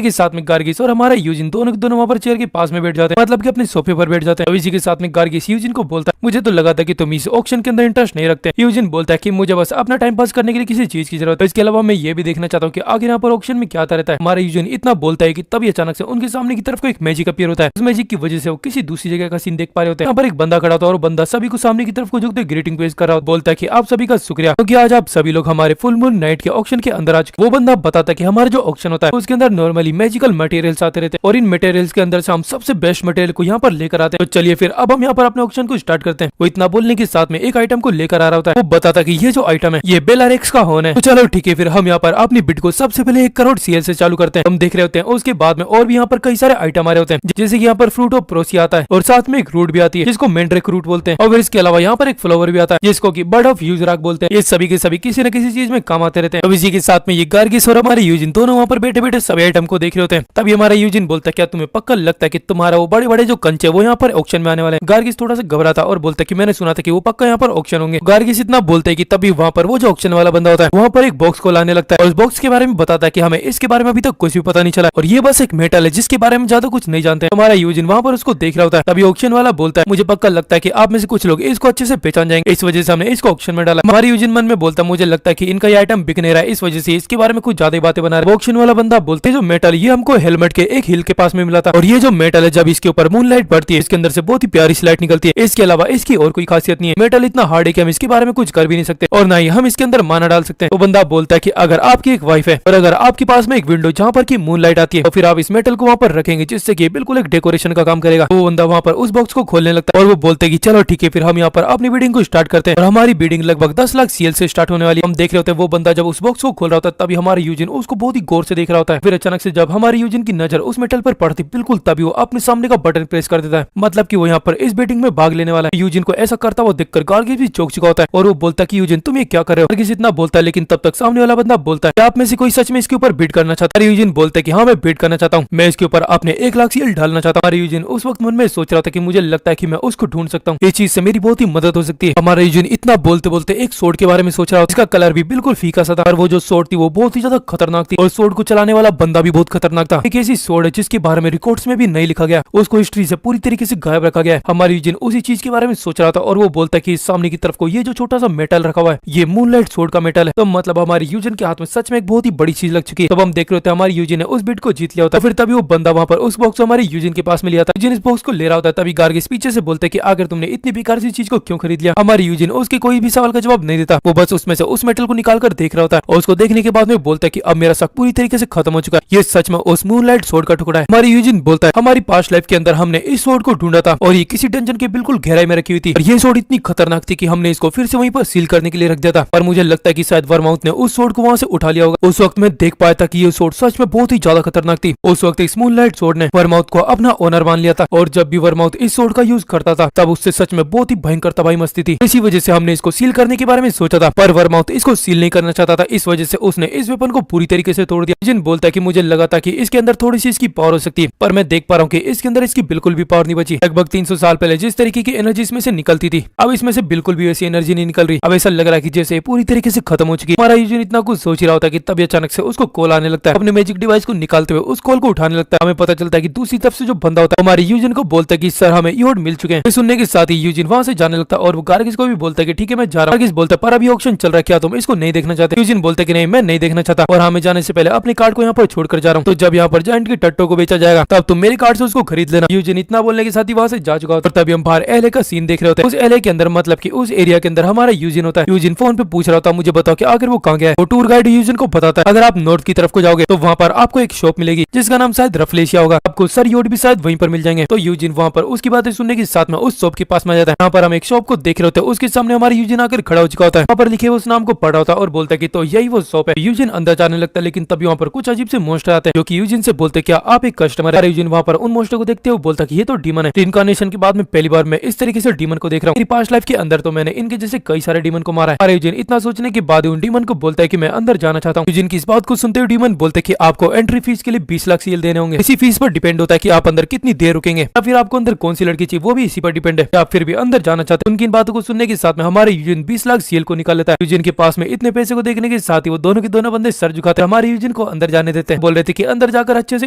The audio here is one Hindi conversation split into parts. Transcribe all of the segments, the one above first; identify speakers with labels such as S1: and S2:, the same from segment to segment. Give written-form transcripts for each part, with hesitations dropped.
S1: के साथ में गार्गिस और हमारा यूजिन दोनों के दोनों वहाँ पर चेयर के पास में बैठ जाते हैं, मतलब कि अपने सोफे पर बैठ जाते हैं। इसी के साथ में गार्गिस यूजिन को बोलता है, मुझे तो लगा था कि तुम इस ऑक्शन के अंदर इंटरेस्ट नहीं रखते। यूजिन बोलता है कि मुझे बस अपना टाइम पास करने के लिए किसी चीज की जरूरत है, इसके अलावा मैं ये भी देखना चाहता हूँ कि आगे यहाँ पर ऑक्शन में क्या आता रहता है। हमारा यूजिन इतना बोलता है कि तभी अचानक से उनके सामने की तरफ को एक मैजिक अपीयर होता है। उस मैजिक की वजह से वो किसी दूसरी जगह का सीन देख पा रहे होते हैं। यहाँ पर एक बंदा खड़ा होता है और बंदा सभी को सामने की तरफ को झुकते ग्रीटिंग पेश कर रहा होता है। बोलता है कि आप सभी का शुक्रिया क्योंकि आज आप सभी लोग हमारे फुल मून नाइट के ऑक्शन के अंदर आ चुके। वो बंदा बताता है कि हमारा जो ऑक्शन होता है उसके अंदर नॉर्मली मैजिकल मटेरियल्स आते रहते हैं और इन मटेरियल्स के अंदर से हम सबसे बेस्ट मटेरियल को यहाँ पर लेकर आते हैं। तो चलिए फिर अब हम यहाँ पर अपने ऑक्शन को स्टार्ट करते हैं। वो इतना बोलने के साथ में एक आइटम को लेकर आ रहा होता है। वो बताता है कि ये जो आइटम है ये बेलारेक्स का होन है। तो चलो ठीक है, फिर हम यहाँ पर अपनी बिड को सबसे पहले 1 करोड़ सीएल से चालू करते हैं। हम देख रहे होते हैं उसके बाद में और भी यहाँ पर कई सारे आइटम आ रहे होते हैं, जैसे कि यहाँ पर फ्रूट ऑफ प्रोसी आता है और साथ में एक रूट भी आती है जिसको मेंड्रेक रूट बोलते हैं। और फिर इसके अलावा यहाँ पर एक फ्लावर भी आता है जिसको कि बर्ड ऑफ यूजराक बोलते हैं। ये सभी के सभी किसी न किसी चीज में काम आते रहते हैं। अब इसी के साथ में ये गार्गिस और हमारे यूजिन दोनों वहाँ पर बैठे बैठे सभी आइटम को देख रहे होते हैं। तभी हमारा यूजिन बोलता है, क्या तुम्हें पक्का लगता है कि तुम्हारा वो बड़े बड़े जो कंचे वो यहाँ पर ऑक्शन में आने वाले हैं? गार्गिस थोड़ा सा घबराता और बोलता है कि मैंने सुना था कि वो पक्का यहाँ पर ऑक्शन होंगे। गार्गिस इतना बोलते है कि तभी वहाँ पर वो जो ऑक्शन वाला बंदा होता है वहाँ पर एक बॉक्स को लाने लगता है और उस बॉक्स के बारे में बताता है कि हमें इसके बारे में अभी तक कुछ भी पता नहीं चला और ये बस एक मेटल है जिसके बारे में ज्यादा कुछ नहीं जानते। हमारा यूजिन वहाँ पर उसको देख रहा होता है। तभी ऑक्शन वाला बोलता है, मुझे पक्का लगता है कि आप में से कुछ लोग इसको अच्छे से पहचान जाएंगे, इस वजह से हमने इसको ऑक्शन में डाला। हमारी यूजिन मन में बोलता है, मुझे लगता है कि इनका ये आइटम बिक नहीं रहा है, इस वजह से इसके बारे में कुछ ज्यादा बातें बना रहे हैं। ऑक्शन वाला बंदा बोलते हैं, जो मेटल ये हमको हेलमेट के एक हिल के पास में मिला था और ये जो मेटल है जब इसके ऊपर मून लाइट पड़ती है इसके अंदर से बहुत ही प्यारी सी लाइट निकलती है। इसके अलावा इसकी और कोई खासियत नहीं है। मेटल इतना हार्ड है कि हम इसके बारे में कुछ कर भी नहीं सकते और ना ही हम इसके अंदर माना डाल सकते हैं। तो बंदा बोलता है कि अगर आपकी एक वाइफ है और अगर आपके पास में एक विंडो जहाँ पर की मून लाइट आती है तो फिर आप इस मेटल को वहाँ पर रखेंगे जिससे कि बिल्कुल एक डेकोरेशन का काम करेगा। वो बंदा वहाँ पर उस बॉक्स को खोलने लगता है और वो बोलते हैं कि चलो ठीक है, फिर हम यहाँ पर अपनी बिडिंग को स्टार्ट करते हैं और हमारी बिडिंग लगभग 10 लाख सीएल से स्टार्ट होने वाली है। हम देख रहे होते हैं वो बंदा जब उस बॉक्स को खोल रहा होता है तभी हमारे यूजिन उसको बहुत ही गौर से देख रहा होता है। फिर अचानक से जब हमारी यूजिन की नजर उस मेटल पर पड़ती बिल्कुल तभी वो अपने सामने का बटन प्रेस कर देता है, मतलब कि वो यहाँ पर इस बेटिंग में भाग लेने वाला है। यूजिन को ऐसा करता हुआ देखकर गार्गिस भी चौंक चुका होता है और वो बोलता है कि यूजिन तुम ये क्या कर रहे हो? गार्गिस इतना बोलता है लेकिन तब तक सामने वाला बंदा बोलता है, आप में से कोई सच में इसके ऊपर बिड करना चाहता है? यूजिन बोलता है कि हाँ मैं बिड करना चाहता हूँ, मैं इसके ऊपर अपने 1 लाख सीएल डालना चाहता हूँ। हमारे यूजिन उस वक्त मन में सोच रहा था कि मुझे लगता है कि मैं उसको ढूंढ सकता हूँ, इस चीज से मेरी बहुत ही मदद हो सकती है। हमारा यूजिन इतना बोलते बोलते एक सोर्ड के बारे में सोच रहा था, इसका कलर भी बिल्कुल फीका सा था और वो जो सोर्ड थी वो बहुत ही ज्यादा खतरनाक थी और सोर्ड को चलाने वाला बंदा भी बहुत खतरनाक था। एक ऐसी सोर्ड है जिसके बारे में रिकॉर्ड्स में भी नहीं लिखा गया, उसको हिस्ट्री से पूरी तरीके से गायब रखा गया है। हमारी यूजिन उसी चीज के बारे में सोच रहा था और वो बोलता है कि सामने की तरफ को ये जो छोटा सा मेटल रखा हुआ है ये मूनलाइट सोर्ड का मेटल है। तो मतलब हमारी यूजिन के हाथ में सच में एक बहुत ही बड़ी चीज लग चुकी है। तब हम देख रहे थे हमारी यूजिन ने उस बिट को जीत लिया होता है। फिर तभी वो बंदा वहाँ पर उस बॉक्स हमारी यूजिन के पास में लिया था। यूजिन इस बॉक्स को ले रहा होता है तभी गार्गिस पीछे से बोलते कि अगर तुमने इतनी बेकार सी चीज को क्यों खरीद लिया? हमारी यूजिन उसके कोई भी सवाल का जवाब नहीं देता, वो बस उसमें से उस मेटल को निकाल कर देख रहा होता है और उसको देखने के बाद में बोलता है कि अब मेरा शक पूरी तरीके से खत्म हो चुका है, ये सच में उस मूनलाइट सोर्ड का टुकड़ा है। हमारी यूजिन बोलता है, हमारी पास्ट लाइफ के अंदर हमने इस सोर्ड को ढूंढा था और ये किसी डंजन के बिल्कुल गहराई में रखी हुई थी और ये सोर्ड इतनी खतरनाक थी कि हमने इसको फिर से वहीं पर सील करने के लिए रख दिया था। पर मुझे लगता है कि शायद वर्माउथ ने उस सोर्ड को वहां से उठा लिया होगा। उस वक्त मैं देख पाया था कि ये सोर्ड सच में बहुत ही ज्यादा खतरनाक थी। उस वक्त इस मूनलाइट सोर्ड ने वर्माउथ को अपना ओनर मान लिया था और जब भी वर्माउथ इस सोर्ड का यूज करता था तब उससे सच में बहुत ही भयंकर तबाही मस्ती थी। इसी वजह से हमने इसको सील करने के बारे में सोचा था, पर वर्माउथ इसको सील नहीं करना चाहता था, इस वजह से उसने इस वेपन को पूरी तरीके से तोड़ दिया। जिन बोलता है कि मुझे लगा था कि इसके अंदर थोड़ी सी इसकी पावर हो सकती है, पर मैं देख पा रहा हूँ कि इसके अंदर इसकी बिल्कुल भी पावर नहीं बची। लगभग 300 साल पहले जिस तरीके की एनर्जी इसमें से निकलती थी अब इसमें से बिल्कुल भी वैसी एनर्जी नहीं निकल रही। अब ऐसा लग रहा है कि जैसे पूरी तरीके से खत्म हो चुकी है। हमारा यूजिन इतना कुछ सोच रहा होता है कि तभी अचानक से उसको कॉल आने लगता है। अपने मैजिक डिवाइस को निकालते हुए उस कॉल को उठाने लगता है। हमें पता चलता है कि दूसरी तरफ से जो बंदा होता है हमारे यूजिन को बोलता है कि सर हमें ईओड मिल चुके हैं। सुनने के साथ ही यूजिन वहां से जाने लगता है और वो गार्गिस को भी बोलता है कि ठीक है मैं जा रहा हूँ। गार्गिस बोलता है पर अभी ऑक्शन चल रहा है, क्या तुम इसको नहीं देखना चाहते? यूजिन बोलता है कि नहीं मैं नहीं देखना चाहता और हमें जाने से पहले अपने कार्ड को यहाँ पर छोड़कर जा रहा हूँ, तो जब यहाँ पर जायंट के टट्टो को बेचा जाएगा तब तुम मेरे कार्ड से उसको खरीद लेना। यूजिन इतना बोलने के साथ ही वहां से जा चुका होता है। तभी हम बाहर एलए का सीन देख रहे होते हैं। उस एलए के अंदर मतलब कि उस एरिया के अंदर हमारा यूजिन होता है। यूजिन फोन पे पूछ रहा होता है मुझे बताओ कि आखिर वो कहाँ गया है। वो टूर गाइड यूजिन को बताता है अगर आप नॉर्थ की तरफ को जाओगे तो वहाँ पर आपको एक शॉप मिलेगी जिसका नाम शायद रफलेशिया होगा, आपको सर योड भी शायद वहीं पर मिल जाएंगे। तो यूजिन वहाँ पर उसकी बातें सुनने के साथ में उस शॉप के पास में जाता है। यहाँ पर हम एक शॉप को देख रहे होते हैं, उसके सामने हमारे यूजिन आकर खड़ा हो चुका होता है। वहाँ पर लिखे उस नाम को पढ़ा होता है और बोलता है कि तो यही वो शॉप है। यूजिन अंदर जाने लगता है लेकिन तभी वहाँ पर कुछ अजीब से मोस्टर आते हैं जो कि यूजिन से बोलते क्या आप एक कस्टमर है? यूजिन वहाँ पर उन मोस्टर को देखते हुए बोलता कि ये तो डीमन है। इनकारनेशन के बाद में पहली बार मैं इस तरीके से डीमन को देख रहा हूँ। मेरी पास्ट लाइफ के अंदर तो मैंने इनके जैसे कई सारे डीमन को मारा है। यूजिन इतना सोचने के बाद उन डीमन को बोलता है कि मैं अंदर जाना चाहता हूँ। यूजिन की इस बात को सुनते हुए डीमन बोलते कि आपको एंट्री फीस के लिए 20 लाख सीएल देने होंगे। इसी फीस पर डिपेंड होता है कि आप अंदर कितनी देर रुकेंगे या फिर आपको अंदर कौन सी लड़की चाहिए वो भी इसी पर डिपेंड है। आप फिर भी अंदर जाना चाहते हैं। उनकी इन बातों को सुनने के साथ में हमारे यूजिन 20 लाख सीएल को निकाल लेता है। यूजिन के पास में इतने पैसे को देखने के साथ ही वो दोनों के दोनों बंदे सर झुकाते हैं, हमारे यूजिन को अंदर जाने देते हैं। बोल रहे थे कि अंदर जाकर अच्छे से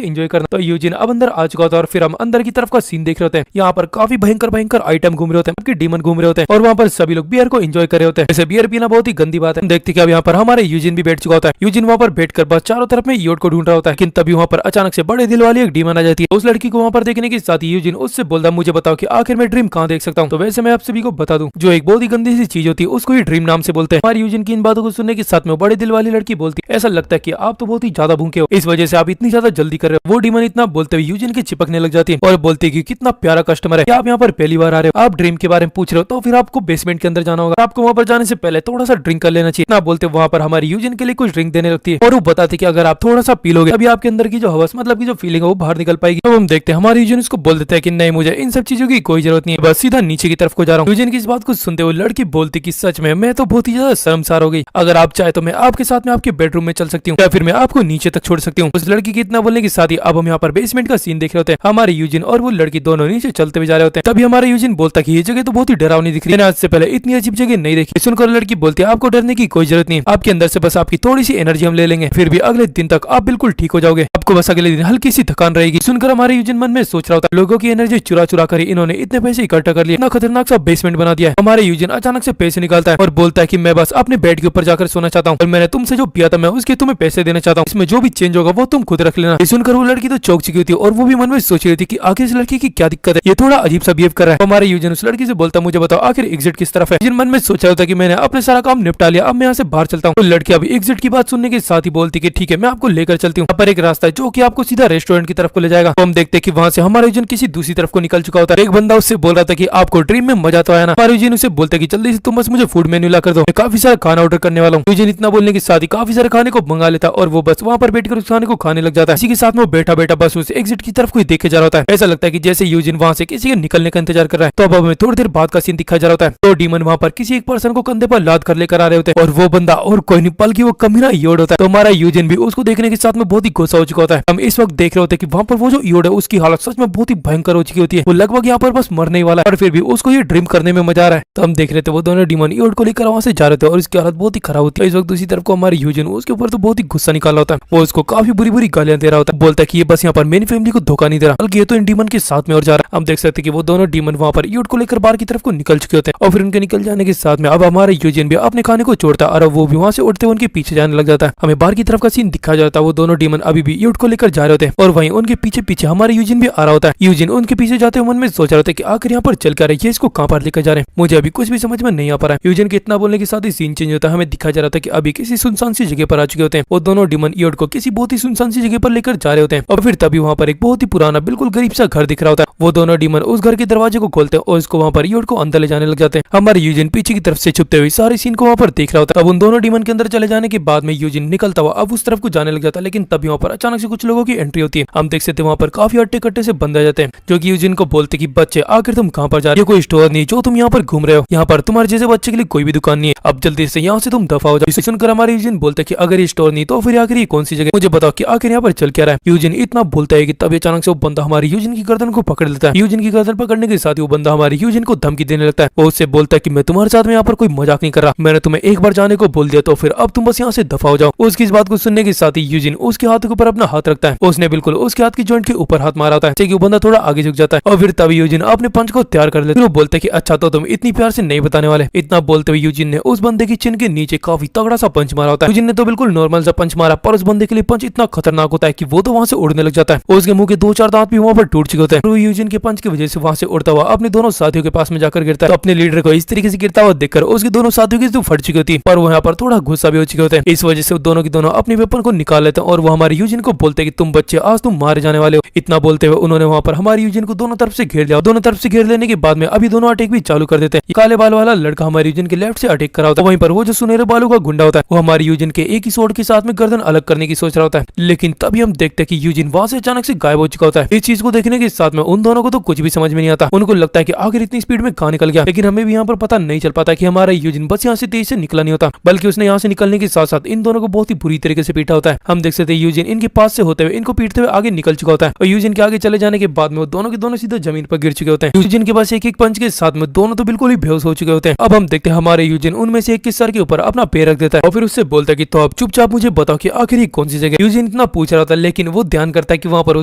S1: एंजॉय करना। तो यूजिन अब अंदर आ चुका था और फिर हम अंदर की तरफ का सीन देख रहे होते हैं। यहाँ पर काफी भयंकर भयंकर आइटम घूम रहे होते हैं, डीमन घूम रहे होते हैं और वहाँ पर सभी लोग बियर को एंजॉय कर रहे होते हैं। जैसे बियर पीना बहुत ही गंदी बात है। देखते कि अब यहाँ पर हमारे यूजिन भी बैठ चुका होता है। यूजिन वहाँ पर बैठकर बस चारों तरफ में योड को ढूंढ रहा होता है, लेकिन तभी वहाँ पर अचानक से बड़े दिल वाली एक डीमन आ जाती है। उस लड़की को वहाँ पर देखने के साथ ही यूजिन उससे बोलता, मुझे बताओ कि आखिर मैं ड्रीम कहाँ देख सकता हूँ। तो वैसे मैं आप सभी को बता दूं, जो एक बहुत ही गंदी सी चीज होती है उसको ही ड्रीम नाम से बोलते हैं। हमारी यूजिन की इन बातों को सुनने के साथ में बड़े दिल वाली लड़की बोलती है, ऐसा लगता है कि आप तो बहुत ही ज्यादा भूखे हो, इस वजह से आप इतनी ज्यादा जल्दी कर रहे हो। वो डीमन इतना बोलते हुए यूजिन के चिपकने लग जाती है और बोलती है कि कितना प्यारा कस्टमर है, क्या आप यहाँ पर पहली बार आ रहे हो, आप ड्रीम के बारे में पूछ रहे हो, तो फिर आपको बेसमेंट के अंदर जाना होगा, आपको वहाँ पर जाने से पहले थोड़ा सा ड्रिंक कर लेना चाहिए। इतना बोलते वहाँ पर हमारी यूजिन के लिए कुछ ड्रिंक देने लगती है और वो बताते कि अगर आप थोड़ा सा पी लोगे अभी आपके अंदर की जो हवस मतलब की जो फीलिंग है वो बाहर निकल पाएगी। तो हम देखते हैं हमारी यूजिन उसको बोल देता है कि नहीं, मुझे इन सब चीजों की कोई जरूरत नहीं है, बस सीधा नीचे की तरफ को जा रहा हूँ। यूजिन की इस बात को सुनते हुए लड़की बोलती कि सच में मैं तो बहुत ही ज्यादा शर्मसार हो गई, अगर आप चाहे तो मैं आपके साथ में आपके बेडरूम में चल सकती हूँ या फिर मैं आपको नीचे तक छोड़ सकती हूँ। उस लड़की के इतना बोलने के साथ ही अब हम यहाँ पर बेसमेंट का सीन देख रहे होते हैं। हमारे यूजिन और वो लड़की दोनों नीचे चलते हुए जा रहे होते हैं। तभी हमारा यूजिन बोलता कि ये जगह तो बहुत ही डरावनी दिख रही है, आज से पहले इतनी अजीब जगह नहीं देखी। सुनकर लड़की बोलती है, आपको डरने की कोई जरूरत नहीं, आपके अंदर से बस आपकी थोड़ी सी एनर्जी हम ले लेंगे, फिर भी अगले दिन तक आप बिल्कुल ठीक हो जाओगे, आपको बस अगले दिन हल्की सी थकान रहेगी। सुनकर हमारे यूजिन मन में सोच रहा होता है, लोगों की एनर्जी चुरा चुरा कर इन्होंने इतने पैसे इकट्ठा कर लिए, इतना खतरनाक सा बेसमेंट बना दिया है। हमारे यूजिन अचानक से पैसे निकालता है और बोलता है कि मैं बस अपने बेड के ऊपर जाकर सोना चाहता हूँ और मैंने तुमसे जो पिया था मैं उसके तुम्हें पैसे देना चाहता हूँ, इसमें जो भी चेंज होगा वो तुम खुद रख लेना। सुनकर वो लड़की तो चौंक चुकी होती है और वो भी मन में सोच रही थी कि आखिर इस लड़की की क्या दिक्कत है, ये थोड़ा अजीब सा बिहेव कर रहा है। हमारे यूजिन उस लड़की से बोलता, मुझे बताओ आखिर एग्जिट किस तरफ है। मन में सोचा होता कि मैंने अपने सारा काम निपटा लिया, अब मैं यहाँ से बाहर चलता हूँ। तो लड़की अभी एग्जिट की बात सुनने के साथ ही बोलती कि ठीक है मैं आपको लेकर चलती हूँ, यहाँ पर एक रास्ता है जो कि आपको सीधा रेस्टोरेंट की तरफ को ले जाएगा। तो हम देखते कि वहाँ से हमारा यूजिन किसी दूसरी तरफ को निकल चुका होता है। एक बंदा उससे बोल रहा था कि आपको ड्रीम में मजा तो आया ना। हमारे यूजिन उसे बोलते कि जल्दी से तुम बस मुझे फूड मेन्यू ला कर दो, मैं काफी सारा खाना ऑर्डर करने वाला हूँ। यूजिन इतना बोलने के साथ ही काफी सारे खाने को मंगा लेता और वो बस वहाँ पर बैठकर उस खाने को खाने लग जाता है। इसी के साथ में वो बैठा बैठा बस उस एग्जिट की तरफ को देखे जा रहा होता है। ऐसा लगता है कि जैसे यूजिन वहाँ से किसी के निकलने का इंतजार कर रहा है। तो अब हमें थोड़ी देर बाद का सीन दिखाया जा रहा होता है। तो डीमन वहाँ पर किसी एक पर्सन को कंधे पर लाद कर लेकर आ रहे होते हैं और वो बंदा और कोई नहीं बल्कि वो कमीना योड होता है। तो हमारा यूजिन भी उसको देखने के साथ में बहुत ही गुस्सा हो चुका होता है। हम इस वक्त देख रहे होते हैं कि वहाँ पर वो जो योड है उसकी हालत सच में बहुत ही भयंकर हो चुकी होती है, वो लगभग यहाँ पर बस मरने वाला है और फिर भी उसको ये ड्रीम करने में मजा आ रहा है। तो हम देख रहे थे वो दोनों डीमन योड को लेकर वहाँ से जा रहे थे और इसकी हालत बहुत ही खराब होती है। इस वक्त दूसरी तरफ को हमारे यूजिन उसके ऊपर तो बहुत ही गुस्सा निकाला होता है, वो उसको काफी बुरी बुरी गालियां दे रहा होता है, बोलता है कि ये बस यहाँ पर मेरी फैमिली को धोखा नहीं दे रहा बल्कि ये तो इन डीमन के साथ में और जा रहा है। हम देख सकते हैं कि वो दोनों डीमन वहाँ पर योड को लेकर बाहर की तरफ को निकल चुके होते हैं और फिर उनके निकल जाने के साथ में अब हमारा यूजिन भी अपने खाने को छोड़ता है और वो भी वहाँ से उठते हुए उनके पीछे जाने लग जाता है। हमें बाहर की तरफ का सीन दिखाया जाता है, वो दोनों डीमन अभी भी योड को लेकर जा रहे होते हैं और वहीं उनके पीछे पीछे हमारे यूजिन भी आ रहा होता है। यूजिन उनके पीछे जाते हुए मन में सोच रहा होता है कि आखिर यहाँ पर चल कर रही है, इसको कहाँ पर लेकर जा रहे हैं, मुझे अभी कुछ भी समझ में नहीं आ पा रहा है। यूजिन के इतना बोलने के साथ ही सीन चेंज होता है। हमें दिखाया जा रहा था कि अभी किसी सुनसान सी जगह पर आ चुके होते हैं। वो दोनों डीमन योड को किसी बहुत ही सुनसान सी जगह पर लेकर जा रहे होते हैं और फिर तभी वहाँ पर एक बहुत ही पुराना बिल्कुल गरीब सा घर दिख रहा होता है। वो दोनों डीमन उस घर के दरवाजे को खोलते हैं और उसको वहाँ पर योड को अंदर ले जाने लग जाते हैं। हमारे यूजिन पीछे की तरफ से छुपते हुए सारे सीन को वहाँ पर देख रहा होता है। अब उन दोनों डीमन के अंदर चले जाने के बाद में यूजिन निकलता हुआ अब उस तरफ को जाने लग जाता है, लेकिन तभी वहाँ पर अचानक से कुछ लोगों की एंट्री होती है। हम देख सकते हैं वहाँ पर काफी अट्टे कट्टे से बंद आ जाते हैं जो कि यूजिन को बोलते कि बच्चे आखिर तुम कहाँ पर जा रहे हो, कोई स्टोर नहीं जो तुम यहाँ पर घूम रहे हो, यहाँ पर तुम्हारे जैसे बच्चे के लिए कोई भी दुकान नहीं है, अब जल्दी से यहाँ से तुम दफा हो जाओ। इसे सुनकर हमारे यूजिन बोलते कि अगर ये स्टोर नहीं तो फिर आखिर ये कौन सी जगह, मुझे बताओ कि आखिर यहाँ पर चल क्या रहा है। यूजिन इतना बोलता है कि तभी अचानक से वो बंदा हमारी यूजिन की गर्दन को पकड़ लेता है। यूजिन की गर्दन पकड़ने के साथ ही वो बंदा हमारी यूजिन को धमकी देने लगता है। वो उससे बोलता है कि मैं तुम्हारे साथ में यहाँ पर कोई मजाक नहीं कर रहा, मैंने तुम्हें एक बार जाने को बोल दिया तो फिर अब तुम बस यहाँ से दफा हो जाओ। उसकी इस बात को सुनने के साथ ही यूजिन उसके हाथ के ऊपर अपना हाथ रखता है। उसने बिल्कुल उसके हाथ की जॉइंट के ऊपर हाथ मारा होता है कि वो बंदा थोड़ा आगे झुक जाता है और फिर तभी यूजिन अपने पंच को तैयार कर लेता है। वो बोलते है कि अच्छा तो तुम इतनी प्यार से नहीं बताने वाले। इतना बोलते हुए यूजिन ने उस बंदे की चिन के नीचे काफी तगड़ा सा पंच मारा होता है। यूजिन ने तो बिल्कुल नॉर्मल सा पंच मारा पर उस बंदे के लिए पंच इतना खतरनाक होता है कि वो तो वहाँ से उड़ने लग जाता है। उसके मुंह के 2-4 दांत भी वहाँ पर टूट चुके होते हैं। यूजिन के पंच की वजह से वहाँ से उड़ता हुआ अपने दोनों साथियों के पास में जाकर गिरता है। तो अपने लीडर को इस तरीके से गिरता हुआ देखकर उसके दोनों साथियों की तो फट चुकी होती है पर वो यहाँ पर थोड़ा गुस्सा भी हो चुके होते हैं। इस वजह से दोनों के दोनों अपने वेपन को निकाल लेते हैं और वो हमारे यूजिन को बोलते हैं कि तुम बच्चे आज तुम मारे जाने वाले हो। इतना बोलते हुए उन्होंने वहाँ पर हमारी यूजिन को दोनों तरफ से घेर लिया। दोनों तरफ से घेर लेने के बाद में अभी दोनों अटैक भी चालू कर देते हैं। काले बाल वाला लड़का हमारी यूजिन के लेफ्ट से अटैक करा होता है, वहीं पर वो जो सुनहरे बालों का गुंडा होता है वो हमारी यूजिन के एक ही शॉट के साथ में गर्दन अलग करने की सोच रहा होता है। लेकिन तभी हम देखते हैं कि यूजिन वहाँ से अचानक से गायब हो चुका होता है। इस चीज को देखने के साथ में उन दोनों को तो कुछ भी समझ में नहीं आता। उनको लगता है कि आखिर इतनी स्पीड में कहाँ निकल गया, लेकिन हमें भी यहाँ पर पता नहीं चल पाता कि हमारा यूजिन बस यहाँ से तेज से निकला नहीं होता बल्कि उसने यहाँ से निकलने के साथ साथ इन दोनों को बहुत ही बुरी तरीके से पीटा होता है। हम देख सकते हैं यूजिन इनके पास से होते हुए इनको पीटते हुए आगे निकल चुका होता है और यूजिन के आगे चले जाने के बाद में वो दोनों के दोनों सीधा जमीन पर गिर चुके होते हैं। यूजिन के पास एक एक पंच के साथ में दोनों तो बिल्कुल ही बेहोश हो चुके होते हैं। अब हम देखते हैं हमारे यूजिन उनमें से एक के सर के ऊपर अपना पैर रख देता है और फिर उससे बोलता है कि तो अब चुपचाप मुझे बताओ कि आखिर ये कौन सी जगह। यूजिन यूजिन इतना पूछ रहा होता है, लेकिन वो ध्यान करता है कि वहाँ पर वो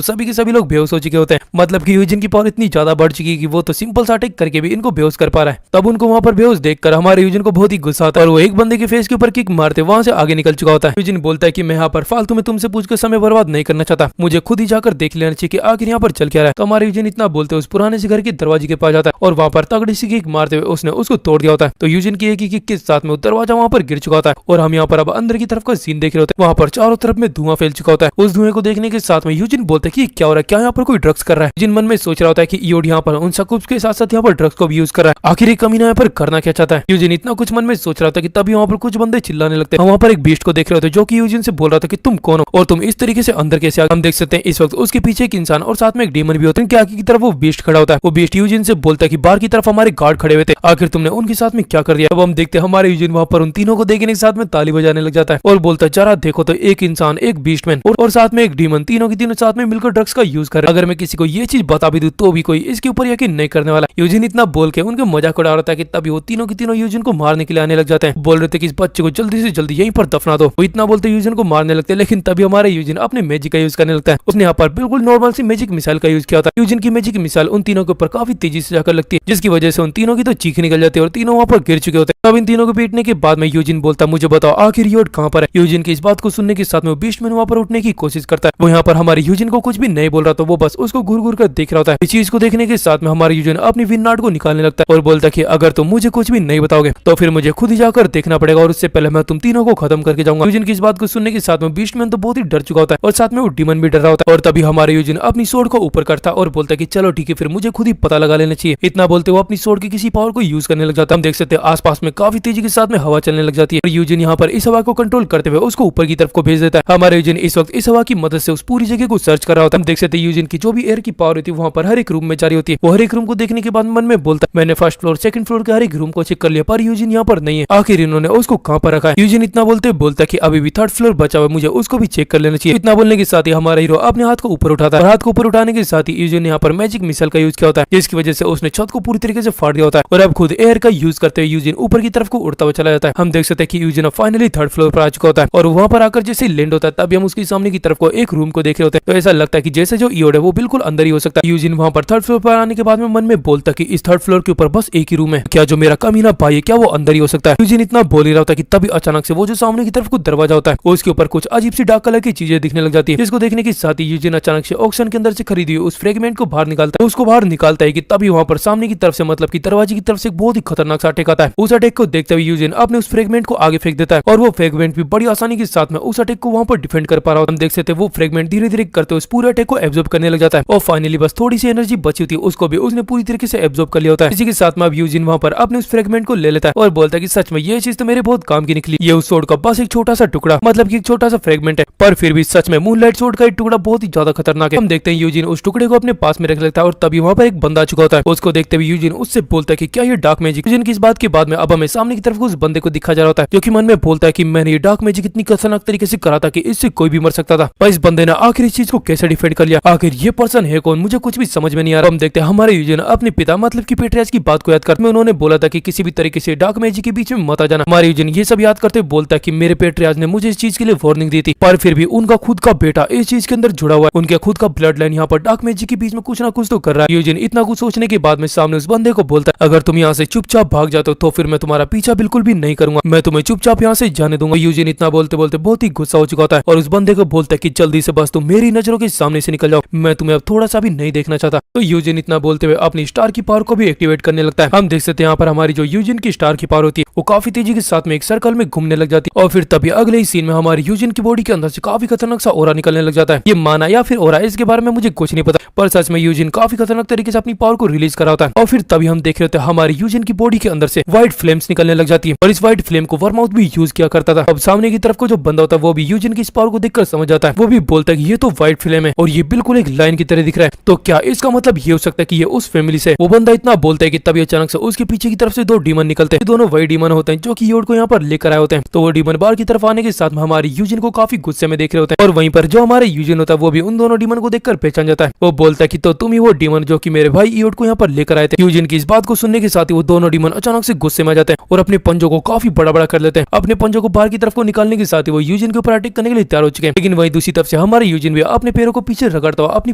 S1: सभी के सभी लोग बेहोश हो चुके होते हैं। मतलब कि यूजिन की पावर इतनी ज्यादा बढ़ चुकी है कि वो तो सिंपल सा अटैक करके भी इनको बेहोश कर पा रहा है। तब उनको वहाँ पर बेहोश देखकर हमारे यूजिन को बहुत ही गुस्सा आता है और वो एक बंदे के फेस के ऊपर किक मारते वहाँ से आगे निकल चुका होता है। यूजिन बोलता है कि मैं यहाँ पर फालतू में तुमसे पूछकर समय बर्बाद नहीं करना चाहता, मुझे खुद ही जाकर देख लेना चाहिए कि आखिर यहाँ पर चल क्या रहा है। तो हमारे यूजिन इतना बोलते उस पुराने से घर के दरवाजे के पास जाता है और वहाँ पर तगड़ी सी किक मारते हुए उसने उसको तोड़ दिया होता है। तो यूजिन की एक ही किक के साथ में दरवाजा वहाँ पर गिर चुका होता है और हम यहाँ पर अब अंदर की तरफ का सीन देख रहे होते हैं। वहाँ पर चारों तरफ में धुआं फैल चुका होता है। उस धुएं को देखने के साथ में यूजिन बोलता है कि क्या हो रहा है, क्या यहाँ पर कोई ड्रग्स कर रहा है। यूजिन मन में सोच रहा होता है कि ईओड यहाँ पर उन सकूब्स के साथ साथ यहाँ पर ड्रग्स को भी यूज कर रहा है, आखिर ये कमीना यहाँ पर करना क्या चाहता है। यूजिन इतना कुछ मन में सोच रहा था कि तभी वहाँ पर कुछ बंदे चिल्लाने लगते हैं। वहाँ पर एक बीस्ट को देख रहे होते जो कि यूजिन से बोल रहा था कि तुम कौन हो और तुम इस तरीके से अंदर कैसे आ। हम देख सकते हैं इस वक्त उसके पीछे एक इंसान और साथ में एक डीमन भी होते हैं। आगे की तरफ वो बीस्ट खड़ा होता है। वो बीस्ट यूजिन से बोलता है कि बाहर की तरफ हमारे गार्ड खड़े हुए थे, आखिर तुमने उनके साथ में क्या कर दिया। अब हम देखते हैं हमारे यूजिन वहाँ पर उन तीनों को देखने के साथ में ताली बजाने लग जाता है और बोलता है जरा देखो तो एक इंसान, एक बीस्टमैन और साथ में एक डीमन, तीनों की तीनों साथ में मिलकर ड्रग्स का यूज कर रहे हैं। अगर मैं किसी को ये चीज बता भी दूं तो भी कोई इसके ऊपर यकीन नहीं करने वाला। यूजिन इतना बोल के उनके मजाक उड़ा रहा था कि तभी वो तीनों की तीनों यूजिन को मारने के लिए आने लग जाते हैं। बोल रहे थे कि इस बच्चे को जल्दी से जल्दी यहीं पर दफना दो। वो इतना बोलते यूजिन को मारने लगते हैं, लेकिन तभी हमारे यूजिन अपने मैजिक का यूज करने लगता है। उसने यहाँ पर बिल्कुल नॉर्मल सी मैजिक मिसाइल का यूज किया था। यूजिन की मैजिक मिसाइल उन तीनों के ऊपर काफी तेजी से जाकर लगती है, जिसकी वजह से उन तीनों की तो चीख निकल जाती है और तीनों वहाँ पर गिर चुके होते हैं। तब इन तीनों को पीटने के बाद में यूजिन बोलता मुझे बताओ आखिर ईओड कहाँ पर है। यूजिन की इस बात को सुनने के साथ में बीस्टमैन वहाँ पर उठने की कोशिश करता है। वो यहाँ पर हमारे यूजिन को कुछ भी नहीं बोल रहा, तो वो बस उसको घूर घूर कर देख रहा होता है। इस चीज को देखने के साथ में हमारे यूजिन अपनी विननाट को निकालने लगता है और बोलता है कि अगर तुम मुझे कुछ भी नहीं बताओगे तो फिर मुझे खुद ही जाकर देखना पड़ेगा और उससे पहले मैं तुम तीनों को खत्म करके जाऊंगा। यूजिन की इस बात को सुनने के साथ में बीस्टमैन तो बहुत ही डर चुका होता है और साथ में वो डीमन भी डर रहा होता है। और तभी हमारे यूजिन अपनी सोर्ड को ऊपर करता है और बोलता है कि चलो ठीक है, फिर मुझे खुद ही पता लगा लेना चाहिए। इतना बोलते वो अपनी सोर्ड की किसी पावर को यूज करने लग जाता है। हम देख सकते हैं आसपास में काफी तेजी के साथ में हवा चलने लग जाती है और यूजिन यहाँ पर इस हवा को कंट्रोल करते हुए उसको ऊपर की तरफ को भेज देता है। हमारे यूजिन इस वक्त इस हवा की मदद से उस पूरी जगह को सर्च कर रहा होता है। हम देख सकते हैं यूजिन की जो भी एयर की पावर होती है वहाँ पर हर एक रूम में जारी होती है। वो हर एक रूम को देखने के बाद मन में बोलता है मैंने फर्स्ट फ्लोर सेकंड फ्लोर के हर एक रूम को चेक कर लिया, पर यूजिन यहाँ पर नहीं है, आखिर इन्होंने उसको कहाँ पर रखा है। यूजिन इतना बोलता है कि अभी भी थर्ड फ्लोर बचा हुआ है, मुझे उसको भी चेक कर लेना चाहिए। इतना बोलने के साथ ही हमारा हीरो अपने हाथ को ऊपर उठाता है और हाथ को ऊपर उठाने के साथ ही यूजिन ने यहाँ पर मैजिक मिसाइल का यूज किया होता है, जिसकी वजह से उसने छत को पूरी तरीके से फाड़ दिया होता है और अब खुद एयर का यूज करते हुए यूजिन ऊपर की तरफ को उड़ता हुआ चला जाता है। हम देख सकते हैं कि यूजिन फाइनली थर्ड फ्लोर पर आ चुका होता है और वहाँ पर आकर जैसे लैंड होता है तभी हम उसके सामने की तरफ को एक रूम को देख रहे होते हैं। तो ऐसा लगता है कि जैसे जो ईओड है वो बिल्कुल अंदर ही हो सकता है। यूजिन वहाँ पर थर्ड फ्लोर पर आने के बाद में मन में बोलता कि इस थर्ड फ्लोर के ऊपर बस एक ही रूम है, क्या जो मेरा कमीना भाई है क्या वो अंदर ही हो सकता है। यूजिन इतना बोल ही रहा होता है कि तभी अचानक से वो जो सामने की तरफ को दरवाजा होता है उसके ऊपर कुछ अजीब सी डार्क कलर की चीजें दिखने लग जाती है, जिसको देखने के साथ ही यूजिन अचानक से ऑक्शन के अंदर से खरीदी हुई उस फ्रेगमेंट को बाहर निकालता है। उसको बाहर निकालता है कि तभी वहाँ पर सामने की तरफ से मतलब की दरवाजे की तरफ से एक बहुत ही खतरनाक सा अटैक आता है। उस अटैक को देखते हुए यूजिन अपने उस फ्रेगमेंट को आगे फेंक देता है और वो फ्रेगमेंट भी बड़ी आसानी के साथ में उस अटैक को वहाँ पर डिफेंड कर पा रहा है। हम देख सकते हैं वो फ्रेगमेंट धीरे धीरे करते हुए उस पूरे अटैक को एब्जॉर्ब करने लग जाता है और फाइनली बस थोड़ी सी एनर्जी बची होती है उसको भी उसने पूरी तरीके से एब्जॉर्ब कर लिया होता है। इसी के साथ में अब यूजिन वहाँ पर अपने उस फ्रेगमेंट को ले लेता है और बोलता है कि सच में ये चीज तो मेरे बहुत काम की निकली। ये उस सोर्ड का बस एक छोटा सा टुकड़ा मतलब कि एक छोटा सा फ्रेगमेंट है, पर फिर भी सच में मूनलाइट सोर्ड का एक टुकड़ा बहुत ही ज्यादा खतरनाक है। हम देखते हैं यूजिन उस टुकड़े को अपने पास में रख लेता है और तभी वहाँ पर एक बंदा आ चुका होता है। उसको देखते हुए यूजिन उससे बोलता है कि क्या ये डार्क मैजिक। यूजिन की इस बात के बाद में अब हमें सामने की तरफ उस बंदे को दिखा जा रहा होता है जो कि मन में बोलता है कि मैंने ये डार्क मैजिक इतनी खतरनाक तरीके से करा था कि इससे कोई भी मर सकता था, पर इस बंदे ने आखिर इस चीज को कैसे डिफेंड कर लिया, आखिर ये पर्सन है कौन, मुझे कुछ भी समझ में नहीं आ रहा। हम देखते हैं हमारे यूजिन अपने पिता मतलब की पेट्रियार्च की बात को याद करते उन्होंने बोला था कि किसी भी तरीके से डार्क मैजिक के बीच में मत आ जाना। हमारे यूजिन ये सब याद करते बोलता है कि मेरे पेट्रियार्च ने मुझे इस चीज के लिए वार्निंग दी थी, पर फिर भी उनका खुद का बेटा इस चीज के अंदर जुड़ा हुआ है, उनके खुद का ब्लड लाइन यहाँ पर डार्क मैजिक के बीच में कुछ ना कुछ तो कर रहा है। यूजिन इतना कुछ सोचने के बाद में सामने उस बंदे को बोलता है अगर तुम यहाँ से चुपचाप भाग जाते हो तो फिर मैं तुम्हारा पीछा बिल्कुल भी नहीं करूंगा, मैं तुम्हें चुपचाप यहाँ से जाने दूंगा। यूजिन इतना बोलते बोलते बहुत ही गुस्सा हो चुका होता है और उस बंदे को बोलता है कि जल्दी से बस तुम मेरी नजरों के सामने से निकल जाओ, मैं तुम्हें अब थोड़ा सा भी नहीं देखना चाहता। तो यूजिन इतना बोलते हुए अपनी स्टार की पावर को भी एक्टिवेट करने लगता है। हम देख सकते हैं यहाँ पर हमारी जो यूजिन की स्टार की पावर होती है वो काफी तेजी के साथ में एक सर्कल में घूमने लग जाती है और फिर तभी अगले ही सीन में हमारी यूजिन की बॉडी के अंदर से काफी खतरनाक सा ओरा निकलने लग जाता है। ये माना या फिर ओरा इसके बारे में मुझे कुछ नहीं पता, पर सच में यूजिन काफी खतरनाक तरीके से अपनी पावर को रिलीज करा होता है और फिर तभी हम देख रहे होते हैं हमारी यूजिन की बॉडी के अंदर से व्हाइट फ्लेम्स निकलने लग जाती है और इस व्हाइट फ्लेम को वर्माउथ भी यूज किया करता था। अब सामने की तरफ को जो बंदा होता है वो भी यूजिन की इस पावर को देखकर समझ जाता है, वो भी बोलता है कि ये तो व्हाइट फ्लेम है और ये बिल्कुल एक लाइन की तरह दिख रहा है, तो क्या इसका मतलब ये हो सकता है कि ये उस फैमिली से। वो बंदा इतना बोलता है कि तभी अचानक से उसके पीछे की तरफ से दो डीमन निकलते हैं, दोनों वही डीमन होते हैं जो कि ईओड को यहाँ पर लेकर आए होते हैं। तो वो डीमन बाहर की तरफ आने के साथ में हमारी यूजिन को काफी गुस्से में देख रहे होते हैं और वहीं पर जो हमारे यूजिन होता है वो भी उन दोनों डीमन को देखकर पहचान जाता है। वो बोलता है कि तो तुम ही वो डीमन जो कि मेरे भाई ईओड को यहाँ पर लेकर आए थे। यूजिन की इस बात को सुनने के साथ ही वो दोनों डीमन अचानक से गुस्से में आ जाते हैं और अपने पंजों को काफी बड़ा बड़ा कर लेते हैं। अपने पंजों को बाहर की तरफ को निकालने के साथ ही वो यूजिन के ऊपर अटैक करने के लिए तैयार हो चुके हैं। लेकिन वही दूसरी तरफ से हमारे यूजिन भी अपने पैरों को पीछे रगड़ता हुआ अपनी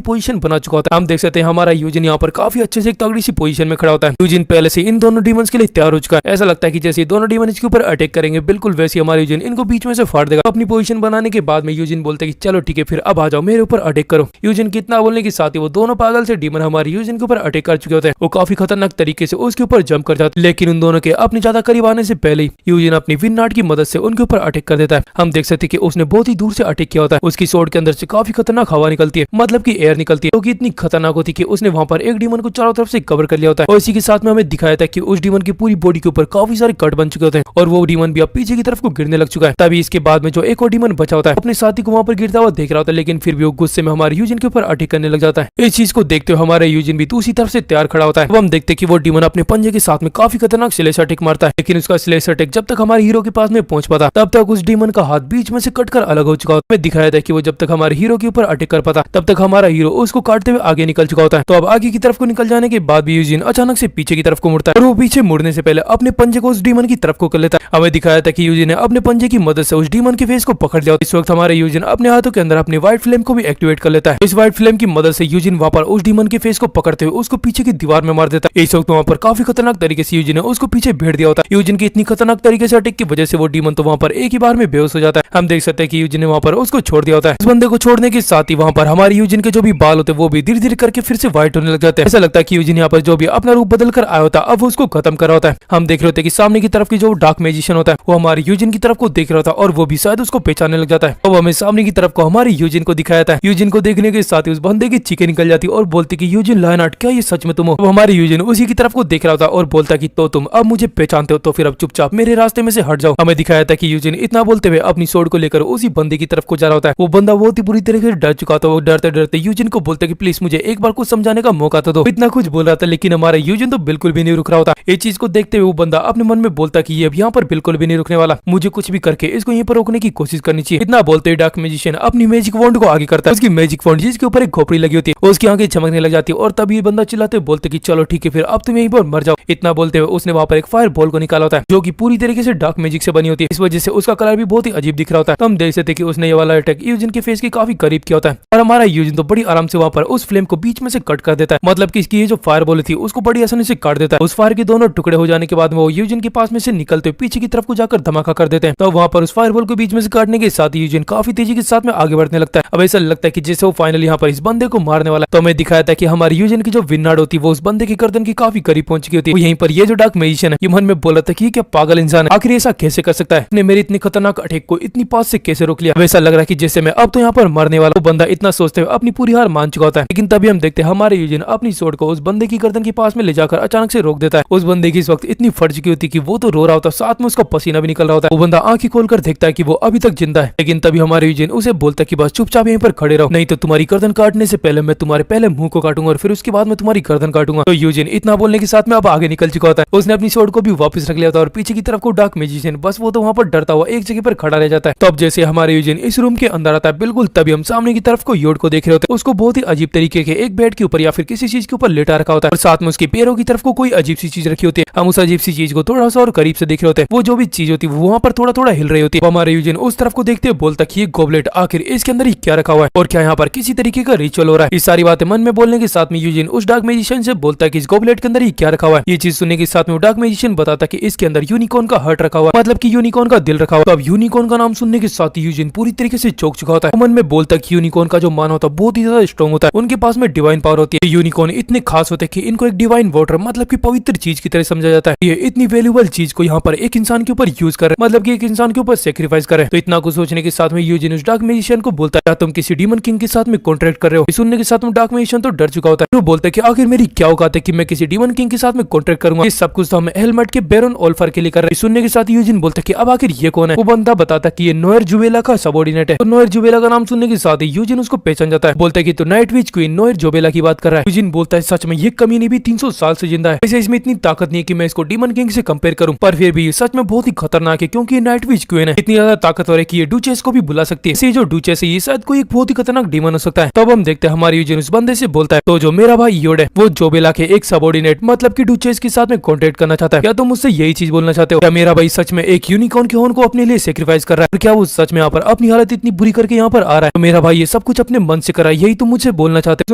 S1: पोजीशन बना चुका होता है। हम देख सकते हैं हमारा यूजिन यहाँ पर काफी अच्छे से एक तगड़ी सी पोजीशन में खड़ा होता है। यूजिन पहले से इन दोनों डीमंस के लिए तैयार हो चुका है। ऐसा लगता है कि जैसे दोनों डीमन इसके ऊपर अटैक करेंगे बिल्कुल वैसे हमारे यूजिन इनको बीच में से फाड़ देगा। अपनी पोजीशन बनाने के बाद में यूजिन बोलते हैं कि चलो ठीक है फिर अब आ जाओ मेरे ऊपर अटैक करो। यूजिन कितना बोलने के साथ ही वो दोनों पागल से डीमन हमारे यूजिन के ऊपर अटैक कर चुके होते हैं। वो काफी खतरनाक तरीके से उसके ऊपर जंप कर जाते हैं, लेकिन उन दोनों के अपने ज्यादा करीब आने से पहले ही यूजिन अपनी विन नाट की मदद से उनके ऊपर अटैक कर देता है। हम देख सकते हैं कि उसने बहुत ही दूर से अटैक किया होता है। उसकी सोर्ड के अंदर से काफी खतरनाक हवा निकलती है, मतलब की एयर निकलती है, जो कि इतनी खतरनाक होती है कि उसने वहां पर एक डीमन को चारों तरफ से कवर कर लिया होता है। और इसी के साथ में हमें दिखाया था कि उस डीमन की पूरी बॉडी के ऊपर काफी सारे कट बन चुके होते हैं और वो डीमन भी अब पीछे की तरफ को गिरने लग चुका है। तभी इसके बाद में जो एक और डीमन बचा होता है अपने साथी को वहां पर गिरता हुआ देख रहा होता है, लेकिन फिर भी वो गुस्से में हमारे यूजिन के ऊपर अटैक करने लग जाता है। इस चीज को देखते हुए हमारे यूजिन भी दूसरी तरफ से तैयार खड़ा होता है। अब हम देखते हैं कि वो डीमन अपने पंजे के साथ में काफी खतरनाक स्लेश अटैक मारता है, लेकिन उसका स्लेश अटैक जब तक हमारे हीरो के पास में पहुंच पाता तब तक उस डीमन का हाथ बीच में से कटकर अलग हो चुका होता है। दिखाया था कि वो जब तक हमारे हीरो के ऊपर अटैक कर पाता तब तक हमारा हीरो उसको काटते हुए आगे निकल चुका होता है। तो अब आगे की तरफ को निकल जाने के बाद भी यूजिन अचानक से पीछे की तरफ को मुड़ता है और वो पीछे मुड़ने से पहले अपने पंजे को उस डीमन की तरफ को कर लेता है। हमें दिखाया था कि यूजिन ने अपने पंजे की मदद से उस डीमन के फेस को पकड़ लिया। इस वक्त हमारे यूजिन अपने हाथों के अंदर अपनी व्हाइट फ्लेम को भी एक्टिवेट कर लेता है। इस व्हाइट फ्लेम की मदद से यूजिन वहां पर उस डीमन के फेस को पकड़ते हुए उसको पीछे की दीवार में मार देता है। इस वक्त वहां पर काफी खतरनाक तरीके से यूजिन ने उसको पीछे भेड़ दिया होता है। यूजिन की इतनी खतरनाक तरीके से अटैक की वजह से वो डीमन तो वहां पर एक ही बार में बेहोश हो जाता है। हम देख सकते हैं कि यूजिन ने वहां पर उसको छोड़ दिया होता है। इस बंदे को छोड़ने के साथ ही वहां पर हमारे यूजिन के जो भी बाल होते हैं वो भी धीरे धीरे करके फिर से व्हाइट होने लग जाते हैं। ऐसा लगता है कि यूजिन यहाँ पर जो भी अपना रूप बदल कर आया होता है अब वो उसको खत्म कर रहा होता है। हम देख रहे होते हैं कि सामने की तरफ की जो डार्क मैजिशियन होता है वो हमारे यूजिन की तरफ को देख रहा था और वो भी शायद उसको पहचानने लग जाता है। अब हमें सामने की तरफ को हमारे यूजिन को दिखाया था। यूजिन को देखने के साथ ही उस बंदे की चीखें निकल जाती और बोलती कि यूजिन लायनहार्ट क्या ये सच में तुम हो? हमारे यूजिन उसी की तरफ को देख रहा था और बोलता कि तो तुम अब मुझे पहचानते हो तो फिर अब चुपचाप मेरे रास्ते में से हट जाओ। हमें दिखाया था कि यूजिन इतना बोलते हुए अपनी सोर्ड को लेकर उसी बंदे की तरफ को जा रहा होता है। वो बंदा बहुत ही बुरी तरीके से डर चुका था। वो डरते डरते यूजिन को बोलता कि प्लीज मुझे एक बार कुछ समझाने का मौका तो दो। इतना कुछ बोल रहा था लेकिन हमारा यूजिन तो बिल्कुल भी नहीं रुक रहा होता। इस चीज को देखते हुए वो बंदा अपने मन में बोलता कि ये अब यहाँ पर बिल्कुल भी नहीं रुकने वाला, मुझे कुछ भी करके इसको यहीं पर रोकने की कोशिश करनी चाहिए। इतना बोलते हुए डार्क मैजिशियन अपनी मैजिक वॉन्ड को आगे करता है। उसकी मैजिक वॉन्ड जिसके ऊपर एक खोपड़ी लगी होती है उसकी आंखें चमकने लग जाती है और तभी बंदा चिल्लाते हुए बोलते कि चलो ठीक है फिर अब तुम यहीं पर मर जाओ। इतना बोलते हुए उसने वहां पर एक फायर बॉल को निकाला होता है जो कि पूरी तरीके से डार्क मैजिक से बनी होती है। इस वजह से उसका कलर भी बहुत ही अजीब दिख रहा होता है। तो हम देख सकते कि उसने ये वाला अटैक यूजिन के फेस के काफी करीब किया होता है और हमारा यूजिन तो बड़ी आराम से वहां पर उस फ्लेम को बीच में से कट कर देता है। मतलब कि इसकी ये जो फायर बॉल थी उसको बड़ी आसानी से काट देता है। उस फायर के दोनों टुकड़े हो जाने के बाद वो यूजिन के पास में से निकलते हुए पीछे की तरफ को जाकर धमाका कर देते हैं। तो वहां पर उस फायर बॉल को बीच में से काटने के साथ यूजिन काफी तेजी के साथ में आगे बढ़ने लगता है। अब ऐसा लगता है कि जैसे वो फाइनली यहाँ पर इस बंदे को मारने वाला। तो हमें दिखाया था कि हमारी यूजिन की जो विनाड होती है वो उस बंदे की गर्दन की काफी करीब पहुंच गई होती है। यहीं पर ये जो डार्क मैजिशियन है ये मन में बोला था कि क्या पागल इंसान है, आखिर ऐसा कैसे कर सकता है, ने मेरी इतनी खतरनाक अटैक को इतनी पास से कैसे रोक लिया। वैसा लग रहा है कि जैसे मैं अब तो यहाँ पर मरने वाला। वो बंदा इतना सोचते हुए अपनी पूरी हार मान चुका होता है। लेकिन तभी हम देखते हैं हमारे यूजिन अपनी सोर्ड को उस बंदे की गर्दन के पास में ले जाकर अचानक से रोक देता है। उस बंदे की इस वक्त इतनी फट चुकी होती है कि वो तो रो रहा होता है, साथ में उसका पसीना भी निकल रहा होता है। वो बंदा आंखें खोलकर देखता है कि वो अभी तक जिंदा है। लेकिन तभी हमारे यूजिन उसे बोलता है कि बस चुपचाप यहीं पर खड़े रहो, नहीं तो तुम्हारी गर्दन काटने से पहले मैं तुम्हारे पहले मुंह को काटूंगा और फिर उसके बाद मैं तुम्हारी गर्दन काटूंगा। तो यूजिन इतना बोलने के साथ में अब आगे निकल चुका होता है। उसने अपनी सोर्ड को भी वापस रख लिया था और पीछे की तरफ को डार्क मैजिशियन बस वो तो वहां पर डरता हुआ एक जगह पर खड़ा रह जाता है। तो अब जैसे हमारे यूजिन इस रूम के अंदर आता है बिल्कुल तभी हम सामने की तरफ को योड को देख रहे होते हैं। उसको बहुत ही अजीब तरीके के एक बेड के ऊपर या फिर किसी चीज के ऊपर लेटा रखा होता है और साथ में उसके पैरों की तरफ को कोई अजीब सी चीज रखी होती है। हम उस अजीब सी चीज को थोड़ा सा और करीब से देख रहे होते हैं। वो जो भी चीज होती है वहां पर थोड़ा थोड़ा हिल रही होती है। हमारे यूजिन उस तरफ को देखते हुए बोलता कि ये गॉबलेट आखिर इसके अंदर ही क्या रखा हुआ है और क्या यहाँ पर किसी तरीके का रिचुअल हो रहा है। इस सारी बातें मन में बोलने के साथ में यूजिन उस डार्क मैजिशियन से बोलता है कि इस गॉबलेट के अंदर ही क्या रखा हुआ है। ये चीज सुनने के साथ में डार्क मैजिशियन बताता कि इसके अंदर यूनिकॉर्न का हर्ट रखा हुआ है, मतलब कि यूनिकॉर्न का दिल रखा हुआ है। तो अब यूनिकॉर्न का नाम सुनने के साथ ही यूजिन पूरी तरीके से चौंक चुका होता है। मन में बोलता कि यूनिकॉर्न का जो मान होता है बहुत ही ज्यादा स्ट्रॉन्ग होता है, उनके पास में डिवाइन पावर होती है। यूनिकॉर्न इतने खास होते हैं कि इनको एक डिवाइन वाटर मतलब कि पवित्र चीज की तरह समझा जाता है। ये इतनी वैल्यूएबल चीज को यहाँ पर एक इंसान के ऊपर यूज कर मतलब कि एक इंसान के ऊपर सेक्रीफाइस करे। तो इतना कुछ सोचने के साथ में यूजिन उस डार्क मैजिशियन को बोलता है तुम किसी डीमन किंग के साथ में कॉन्ट्रैक्ट कर रहे हो। सुनने के साथ में डार्क मैजिशियन तो डर चुका होता है। वो बोलता है कि आखिर मेरी क्या औकात है कि मैं किसी डीमन किंग के साथ में कॉन्ट्रैक्ट करूंगा, ये सब कुछ तो हम हेलमेट के बैरन ओल्फर के लिए कर रहे हैं। सुनने के साथ यूजिन बोलता है कि अब आखिर ये कौन है। वो बंदा बताता कि ये नोयर जुबेला का सबऑर्डिनेट है। तो नोयर जुबेला का नाम सुनने के साथ ही यूजिन उसको पहचान जाता है। बोलता है कि तो नाइट विच क्वीन नोयर जुबेला की बात कर रहा है। यूजिन बोलता है सच में ये कमीनी भी 300 साल से जिंदा है, वैसे इसमें इतनी ताकत नहीं है कि मैं इसको डीमन किंग से कंपेयर करूं, पर फिर भी ये सच में बहुत ही खतरनाक है क्योंकि ये नाइट विच क्वीन है, इतनी ज्यादा ताकतवर है कि ये डुचेस को भी बुला सकती है। ये जो डुचेस है ये शायद कोई एक बहुत ही खतरनाक डीमन हो सकता है। तब हम देखते हैं हमारे यूजिन उस बंदे से बोलता है तो जो मेरा भाई योड है वो जोबेला के एक सबॉर्डिनेट मतलब की डुचेस के साथ में कॉन्टेक्ट करना चाहता है। क्या तुम मुझसे यही चीज बोलना चाहते हो? क्या मेरा भाई सच में एक यूनिकॉर्न के हॉर्न को अपने लिए सेक्रीफाइस कर रहा है? क्या वो सच में यहाँ पर अपनी हालत इतनी बुरी करके यहाँ पर आ रहा है? तो मेरा भाई ये सब कुछ अपने मन से कर रहा है, यही तुम मुझे बोलना चाहते हो?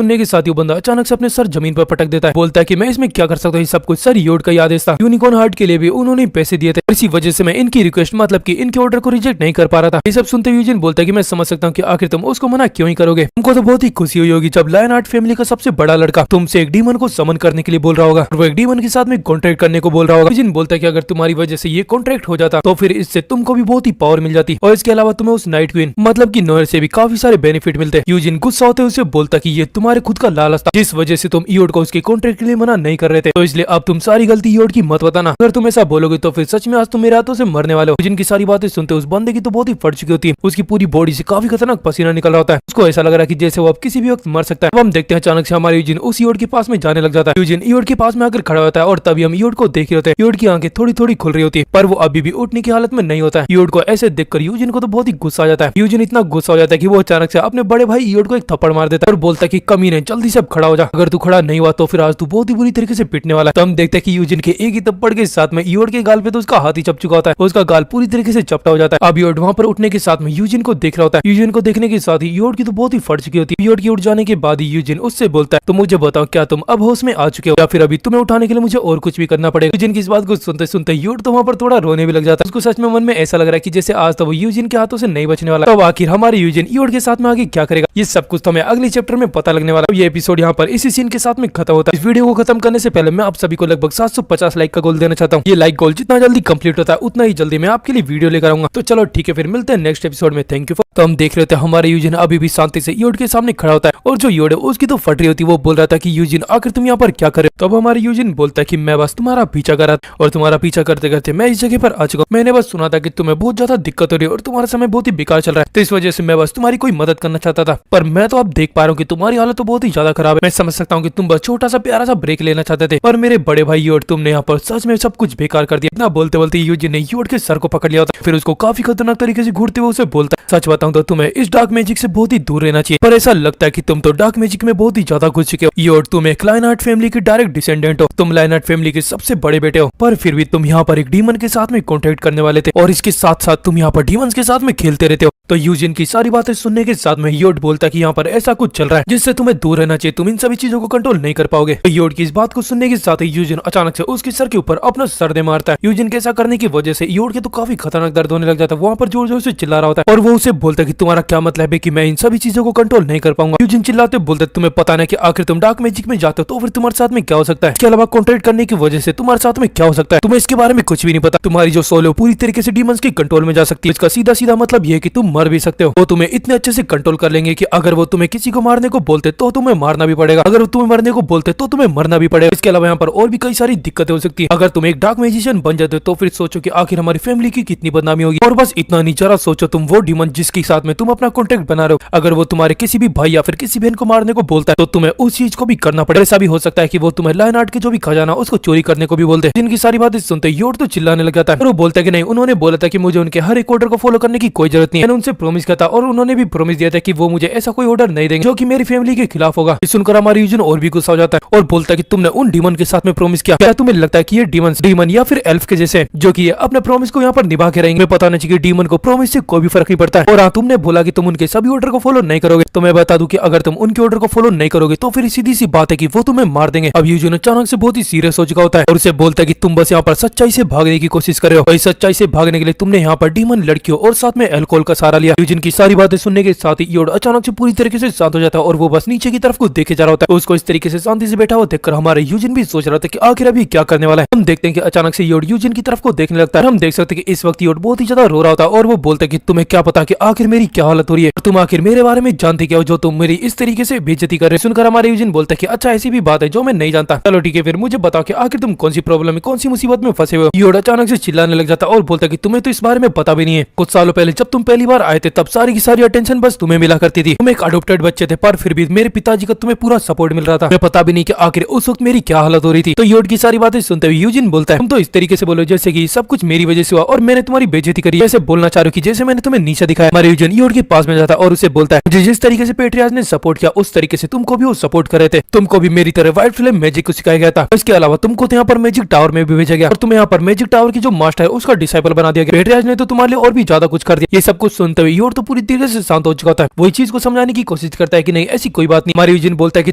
S1: सुनने के साथ ही बंदा अचानक से अपने सर जमीन पर पटक देता है, बोलता है कि मैं इसमें क्या कर सकता हूँ, सब कुछ सर योड का आदेश था। यूनिकॉर्न हार्ट के लिए भी उन्होंने पैसे दिए थे, इसी वजह से मैं इनकी रिक्वेस्ट मतलब की इनके ऑर्डर को रिजेक्ट नहीं कर पा रहा था। ये सब सुनते यूजिन बोलता है कि मैं समझ सकता हूँ कि आखिर तुम उसको मना क्यों ही करोगे। तुमको तो बहुत ही खुशी हुई होगी जब लायन हार्ट फैमिली का सबसे बड़ा लड़का तुमसे एक डीमन को समन करने के लिए बोल रहा होगा और वो एक डीमन के साथ में कॉन्ट्रैक्ट करने को बोल रहा होगा। यूजिन बोलता है कि अगर तुम्हारी वजह से ये कॉन्ट्रैक्ट हो जाता तो फिर इससे तुमको भी बहुत ही पावर मिल जाती और इसके अलावा तुम्हें उस नाइट क्वीन मतलब की नोयर से भी काफी सारे बेनिफिट मिलते। यूजिन गुस्सा होते उसे बोलता कि ये तुम्हारे खुद का लालच था जिस वजह से तुम ईओड को उसके कॉन्ट्रैक्ट के लिए मना नहीं कर रहे थे, तो इसलिए अब तुम सारी गलती ईओड की मत बताना। अगर तुम ऐसा बोलोगे तो फिर सच में आज तुम मेरे हाथों से मरने वाले हो। यूजिन की सारी बातें सुनते उस बंदे की तो बहुत ही फट चुकी होती है, उसकी पूरी बॉडी से काफी खतरनाक पसीना निकल रहा होता है, उसको ऐसा लग रहा है कि जैसे वो अब किसी भी वक्त मर सकता है। अब हम देखते हैं अचानक से हमारे यूजिन उस ईओड के पास में जाने लग जाता है। यूजिन ईओड के पास में आकर खड़ा होता है और तभी हम ईओड को देख रहे होते हैं। ईओड की आंखें थोड़ी थोड़ी खुल रही होती है पर वो अभी भी उठने की हालत में नहीं होता है। ईओड को ऐसे देखकर यूजिन को तो बहुत ही गुस्सा आ जाता है। यूजिन इतना गुस्सा हो जाता है कि वो अचानक से अपने बड़े भाई ईओड को एक थप्पड़ मार देता है और बोलता है कि कमीने जल्दी से अब खड़ा हो जा, अगर तू खड़ा नहीं हुआ तो फिर आज तू बहुत ही बुरी तरीके से पिटने वाला है। तो हम देखते हैं कि यूजिन के एक ही थप्पड़ के साथ में ईओड के गाल पे तो उसका हाथ ही चप चुका होता है, उसका गाल पूरी तरीके से चपटा हो जाता है। अब ईओड वहां पर उठने के साथ में यूजिन को देख रहा होता है। यूजिन को देखने के साथ ही ईओड की तो बहुत ही फट चुकी होती है। ईओड की उठ जाने के बाद ही यूजिन उससे बोलता है तो मुझे बताओ क्या तुम अब होश में आ चुके हो या फिर अभी तुम्हें उठाने के लिए मुझे और कुछ भी करना पड़ेगा। यूजिन की इस बात को सुनते सुनते ईओड तो वहां पर थोड़ा रोने भी लग जाता है। उसको सच में मन में ऐसा लग रहा है कि जैसे आज तो वो यूजिन के हाथों से नहीं बचने वाला। तो आखिर हमारे यूजिन ईओड के साथ में आगे क्या करेगा ये सब कुछ तो हमें अगले चैप्टर में पता लगने वाला है। ये एपिसोड यहाँ पर इसी सीन के साथ में खत्म होता है। इस वीडियो को खत्म करने से पहले मैं आप सभी को लगभग 750 लाइक का गोल देना चाहता हूँ। ये लाइक गोल जितना जल्दी कंप्लीट होता है उतना ही जल्दी मैं आपके लिए वीडियो लेकर आऊंगा। तो चलो ठीक है, फिर मिलते हैं नेक्स्ट एपिसोड में। Thank you for. तो हम देख रहे थे हमारे यूजिन अभी भी शांति से ईओड के सामने खड़ा होता है और जो ईओड है उसकी तो फट रही होती है। वो बोल रहा था कि यूजिन आखिर तुम यहाँ पर क्या करे। तो अब हमारे यूजिन बोलता है कि मैं बस तुम्हारा पीछा कर रहा था और तुम्हारा पीछा करते करते मैं इस जगह पर आ चुका हूँ। मैंने बस सुना था कि तुम्हें बहुत ज्यादा दिक्कत हो रही है और तुम्हारा समय बहुत ही बेकार चल रहा है, तो इस वजह से मैं बस तुम्हारी कोई मदद करना चाहता था। पर मैं तो अब देख पा रहा हूँ कि तुम्हारी हालत तो बहुत ही ज्यादा खराब है। मैं समझ सकता हूँ कि तुम बस छोटा सा प्यारा सा ब्रेक लेना चाहते थे, पर मेरे बड़े भाई ईओड तुमने यहाँ पर सच में सब कुछ बेकार कर दिया। इतना बोलते बोलते यूजिन ने ईओड के सर को पकड़ लिया होता, फिर उसको काफी खतरनाक तरीके से घूरते हुए उसे बोलता है सच बताऊं तो तुम्हें इस डार्क मैजिक से बहुत ही दूर रहना चाहिए, पर ऐसा लगता है कि तुम तो डार्क मैजिक में बहुत ही ज्यादा घुस चुके हो। ईओड तुम एक लायन हार्ट फैमिली के डायरेक्ट डिसेंडेंट हो, तुम लायन हार्ट फैमिली के सबसे बड़े बेटे हो, पर फिर भी तुम यहाँ पर एक डीमन के साथ में कॉन्टेक्ट करने वाले थे और इसके साथ साथ तुम यहाँ पर डीमंस के साथ में खेलते रहते हो। तो यूजिन की सारी बातें सुनने के साथ में ईओड बोलता कि यहाँ पर ऐसा कुछ चल रहा है जिससे तुम्हें दूर रहना चाहिए, तुम इन सभी चीजों को कंट्रोल नहीं कर पाओगे। तो ईओड की इस बात को सुनने के साथ ही यूजिन अचानक से उसके सर के ऊपर अपना सर दे मारता है। यूजिन के ऐसा करने की वजह से ईओड के तो काफी खतरनाक दर्द होने लग जाता है, वहाँ पर जोर जोर से चिल्ला रहा होता है और वो उसे बोलता है कि तुम्हारा क्या मतलब है कि मैं इन सभी चीजों को कंट्रोल नहीं कर पाऊंगा। यूजिन चिल्लाते बोलते तुम्हें पता नहीं कि आखिर तुम डार्क मैजिक में जाते हो तो फिर तुम्हारे साथ में क्या हो सकता है, इसके अलावा कॉन्ट्रैक्ट करने की वजह से तुम्हारे साथ में क्या हो सकता है, तुम्हें इसके बारे में कुछ भी नहीं पता। तुम्हारी जो सोल है पूरी तरीके से डीमंस के कंट्रोल में जा सकती है, इसका सीधा सीधा मतलब ये है कि तुम मर भी सकते हो। वो तुम्हें इतने अच्छे से कंट्रोल कर लेंगे कि अगर वो तुम्हें किसी को मारने को बोलते तो तुम्हें मारना भी पड़ेगा, अगर वो तुम्हें मरने को बोलते तो तुम्हें मरना भी पड़ेगा। इसके अलावा यहाँ पर और भी कई सारी दिक्कतें हो सकती है। अगर तुम एक डार्क मैजिशियन बन जाते हो तो फिर सोचो कि आखिर हमारी फैमिली की कितनी बदनामी होगी। और बस इतना नहीं, जरा सोचो तुम वो डीमन जिसके साथ में तुम अपना कॉन्ट्रैक्ट बना रहे हो, अगर वो तुम्हारे किसी भी भाई या फिर किसी बहन को मारने को बोलता है तो तुम्हें उस चीज को भी करना पड़ेगा। ऐसा भी हो सकता है कि वो तुम्हें लायन हार्ट के जो भी खजाना उसको चोरी करने को भी बोलते हैं। जिनकी सारी बातें सुनते ईओड तो चिल्लाने लग जाता है और वो बोलता है कि नहीं, उन्होंने बोला था कि मुझे उनके हर एक ऑर्डर को फॉलो करने की कोई जरूरत नहीं है। मैंने उनसे प्रॉमिस किया था और उन्होंने भी प्रॉमिस दिया था कि वो मुझे ऐसा कोई ऑर्डर नहीं देंगे जो कि मेरी फैमिली के खिलाफ होगा। सुनकर हमारी यूजिन और भी गुस्सा हो जाता है और बोलता है कि तुमने उन डीमन के साथ में प्रॉमिस किया, क्या तुम्हें लगता है कि ये डीमन या फिर एल्फ के जैसे जो कि अपने प्रॉमिस को यहाँ पर निभा के रहेंगे। पता नहीं कि डीमन को प्रॉमिस से कोई भी फर्क नहीं पड़ता है। और हाँ, तुमने बोला कि तुम उनके सभी ऑर्डर को फॉलो नहीं करोगे, तो मैं बता दूं कि अगर तुम उनके ऑर्डर को फॉलो नहीं करोगे तो फिर सीधी सी बात है कि वो तुम्हें मार देंगे। अब यूजिन अचानक से बहुत ही सीरियस हो चुका होता है और उसे बोलता है कि तुम बस यहाँ पर सच्चाई से भागने की कोशिश कर रहे हो। इस सच्चाई से भागने के लिए तुमने यहाँ पर डीमन लड़कियों और साथ में अल्कोहल का सहारा लिया। यूजिन की सारी बातें सुनने के साथ ही ईओड अचानक से पूरी तरीके से शांत हो जाता है और वो बस नीचे की तरफ को देखे जा रहा होता है। उसको इस तरीके से शांति से बैठा हुआ देखकर हमारे यूजिन भी सोच रहा था कि आखिर अभी क्या करने वाला है। हम देखते हैं कि अचानक से ईओड यूजिन की तरफ को देखने लगता है। हम देख सकते हैं कि इस वक्त ईओड बहुत ही ज्यादा रो रहा होता है और वो बोलता है कि तुम्हें क्या पता कि आखिर मेरी क्या हालत हो रही है, तुम आखिर मेरे बारे में जानते क्या हो जो तुम मेरी इस तरीके से बेइज्जती कर रहे हो। सुनकर हमारे यूजिन बोलता है कि अच्छा ऐसी भी बात है जो मैं नहीं जानता, चलो ठीक है फिर मुझे बताओ कि आखिर तुम कौन सी प्रॉब्लम में, कौन सी मुसीबत में फंसे हुए हो। ईओड अचानक से चिल्लाने लग जाता है और बोलता है कि तुम्हें तो इस बारे में पता भी नहीं है। कुछ सालों पहले जब तुम पहली बार बार आए थे तब सारी की सारी अटेंशन बस तुम्हें मिला करती थी। तुम एक अडोप्टेड बच्चे थे पर फिर भी मेरे पिताजी का तुम्हें पूरा सपोर्ट मिल रहा था। मैं पता भी नहीं कि आखिर उस वक्त मेरी क्या हालत हो रही थी। तो योड की सारी बातें सुनते हुए यूजिन बोलता है तुम तो इस तरीके से बोलो जैसे कि सब कुछ मेरी वजह से हुआ और मैंने तुम्हारी बेइज्जती करी। ऐसे बोलना चाह रही हो कि जैसे मैंने तुम्हें नीचा दिखाया। हमारे यूजिन योड के पास में जाता है और उसे बोलता है मुझे जिस तरीके से पेट्रियाज ने सपोर्ट किया उस तरीके से तुमको भी वो सपोर्ट कर रहे थे। तुमको भी मेरी तरह व्हाइट फ्लेम मैजिक को सिखाया गया था। इसके अलावा तुमको तो यहाँ पर मैजिक टावर में भी भेजा गया और तुम्हें यहाँ पर मैजिक टावर की जो मास्टर है उसका डिसाइपल बना दिया गया। पेट्रियाज ने तो तुम्हारे लिए और भी ज्यादा कुछ कर दिया। ये सब कुछ सुनते हुए योड तो पूरी तरीके से शांत हो चुका था। वही चीज को समझाने की कोशिश करता है कि नहीं ऐसी कोई बात नहीं। हमारे यूजिन बोलता है कि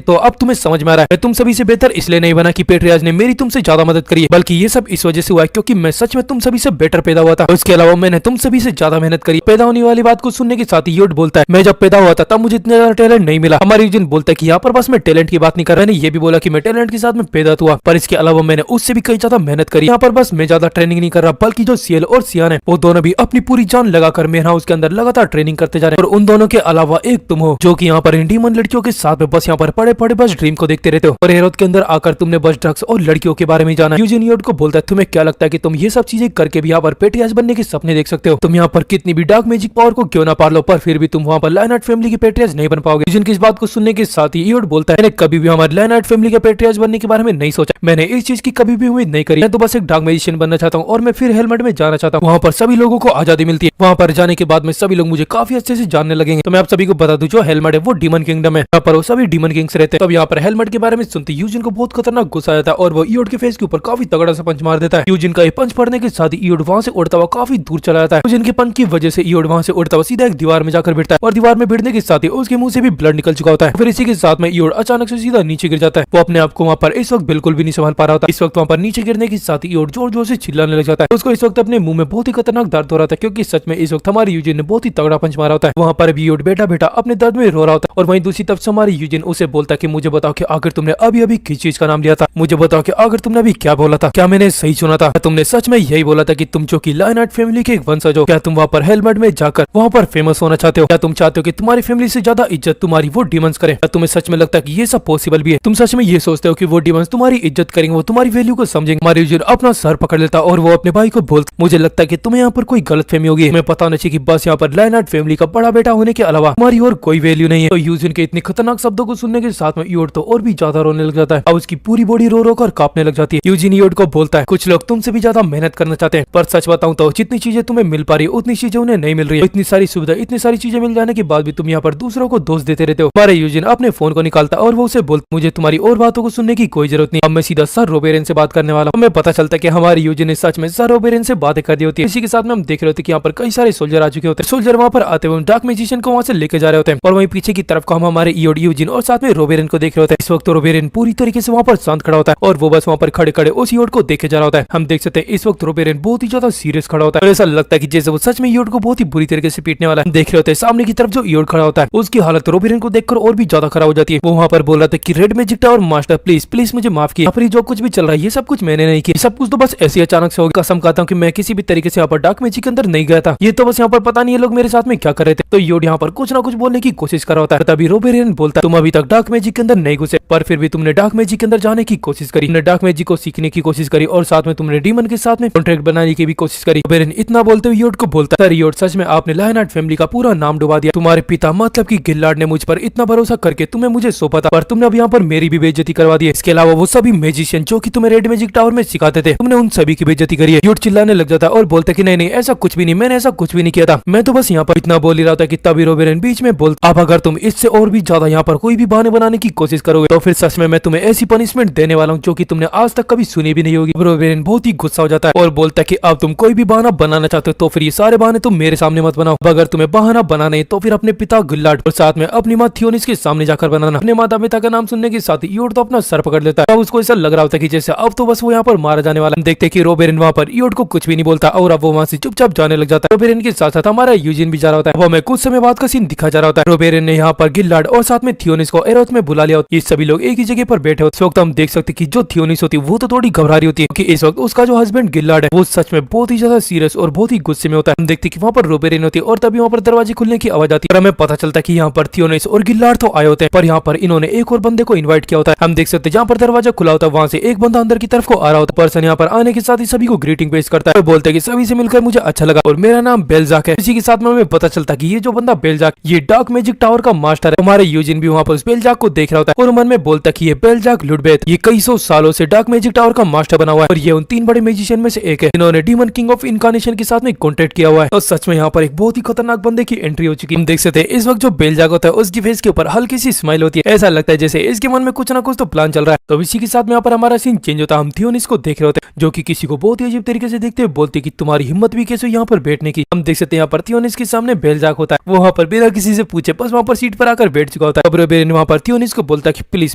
S1: तो अब तुम्हें समझ में आ रहा है मैं तुम सभी से बेहतर इसलिए नहीं बना कि पेट्रियाज ने मेरी तुमसे ज्यादा मदद करी है, बल्कि ये सब इस वजह से हुआ है क्योंकि मैं सच में तुम सभी से बेटर पैदा हुआ था। उसके अलावा मैंने तुम सभी से ज्यादा मेहनत करी। पैदा होने वाली बात को सुनने के साथ ही योड बोलता है मैं जब पैदा हुआ था तब मुझे इतना ज्यादा टैलेंट नहीं मिला। हमारे यूजिन बोलता है कि यहाँ पर बस मैं टैलेंट की बात नहीं कर रहा। मैंने ये भी बोला कि मैं टैलेंट के साथ में पैदा हुआ पर इसके अलावा मैंने उससे भी कई ज्यादा मेहनत करी। यहाँ पर बस मैं ज्यादा ट्रेनिंग नहीं कर रहा बल्कि जो सीएल और सियान है वो दोनों भी अपनी पूरी जान लगाकर मेरे हाउस के अंदर लगातार ट्रेनिंग करते जा रहे हैं। और उन दोनों के अलावा एक तुम हो जो कि यहाँ पर इन डीमन लड़कियों के साथ में बस यहाँ पर पड़े पड़े बस ड्रीम को देखते रहते हो। और हेरोद के अंदर आकर तुमने बस ड्रग्स और लड़कियों के बारे में जाना। यूजिन योड को बोलता है तुम्हें क्या लगता है कि तुम ये सब चीजें करके भी यहाँ पर पेट्रियाज बनने के सपने देख सकते हो। तुम यहाँ पर कितनी भी डार्क मैजिक पावर को क्यों ना पार लो पर फिर भी तुम वहाँ पर लायनाइट फैमिली के पेट्रियाज नहीं बन पाओगे। यूजिन की इस बात को सुनने के साथ ही योड बोलता है मैंने कभी भी हमारे लायनाइट फैमिली के पेट्रियाज बनने के बारे में नहीं सोचा। मैंने इस चीज की कभी भी उम्मीद नहीं करी। मैं तो बस एक डार्क मैजिशियन बनना चाहता हूँ और मैं फिर हेलमेट में जाना चाहता हूँ। वहाँ पर सभी लोगों को आजादी मिलती है। वहाँ पर जाने के बाद में सभी लोग मुझे काफी अच्छे से जानने लगेंगे। तो मैं आप सभी को बता दूं जो हेलमेट है वो डीमन किंगडम है। यहाँ पर वो सभी डीमन किंग्स रहते हैं। तब यहाँ पर हेलमेट के बारे में सुनते यूजिन को बहुत खतरनाक गुस्सा आता है और वो ईयोड के फेस के ऊपर काफी तगड़ा सा पंच मार देता है। यूजिन का ये पंच पड़ने के साथ ही ईयोड वहाँ से उड़ता हुआ काफी दूर चला जाता है। यूजिन के पंच की वजह से ईयोड वहाँ से उड़ता हुआ सीधा एक दीवार में जाकर भिड़ता है और दीवार में भिड़ने के साथ ही उसके मुंह से भी ब्लड निकल चुका होता है। फिर इसी के साथ में ईयोड अचानक से सीधा नीचे गिर जाता है। वो अपने आप को वहाँ पर इस वक्त बिल्कुल भी नहीं संभाल पा रहा होता। इस वक्त वहाँ पर नीचे गिरने के साथ ही ईयोड जोर जोर से चिल्लाने लग जाता है। उसको इस वक्त अपने मुंह में बहुत ही खतरनाक दर्द हो रहा था क्योंकि सच में इस वक्त हमारे यूजिन ने बहुत ही तगड़ा पंच मारा होता है। वहाँ पर भी ईयोड बेटा बेटा अपने दर्द में रो रहा होता है और वहीं दूसरी तरफ से हमारे यूजिन उसे बोलता है कि मुझे बताओ कि आखिर तुमने अभी अभी किस चीज का नाम लिया था। मुझे बताओ कि आखिर तुमने अभी क्या बोला था। क्या मैंने सही सुना था? तुमने सच में यही बोला था कि तुम जो कि लायनाइट फैमिली के एक वंशज हो? क्या तुम वहाँ पर हेलमेट में जाकर वहाँ पर फेमस होना चाहते हो? क्या तुम चाहते हो कि तुम्हारी फैमिली से ज्यादा इज्जत तुम्हारी वो डीमंस करे? क्या तुम्हें सच में लगता है कि ये सब पॉसिबल भी है? तुम सच में ये सोचते हो कि वो डीमंस तुम्हारी इज्जत करेंगे, वो तुम्हारी वैल्यू को समझेंगे? हमारे यूजिन अपना सर पकड़ लेता और वो अपने भाई को बोलता मुझे लगता है कि तुम्हें यहाँ पर कोई गलत फहमी होगी। हमें पता नहीं कि बस यहाँ पर लायनाइट फैमिली का बड़ा बेटा होने के अलावा हमारी और कोई वैल्यू नहीं है। तो यूजिन के इतने खतरनाक शब्दों को सुनने के साथ में ईयोड तो और भी ज्यादा रोने लग जाता है और उसकी पूरी बॉडी रो रो कर कांपने लग जाती है। यूजिन ईयोड को बोलता है कुछ लोग तुमसे भी ज्यादा मेहनत करना चाहते हैं पर सच बताऊं तो जितनी चीजें तुम्हें मिल पा रही है उतनी चीजें उन्हें नहीं मिल रही है। इतनी सारी सुविधा इतनी सारी चीजें मिल जाने के बाद भी तुम यहाँ पर दूसरों को दोष देते रहते हो। हमारे यूजिन अपने फोन को निकालता और वो उसे बोलता मुझे तुम्हारी और बातों को सुनने की कोई जरूरत नहीं। अब मैं सीधा सर रोबेरियन से बात करने वाला हूँ। हमें पता चलता है कि हमारी यूजिन ने सच में सर रोबेरियन से बातें कर दी होती है। इसी के साथ में हम देख रहे होते कि यहाँ पर कई सारे सोल्जर आ चुके होते हैं। सोल्जर वहाँ पर आते हुए डार्क मैजिशियन को वहाँ से लेके जा रहे होते हैं और वहीं पीछे की तरफ को हम हमारे ईयोड यूजिन और साथ में रोबेरियन को देख रहे होते हैं। इस वक्त तो रोबेरियन पूरी तरीके से वहाँ पर शांत खड़ा होता है और वो बस वहाँ पर खड़े खड़े उस ईयोड को देखे जा रहा होता है। हम देख सकते हैं इस वक्त रोबेरियन बहुत ही ज्यादा सीरियस खड़ा होता है। ऐसा लगता है कि जैसे वो सच में ईयोड को बहुत ही बुरी तरीके से पीटने वाला है। देख रहे होते हैं सामने की तरफ जो ईयोड खड़ा होता है उसकी हालत रोबेरियन को देखकर और भी ज्यादा खराब हो जाती है। वो वहाँ पर बोल रहा था कि red magic tower master please please मुझे माफ किया। यहाँ पर जो कुछ भी चल रहा है ये सब कुछ मैंने नहीं किया। सब कुछ तो बस ऐसे अचानक से हो गया। कसम खाता हूँ कि मैं किसी भी तरीके से यहाँ पर डार्क मैजिक के अंदर नहीं गया था। ये तो बस यहाँ पर पता नहीं ये लोग मेरे साथ में क्या कर रहे थे। तो ईयोड यहाँ पर कुछ ना कुछ बोलने की कोशिश कर रहा होता है। तभी रोबेरियन बोलता है तुम अभी तक डार्क मैजिक के अंदर नहीं घुसे पर फिर भी तुमने डार्क मैजिक के अंदर जाने की कोशिश करी। तुमने डार्क मैजिक को सीखने की कोशिश करी और साथ में तुमने डीमन के साथ में कॉन्ट्रैक्ट बनाने की भी कोशिश करी। रोबेरियन इतना बोलते हुए ईयोड को बोलता है सर ईयोड सच में आपने लायनाइट फैमिली का पूरा नाम डुबा दिया। तुम्हारे पिता मतलब कि गिल्लार्ड ने मुझ पर इतना भरोसा करके तुम्हें मुझे सौंपा था पर तुमने अब यहाँ पर मेरी भी बेइज्जती करवा दी है। इसके अलावा वो सभी मैजिशियन जो कि तुम्हें रेड मैजिक टावर में सिखाते थे तुमने उन सभी की बेइज्जती करी है। ईयोड चिल्लाने लग जाता है और बोलता है कि नहीं नहीं ऐसा कुछ भी नहीं, मैंने ऐसा कुछ भी नहीं किया था, मैं तो बस यहाँ पर इतना बोल ही रहा था कि तभी रोबेरियन बीच में बोलता अब अगर तुम इससे और भी ज्यादा यहाँ पर कोई भी बहाने बनाने की कोशिश करोगे तो फिर सच में मैं तुम्हें ऐसी पनिशमेंट देने वाला हूँ जो कि तुमने आज तक कभी सुनी भी नहीं होगी। रोबेरियन बहुत ही गुस्सा हो जाता है और बोलता है कि अब तुम कोई भी बहाना बनाना चाहते हो तो फिर ये सारे बहाने तुम मेरे सामने मत बनाओ। अगर तुम्हें बहाना बनाना है तो फिर अपने पिता गिल्लार्ड और साथ में अपनी माँ थियोनिस के सामने जाकर बनाना। अपने माता पिता का नाम सुनने के साथ ईयोड तो अपना सर पकड़ लेता है। अब उसको ऐसा लग रहा होता है कि जैसे अब तो बस वो यहाँ पर मारा जाने वाला। देखते हैं कि रोबेरियन वहाँ पर ईयोड को कुछ भी नहीं बोलता और अब वो वहाँ से चुपचाप जाने लग जाता है। रोबेरियन के साथ साथ हमारा यूजिन भी जा रहा होता है। वो हमें कुछ समय बाद का सीन दिखा जा रहा होता है। रोबेरियन ने यहाँ पर गिल्लार्ड और साथ में थियोनिस को एरोथ में बुला लिया। ये सभी लोग एक ही जगह पर बैठे होते। इस वक्त हम देख सकते कि जो थियोनिस होती है वो तो थोड़ी घबरा रही होती है क्योंकि इस वक्त उसका जो हस्बैंड गिल्लार्ड है वो सच में बहुत ही ज्यादा सीरियस और बहुत ही गुस्से में होता है। हम देखते कि वहाँ पर रोबेरियन होती है और तभी वहाँ पर दरवाजे खुलने की आवाज आती है और हमें पता चलता है कि यहाँ पर थियोनिस और गिल्लार्ड तो आए होते हैं पर यहाँ पर इन्होंने एक और बंदे को इन्वाइट किया होता है। हम देख सकते हैं जहाँ पर दरवाजा खुला होता है वहाँ से एक बंदा अंदर की तरफ को आ रहा होता है। पर्सन यहाँ पर आने के साथ ही सभी को ग्रीटिंग पेश करता है। बोलते हैं कि सभी से मिलकर मुझे अच्छा लगा और मेरा नाम बेल्जाक है। इसी के साथ में हमें पता चलता कि ये जो बंदा बेलजाक ये डार्क मैजिक टावर का मास्टर है। हमारे यूजिन भी वहाँ पर उस बेलजाक को देख रहा होता है और मन में बोलता कि ये बेलजाक लुडबेथ ये कई सौ सालों से डार्क मैजिक टावर का मास्टर बना हुआ है और ये उन 3 बड़े मैजिशियन में से एक है जिन्होंने डीमन किंग ऑफ इनकार्नेशन के साथ में कॉन्टेक्ट किया हुआ है। तो सच में यहाँ पर एक बहुत ही खतरनाक बंदे की एंट्री हो चुकी है। हम देख सकते हैं इस वक्त जो बेलजाक होता है उसकी फेस के ऊपर हल्की सी स्माइल होती है, ऐसा लगता है जैसे इसके मन में कुछ ना कुछ तो प्लान चल रहा है। तो इसी के साथ में यहाँ पर हमारा सीन चेंज होता है। हम थियोनिस को देख रहे होते हैं जो कि किसी को बहुत ही अजीब तरीके से देखते हुए बोलते कि तुम्हारी हिम्मत भी कैसे यहाँ पर बैठने की। हम देख सकते हैं यहाँ पर थियोनिस के सामने बेलजाक होता है, वो वहाँ पर बिना किसी से पूछे बस वहाँ पर सीट पर आकर बैठ चुका होता है। अब रोबेरियन वहाँ पर थियोनिस को बोलता है कि प्लीज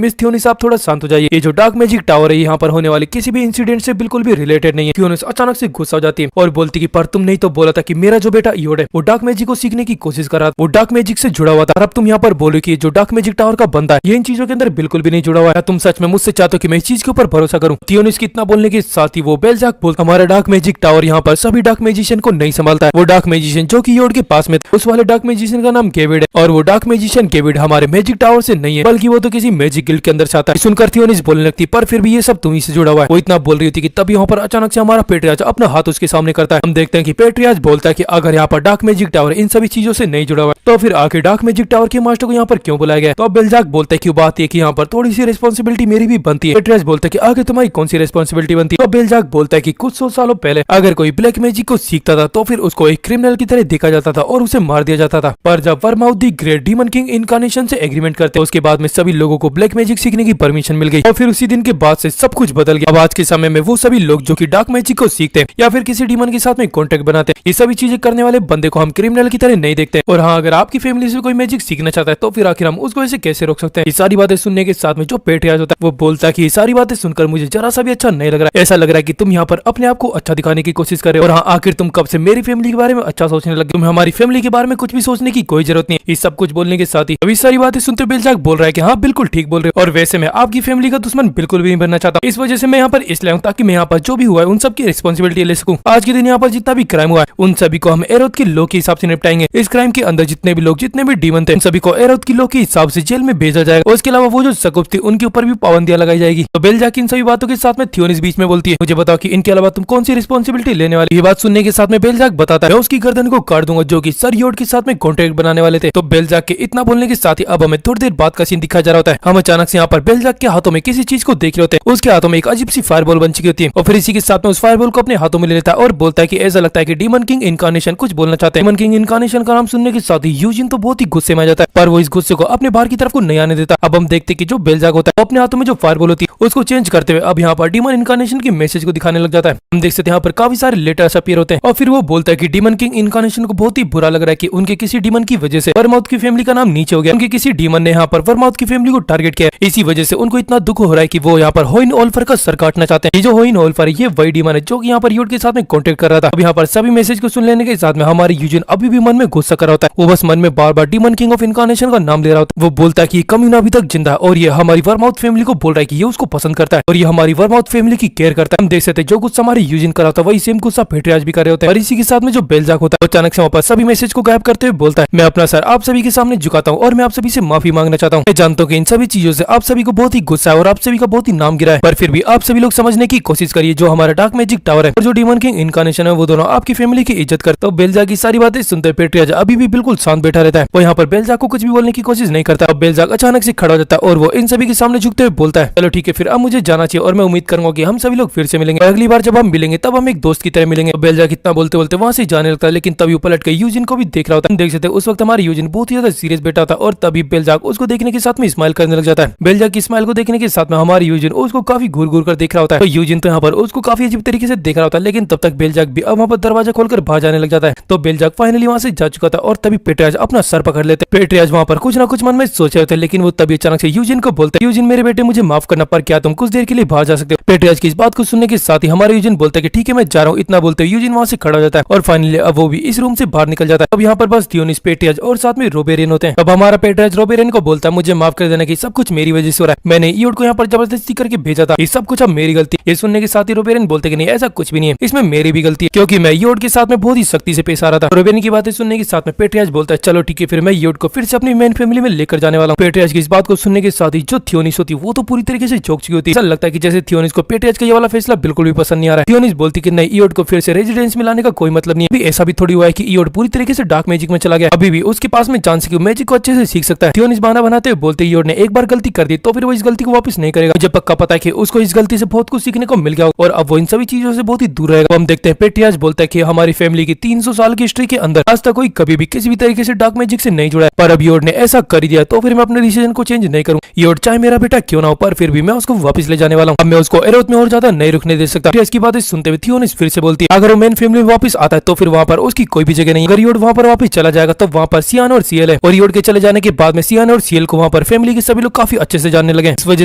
S1: मिस थियोनिस आप थोड़ा शांत हो जाइए, ये जो डार्क मैजिक टावर है यहाँ पर होने वाले किसी भी इंसिडेंट से बिल्कुल भी रिलेटेड नहीं है। थियोनिस अचानक से गुस्सा हो जाती है और बोलती कि पर तुम नहीं तो बोला था कि मेरा जो बेटा इयोड है वो डार्क मैजिक को सीखने की कोशिश कर रहा था, वो डार्क मैजिक से जुड़ा हुआ था और अब तुम यहाँ पर बोलो कि जो डार्क मैजिक टावर का बंदा है ये इन चीजों के अंदर बिल्कुल भी नहीं जुड़ा हुआ है। तुम सच में मुझसे चाहते हो कि मैं इस चीज के ऊपर भरोसा करूं? थियोनिस की इतना बोलने के साथ ही वो बेलजाक बोलता हमारा डार्क मैजिक टावर यहाँ पर सभी डार्क मैजिशियन को नहीं संभालता है। वो डार्क मैजिशियन जो कि इयोड के पास में था उस वाले डार्क मैजिशियन का नाम गेविड है और वो डार्क मैजिशियन गेविड हमारे मैजिक टावर से नहीं है बल्कि वो तो किसी मैजिक गिल्ड के अंदर चाहता है। सुनकर थियोनिस बोलने लगती पर फिर भी ये सब तुम्ही से जुड़ा हुआ है। वो इतना बोल रही होती कि तभी यहाँ पर अचानक से हमारा पेट्रियाज अपना हाथ उसके सामने करता है। हम देखते हैं कि पेट्रियाज बोलता है कि अगर यहाँ पर डार्क मैजिक टावर इन सभी चीजों से नहीं जुड़ा हुआ है तो फिर आखिर डार्क मैजिक टावर के मास्टर को यहाँ पर क्यों बुलाया गया? तो अब बेलजाक बोलता है कि बात ये कि यहाँ पर थोड़ी सी रिस्पॉन्सिबिलिटी मेरी भी बनती है। पेट्रियाज बोलता है कि आगे तुम्हारी कौन सी रिस्पॉन्सिबिलिटी बनती है? तो बेलजाक बोलता है कि कुछ 100 सालों पहले अगर कोई ब्लैक मैजिक को सीखता था तो फिर उसको एक क्रिमिनल की तरह देखा जाता था और उसे मार दिया जाता था। पर जब vermouth the great demon king incarnation से एग्रीमेंट करते उसके बाद में सभी लोगों को ब्लैक मैजिक सीखने की परमिशन मिल गई और फिर उसी दिन के बाद से सब कुछ बदल गया। अब आज के समय में वो सभी लोग जो कि डार्क मैजिक को सीखते हैं या फिर किसी डीमन के साथ में कॉन्टेक्ट बनाते हैं ये सभी चीजें करने वाले बंदे को हम क्रिमिनल की तरह नहीं देखते। और हाँ, अगर आपकी फैमिली से कोई मैजिक सीखना चाहता है तो फिर आखिर हम उसको ऐसे कैसे रोक सकते हैं? ये सारी बातें सुनने के साथ में जो पेट्रियाज होता है वो बोलता है कि ये सारी बातें सुनकर मुझे जरा सा भी अच्छा नहीं लग रहा है। ऐसा लग रहा है कि तुम यहाँ पर अपने आप को अच्छा दिखाने की कोशिश कर रहे हो। और हाँ, आखिर तुम कब से मेरी फैमिली के बारे में अच्छा सोचने लगे? तुम्हें हमारी फैमिली के बारे में कुछ भी सोचने की कोई जरूरत नहीं है। ये सब कुछ बोलने के साथ ही अभी सारी बातें सुनते बेलजाक बोल रहा है कि हाँ बिल्कुल ठीक बोल रहे हो और वैसे मैं आपकी फैमिली का दुश्मन बिल्कुल भी नहीं बनना चाहता। इस वजह से मैं यहाँ पर इसलिए हूँ ताकि मैं यहाँ पर जो भी हुआ है उन सब की रिस्पॉन्सिबिलिटी ले सकूँ। आज के दिन यहाँ पर जितना भी क्राइम हुआ है उन सभी को हम एरोथ की लॉ के हिसाब से निपटाएंगे। इस क्राइम के अंदर जितने भी लोग जितने भी डीमन थे उन सभी को एरोथ की लॉ के हिसाब से जेल में भेजा जाएगा। उसके अलावा वो जो सकूफ थी उनके ऊपर भी पाबंदियां लगाई जाएगी। तो बेलजाक इन सभी बातों के साथ में थियोनिस बीच में बोलती है मुझे बताओ कि इनके अलावा तुम कौन सी रिस्पॉन्सिबिलिटी लेने वाली? ये बात सुनने के साथ में बेलजाक बताता है मैं उसकी गर्दन को काट दूंगा जो कि सर योड के साथ में कॉन्ट्रैक्ट बनाने वाले थे। तो बेलजाक के इतना बोलने के साथ ही अब हमें थोड़ी देर बाद का सीन दिखाया जा रहा होता है। हम अचानक से यहाँ पर बेलजाक के हाथों में किसी चीज को देख रहे होते हैं। उसके हाथों में एक अजीब सी फायरबॉल बन चुकी होती है और फिर इसी के साथ में उस फायरबॉल को अपने हाथों में ले लेता है और बोलता है कि ऐसा लगता है कि डीमन किंग इनकार्नेशन कुछ बोलना चाहते हैं। डीमन किंग इनकार्नेशन का नाम सुनने के साथ ही यूजिन तो बहुत ही गुस्से में आ जाता है पर वो इस गुस्से को अपने बाहर की तरफ को नहीं आने देता। अब हम देखते कि जो बेलजाक होता है अपने हाथों में जो फायरबॉल होती है उसको चेंज करते हुए अब यहाँ पर डीमन इनकार्नेशन के मैसेज को दिखाने लग जाता है। हम देख सकते हैं यहाँ पर काफी सारे लेटर्स अपीयर होते हैं और फिर वो बोलता है कि डीमन किंग इनकार्नेशन को बहुत ही बुरा लग रहा है कि उनके किसी डीमन की वजह से वर्माउथ की फैमिली का नाम नीचे हो गया। उनके किसी डीमन ने यहाँ पर वर्माउथ की फैमिली को टारगेट किया। इसी वजह से उनको इतना दुख हो रहा है कि वो यहाँ पर होइन ओल्फर का सर काटना चाहते हैं। ये जो होइन ओल्फर है ये वही डीमन है जो कि यहाँ पर योड के साथ में कॉन्टेक्ट कर रहा था। अब यहाँ पर सभी मैसेज को सुन लेने के साथ में हमारे यूजिन अभी भी मन में गुस्सा कर रहा होता है। वो बस मन में बार बार डीमन किंग ऑफ इनकार्नेशन का नाम ले रहा होता है। वो बोलता है कि कम्यून अभी तक जिंदा है और ये हमारी वर्माउथ फैमिली को बोल रहा है कि ये उसको पसंद करता है और ये हमारी वर्माउथ फैमिली की केयर करता है। हम देख सकते हैं जो गुस्सा हमारे यूजिन कर रहा था वही सेम गुस्सा पेट्रियाज भी कर रहे होते हैं। और इसी के साथ में जो बेलजाक होता है अचानक से वहाँ पर सभी मैसेज को गायब करते हुए बोलता है मैं अपना सर आप सभी के सामने झुकाता हूँ और मैं आप सभी से माफी मांगना चाहता हूँ। मैं जानता हूँ कि इन सभी चीजों से आप सभी को बहुत ही गुस्सा है और आप सभी का बहुत ही नाम गिरा है पर फिर भी आप सभी लोग समझने की कोशिश करिए जो हमारा डार्क मैजिक टावर है और जो डीमन किंग इनकार्नेशन है वो दोनों आपकी फैमिली की इज्जत करते हैं। बेलजाक की सारी बातें सुनते पेट्रियाज अभी भी बिल्कुल शांत बैठा रहता है। वो यहाँ पर बेलजाक को कुछ भी बोलने की कोशिश नहीं करता। अब बेलजाक अचानक से खड़ा हो जाता है और वो इन सभी के सामने झुकते हुए बोलता है चलो ठीक है फिर अब मुझे जाना चाहिए और मैं उम्मीद करूंगा कि हम सभी लोग फिर से मिलेंगे। अगली बार जब हम मिलेंगे तब हम एक दोस्त की तरह मिलेंगे। बेलजाक इतना बोलते बोलते वहां से जाने लगता है लेकिन तभी पलट के यूजिन को भी देख रहा होता है। देख सकते हैं उस वक्त हमारे यूजिन बहुत ही ज्यादा सीरियस बैठा था और तभी बेलजाक उसको देखने के साथ में स्माइल करने लग जाता है। बेलजाक की स्माइल को देखने के साथ में हमारे यूजिन उसको काफी घूर घूर कर देख रहा होता है। तो यूजिन तो यहाँ पर उसको काफी अजीब तरीके से देख रहा होता है लेकिन तब तक बेलजाक भी अब वहाँ पर दरवाजा खोलकर बाहर जाने लग जाता है। तो बेलजाक फाइनली वहाँ से जा चुका था और तभी पेट्रियाज अपना सर पकड़ लेते। पेट्रियाज वहाँ पर कुछ ना कुछ मन में सोच रहे थे लेकिन वो तभी अचानक से यूजिन को बोलते यूजिन मेरे बेटे मुझे माफ करना पर क्या तुम कुछ देर के लिए बाहर जा सकते हो? पेट्रियाज की इस बात को सुनने के साथ ही हमारे यूजिन बोलता है कि ठीक है मैं जा रहा हूँ। इतना बोलते हुए यूजिन वहाँ से खड़ा हो जाता है और फाइनली अब वो भी इस रूम से बाहर निकल जाता है। अब यहाँ पर बस थियोनिस पेट्रियाज और साथ में रोबेरियन होते हैं। अब हमारा पेट्रियाज रोबेरियन को बोलता है मुझे माफ कर देना कि सब कुछ मेरी वजह से हो रहा है। मैंने इयोड को यहाँ पर जबरदस्ती करके भेजा था। ये सब कुछ अब मेरी गलती। ये सुनने के साथ ही रोबेरियन बोलते कि नहीं ऐसा कुछ भी नहीं है, इसमें मेरी भी गलती है क्योंकि मैं इयोड के साथ में बहुत ही सख्ती से पेश आ रहा था। रोबेरियन की बातें सुनने के साथ में पेट्रियाज बोलता है चलो ठीक है फिर मैं इयोड को फिर से अपनी मेन फैमिली में लेकर जाने वाला हूँ। पेट्रियाज की इस बात को सुनने के साथ ही जो थियोनिस होती है वो तो पूरी तरीके से चौंक चुकी होती है। ऐसा लगता है कि जैसे थियोनिस को पेट्रियाज का ये वाला फैसला बिल्कुल भी पसंद नहीं आ रहा है। थियोनिस बोलती कि नहीं इयोड को फिर से रेजिडेंस में लाने का कोई मतलब नहीं है। ऐसा भी थोड़ी हुआ है कि ईयोड पूरी तरीके से डार्क मैजिक में चला गया। अभी भी उसके पास में चांस है कि मैजिक को अच्छे से सीख सकता है। थियोन इस बहाना बनाते हुए बोलते ईयोड ने एक बार गलती कर दी तो फिर वो इस गलती को वापस नहीं करेगा। मुझे पक्का पता है कि उसको इस गलती से बहुत कुछ सीखने को मिल गया और अब वो इन सभी चीजों से बहुत ही दूर रहेगा। हम देखते हैं पेट्रियाज बोलता है कि हमारी फैमिली की 300 साल की हिस्ट्री के अंदर आज तक कोई कभी भी किसी भी तरीके से डार्क मैजिक से नहीं जुड़ा है, पर अब ईयोड ने ऐसा कर दिया तो फिर मैं अपने डिसीजन को चेंज नहीं करूँ। ईयोड चाहे मेरा बेटा क्यों ना हो, पर फिर भी मैं उसको वापस ले जाने वाला हूँ। अब मैं उसको एरोथ में और ज्यादा नहीं रुकने दे सकता। इसकी बातें सुनते हुए थियोन फिर से बोलती है अगर वो मेन फैमिली में वापस आता है तो फिर वहाँ पर उसकी कोई भी जगह नहीं। अगर ईयोड वहाँ पर वापस चला जाएगा तो वहाँ पर सियान और सीएल है और ईयोड के चले जाने के बाद में सियान और सीएल को वहाँ पर फैमिली के सभी लोग काफी अच्छे से जानने लगे। इस वजह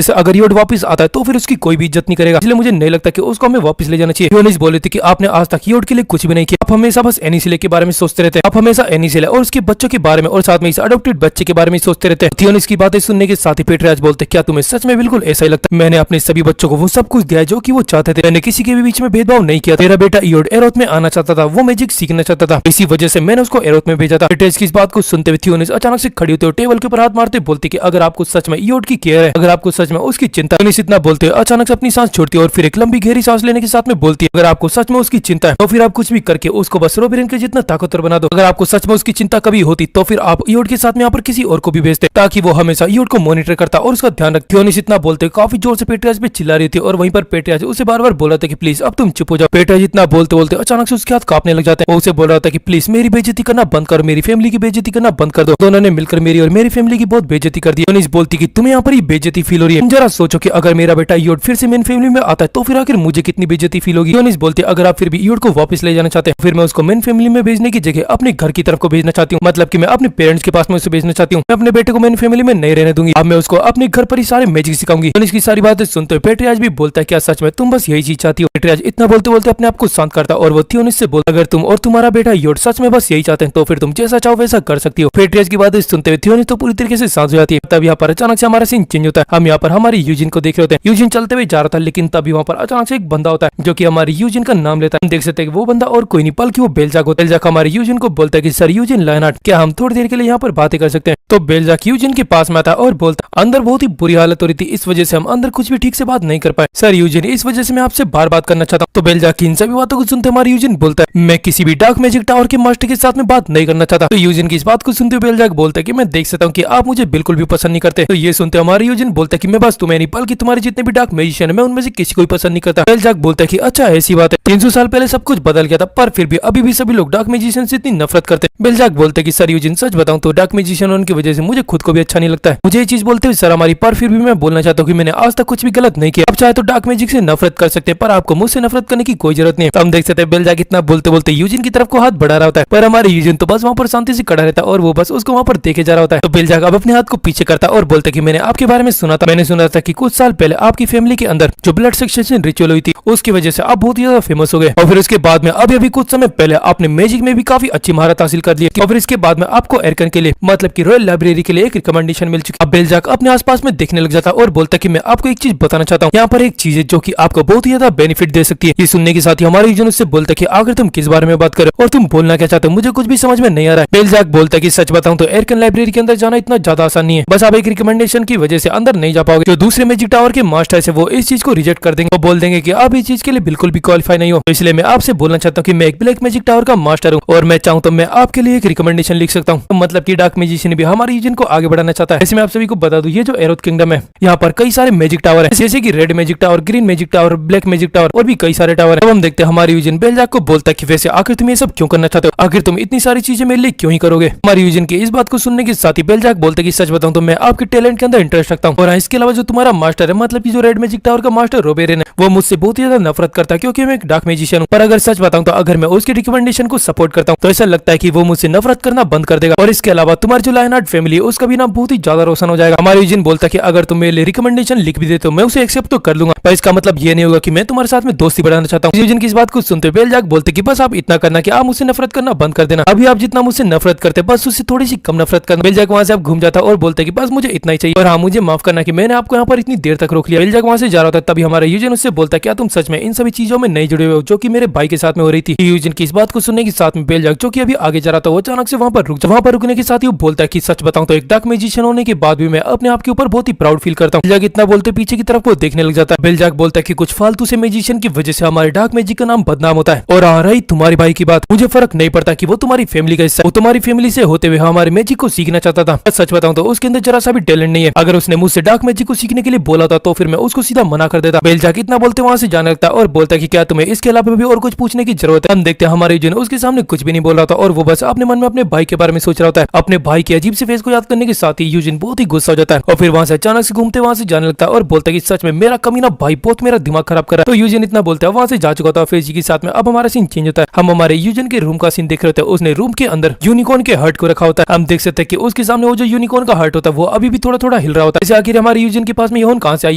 S1: से अगर ईयोड वापस आता है तो फिर उसकी कोई भी इज्जत नहीं करेगा, इसलिए मुझे नहीं लगता कि उसको हमें वापस ले जाना चाहिए। थियोन बोले थे कि आपने आज तक ईयोड के लिए कुछ भी नहीं किया, आप हमेशा बस एनीसिले के बारे में सोचते रहते हैं। आप हमेशा एनीसिले और उसके बच्चों के बारे में और साथ में इस अडॉप्टेड बच्चे के बारे में सोचते रहते हैं। थियोन की बातें सुनने के साथ ही पेट्रियाज बोलते क्या तुम्हें सच में बिल्कुल ऐसा ही लगता है? मैंने अपने सभी बच्चों को वो सब कुछ दिया जो कि वो चाहते थे। मैंने किसी के भी बीच में भेदभाव नहीं किया। मेरा बेटा ईयोड एरोथ में आना चाहता था, वो मैजिक सीखना चाहता था, इसी वजह से मैंने उसको एरोथ में भेजा था। पेट्रियाज की इस बात को सुनते हुए थियोन अचानक से खड़ी होते हुए टेबल के ऊपर हाथ मारते बोलती कि अगर आपको सच में ईयोड की केयर है, अगर आपको सच में उसकी चिंता है, इतना बोलते हुए अचानक से अपनी सांस छोड़ती है और फिर एक लंबी गहरी सांस लेने के साथ में बोलती है अगर आपको सच में उसकी चिंता है तो फिर आप कुछ भी करके उसको बस रोबेरिन के जितना ताकतवर बना दो। अगर आपको सच में उसकी चिंता कभी होती तो फिर आप ईयोड के साथ में यहाँ पर किसी और को भी भेजते ताकि वो हमेशा ईयोड को मॉनिटर करता और उसका ध्यान रखती। थियोन इतना बोलते काफी जोर से पेट्रियाज पे चिल्ला रही थी और वहीं पर पेट्रियाज उसे बार बार बोला था कि प्लीज अब तुम चुप हो जाओ। पेट्रियाज इतना बोलते बोलते अचानक से उसके हाथ कांपने लग जाते हैं। वो उसे बोल रहा था कि प्लीज मेरी बेइज्जती करना बंद करो, मेरी फैमिली की बेइज्जती करना बंद कर दो। दोनों ने मिलकर मेरी और मेरी फैमिली की बहुत बेइज्जती कर दी। थियोन बोलती कि तुम्हें यहाँ पर बेइज्जती फील हो रही है, जरा सोचो कि अगर मेरा बेटा ईयोड फिर से मेरी फैमिली में आता है तो फिर आखिर मुझे कितनी बेइज्जती फील होगी। थियोन बोलते अगर आप फिर भी ईयोड को वापस ले जाना चाहते हैं फिर मैं उसको मेन फैमिली में भेजने की जगह अपने घर की तरफ को भेजना चाहती हूँ, मतलब कि मैं अपने पेरेंट्स के पास में उसे भेजना चाहती हूँ। मैं अपने बेटे को मेन फैमिली में नहीं रहने दूंगी। अब मैं उसको अपने घर पर ही सारे मैजिक सिखाऊंगी। इसकी सारी बातें सुनते हुए पेट्रियाज भी बोलता है क्या सच में तुम बस यही चीज चाहती हो? पेट्रियाज इतना बोलते बोलते अपने आप को शांत करता और वो थियोन से बोलता अगर तुम और तुम्हारा बेटा ईयोड सच में बस यही चाहते हैं तो फिर तुम जैसा चाहो वैसा कर सकती हो। पेट्रियाज की बातें सुनते हुए थियोन तो पूरी तरीके से शांत हो जाती है। तब यहाँ पर अचानक से हमारा सीन चेंज होता है। हम यहाँ पर हमारी यूजिन को देख रहे होते हैं। यूजिन चलते हुए जा रहा था लेकिन तभी वहाँ पर अचानक से एक बंदा होता है जो कि हमारी यूजिन का नाम लेता है। हम देख सकते हैं कि वो बंदा और कोई नहीं बल्कि वो बेलजाक होता है। बेलजाक हमारी यूजिन को बोलता है कि सर यूजिन लायनहार्ट क्या हम थोड़ी देर के लिए यहाँ पर बातें कर सकते हैं? तो बेलजाक यूजिन के पास में आता और बोलता अंदर बहुत ही बुरी हालत हो रही थी, इस वजह से हम अंदर कुछ भी ठीक से बात नहीं कर पाए। सर यूजिन इस वजह से मैं आपसे बार बात करना चाहता हूँ। तो बेलजाक की इन सभी बातों को सुनते हमारी यूजिन बोलता है मैं किसी भी डार्क मैजिक टावर के मास्टर के साथ में बात नहीं करना चाहता। तो यूजिन की इस बात को सुनते हुए बेलजाक बोलता है कि मैं देख सकता हूँ कि आप मुझे बिल्कुल भी पसंद नहीं करते। तो ये सुनते हमारी यूजिन बोलता है कि मैं बस तुम्हें नहीं बल्कि तुम्हारे जितने भी डार्क मैजिशियन है मैं उनमें से किसी को पसंद नहीं करता। बेलजाक बोलता है कि अच्छा ऐसी बात है, 300 साल पहले सब कुछ बदल गया था पर फिर भी अभी भी सभी लोग डार्क मैजिशियन से इतनी नफरत करते हैं। बेलजाक बोलते हैं कि सर यूजिन सच बताऊं तो डार्क मैजिशियन उनकी वजह से मुझे खुद को भी अच्छा नहीं लगता है। मुझे ये चीज बोलते हुए सर हमारी पर फिर भी मैं बोलना चाहता हूँ कि मैंने आज तक कुछ भी गलत नहीं किया। आप चाहे तो डार्क मैजिक से नफरत कर सकते हैं पर आपको मुझसे नफरत करने की कोई जरूरत नहीं है। तो हम देख सकते हैं बेलजाक इतना बोलते बोलते यूजिन की तरफ को हाथ बढ़ा रहा होता है पर हमारे यूजिन तो बस वहाँ पर शांति से खड़ा रहता है और वो बस उसको वहाँ पर देखे जा रहा होता है। तो बेलजाक अब अपने हाथ को पीछे करता और बोलता कि मैंने आपके बारे में सुना था, मैंने सुना था कि कुछ साल पहले आपकी फैमिली के अंदर जो ब्लड सेक्शन रिचुअल हुई थी उसकी वजह से आप बहुत ही ज्यादा फेमस हो गए और फिर उसके बाद में अभी कुछ समय पहले आपने मैजिक में भी काफी अच्छी महारत हासिल कर ली और फिर इसके बाद में आपको एरकन के लिए मतलब की रॉयल लाइब्रेरी के लिए एक रिकमेंडेशन मिल चुकी। अब बेलजाक अपने आसपास में देखने लग जाता और बोलता कि मैं आपको एक चीज बताना चाहता हूँ, यहाँ पर एक चीज है जो कि आपको बहुत ही ज्यादा बेनिफिट दे सकती है। ये सुनने के साथ ही हमारे यूजन उससे बोलता कि आखिर तुम किस बारे में बात करो और तुम बोलना क्या चाहते हो, मुझे कुछ भी समझ में नहीं आ रहा है। बेलजाक बोलता कि सच बताऊं तो एरकन लाइब्रेरी के अंदर जाना इतना ज्यादा आसान नहीं है, बस आप एक रिकमेंडेशन की वजह से अंदर नहीं जा पाओगे। जो दूसरे मैजिक टावर के मास्टर है वो इस चीज को रिजेक्ट कर देंगे, वो बोल देंगे कि आप इस चीज के लिए बिल्कुल भी क्वालिफाई नहीं हो। तो इसलिए मैं आपसे बोलना चाहता हूँ कि मैं एक ब्लैक मैजिक टावर का मास्टर हूँ और मैं चाहूँ तो मैं आपके लिए एक रिकमेंडेशन लिख सकता हूँ। तो मतलब की डार्क मैजिशियन भी हमारे रीजन को आगे बढ़ाना चाहता है। ऐसे मैं आप सभी को बता दूं ये जो एरोथ किंगडम है यहाँ पर कई सारे मैजिक टावर है जैसे कि red magic tower, green magic tower, black magic tower और भी कई सारे टावर है। अब हम देखते हैं हमारे यूजन बेलजाक को बोलता है कि वैसे आखिर तुम ये सब क्यों करना चाहते हो, आखिर तुम इतनी सारी चीजें मेरे लिए क्यों ही करोगे। हमारे यूजन की इस बात को सुनने के साथ ही बेलजाक बोलते कि सच बताऊं तो मैं आपके टैलेंट के अंदर इंटरेस्ट रखता हूँ और इसके अलावा जो तुम्हारा मास्टर है मतलब की जो रेड मैजिक टावर का मास्टर रोबेरिन है वो मुझसे बहुत ही ज्यादा नफरत करता है क्योंकि मैं एक डार्क मैजिशियन हूँ। पर अगर सच बताऊं तो अगर मैं उसके रिकमेंडेशन को सपोर्ट करता हूँ तो ऐसा लगता है कि वो मुझसे नफरत करना बंद कर देगा और इसके अलावा तुम्हारी जो लायनहार्ट फैमिली है उसका भी नाम बहुत ही ज्यादा रोशन हो जाएगा। हमारे यूजन बोलता है कि अगर तुम मेरे लिए रिकमेंडेशन लिख भी देते हो मैं उसे एक्सेप्ट तो कर लूंगा पर इसका मतलब ये नहीं होगा कि मैं तुम्हारे साथ में दोस्ती बढ़ाना चाहता हूँ। यूजन की इस बात को सुनते बेलजाक बोलते कि बस आप इतना करना कि आप मुझसे नफरत करना बंद कर देना, अभी आप जितना मुझसे नफरत करते बस उससे थोड़ी सी कम नफरत करना। बेलजाक वहां से आप घूम जाता और बोलते कि बस मुझे इतना ही चाहिए और हाँ मुझे माफ करना कि मैंने आपको यहाँ पर इतनी देर तक रोक लिया। बेलजाक वहां से जा रहा था तभी हमारा यूजन उससे बोलता क्या तुम सच में इन सभी चीजों में नहीं जुड़े हुए हो जो कि मेरे भाई के साथ में हो रही थी। यूजन की इस बात को सुनने के साथ में बेलजाक जो कि अभी आगे जा रहा था वो अचानक से वहां पर रुकने के साथ ही वो बोलता है कि सच बताऊं तो एक डार्क मैजिशियन होने के बाद भी मैं अपने आप के ऊपर बहुत ही प्राउड फील करता हूँ। बेलजाक इतना बोलते पीछे की तरफ वो देखने लग जाता है। बेलजैक बोलता है कि कुछ फालतू से मैजिशियन की वजह से हमारे डार्क मैजिक का नाम बदनाम होता है। और आ रही तुम्हारे भाई की बात, मुझे फर्क नहीं पड़ता कि वो तुम्हारी फैमिली का हिस्सा, वो तुम्हारी फैमिली से होते हुए हमारे मैजिक को सीखना चाहता था। सच बताऊं तो उसके अंदर जरा सा भी टैलेंट नहीं है। अगर उसने मुझसे डार्क मैजिक को सीखने के लिए बोला था तो फिर मैं उसको सीधा मना कर देता। बेलजैक इतना बोलते वहां से जाने लगता और बोलता कि क्या तुम्हें इसके अलावा भी और कुछ पूछने की जरूरत है। हम देखते हैं हमारे यूजिन उसके सामने कुछ भी नहीं बोल रहा था और वो बस अपने मन में अपने भाई के बारे में सोच रहा होता है। अपने भाई के अजीब से फेस को याद करने के साथ ही यूजिन बहुत ही गुस्सा हो जाता है और फिर वहां से अचानक से घूमते वहां से जाने लगता है और बोलता है कि सच में मेरा कमीना भाई बहुत मेरा दिमाग खराब कर रहा है। तो यूजिन इतना बोलता है वहां से जा चुका था। फिर इसी के साथ में अब हमारा सीन चेंज होता है। हम हमारे यूजिन के रूम का सीन देख रहे होते हैं। उसने रूम के अंदर यूनिकॉर्न के हर्ट को रखा होता है। हम देख सकते हैं कि उसके सामने वो जो यूनिकॉर्न का हर्ट होता है वो अभी भी थोड़ा थोड़ा हिल रहा होता है। इसे आखिर हमारे यूजिन के पास में यून कहां से आई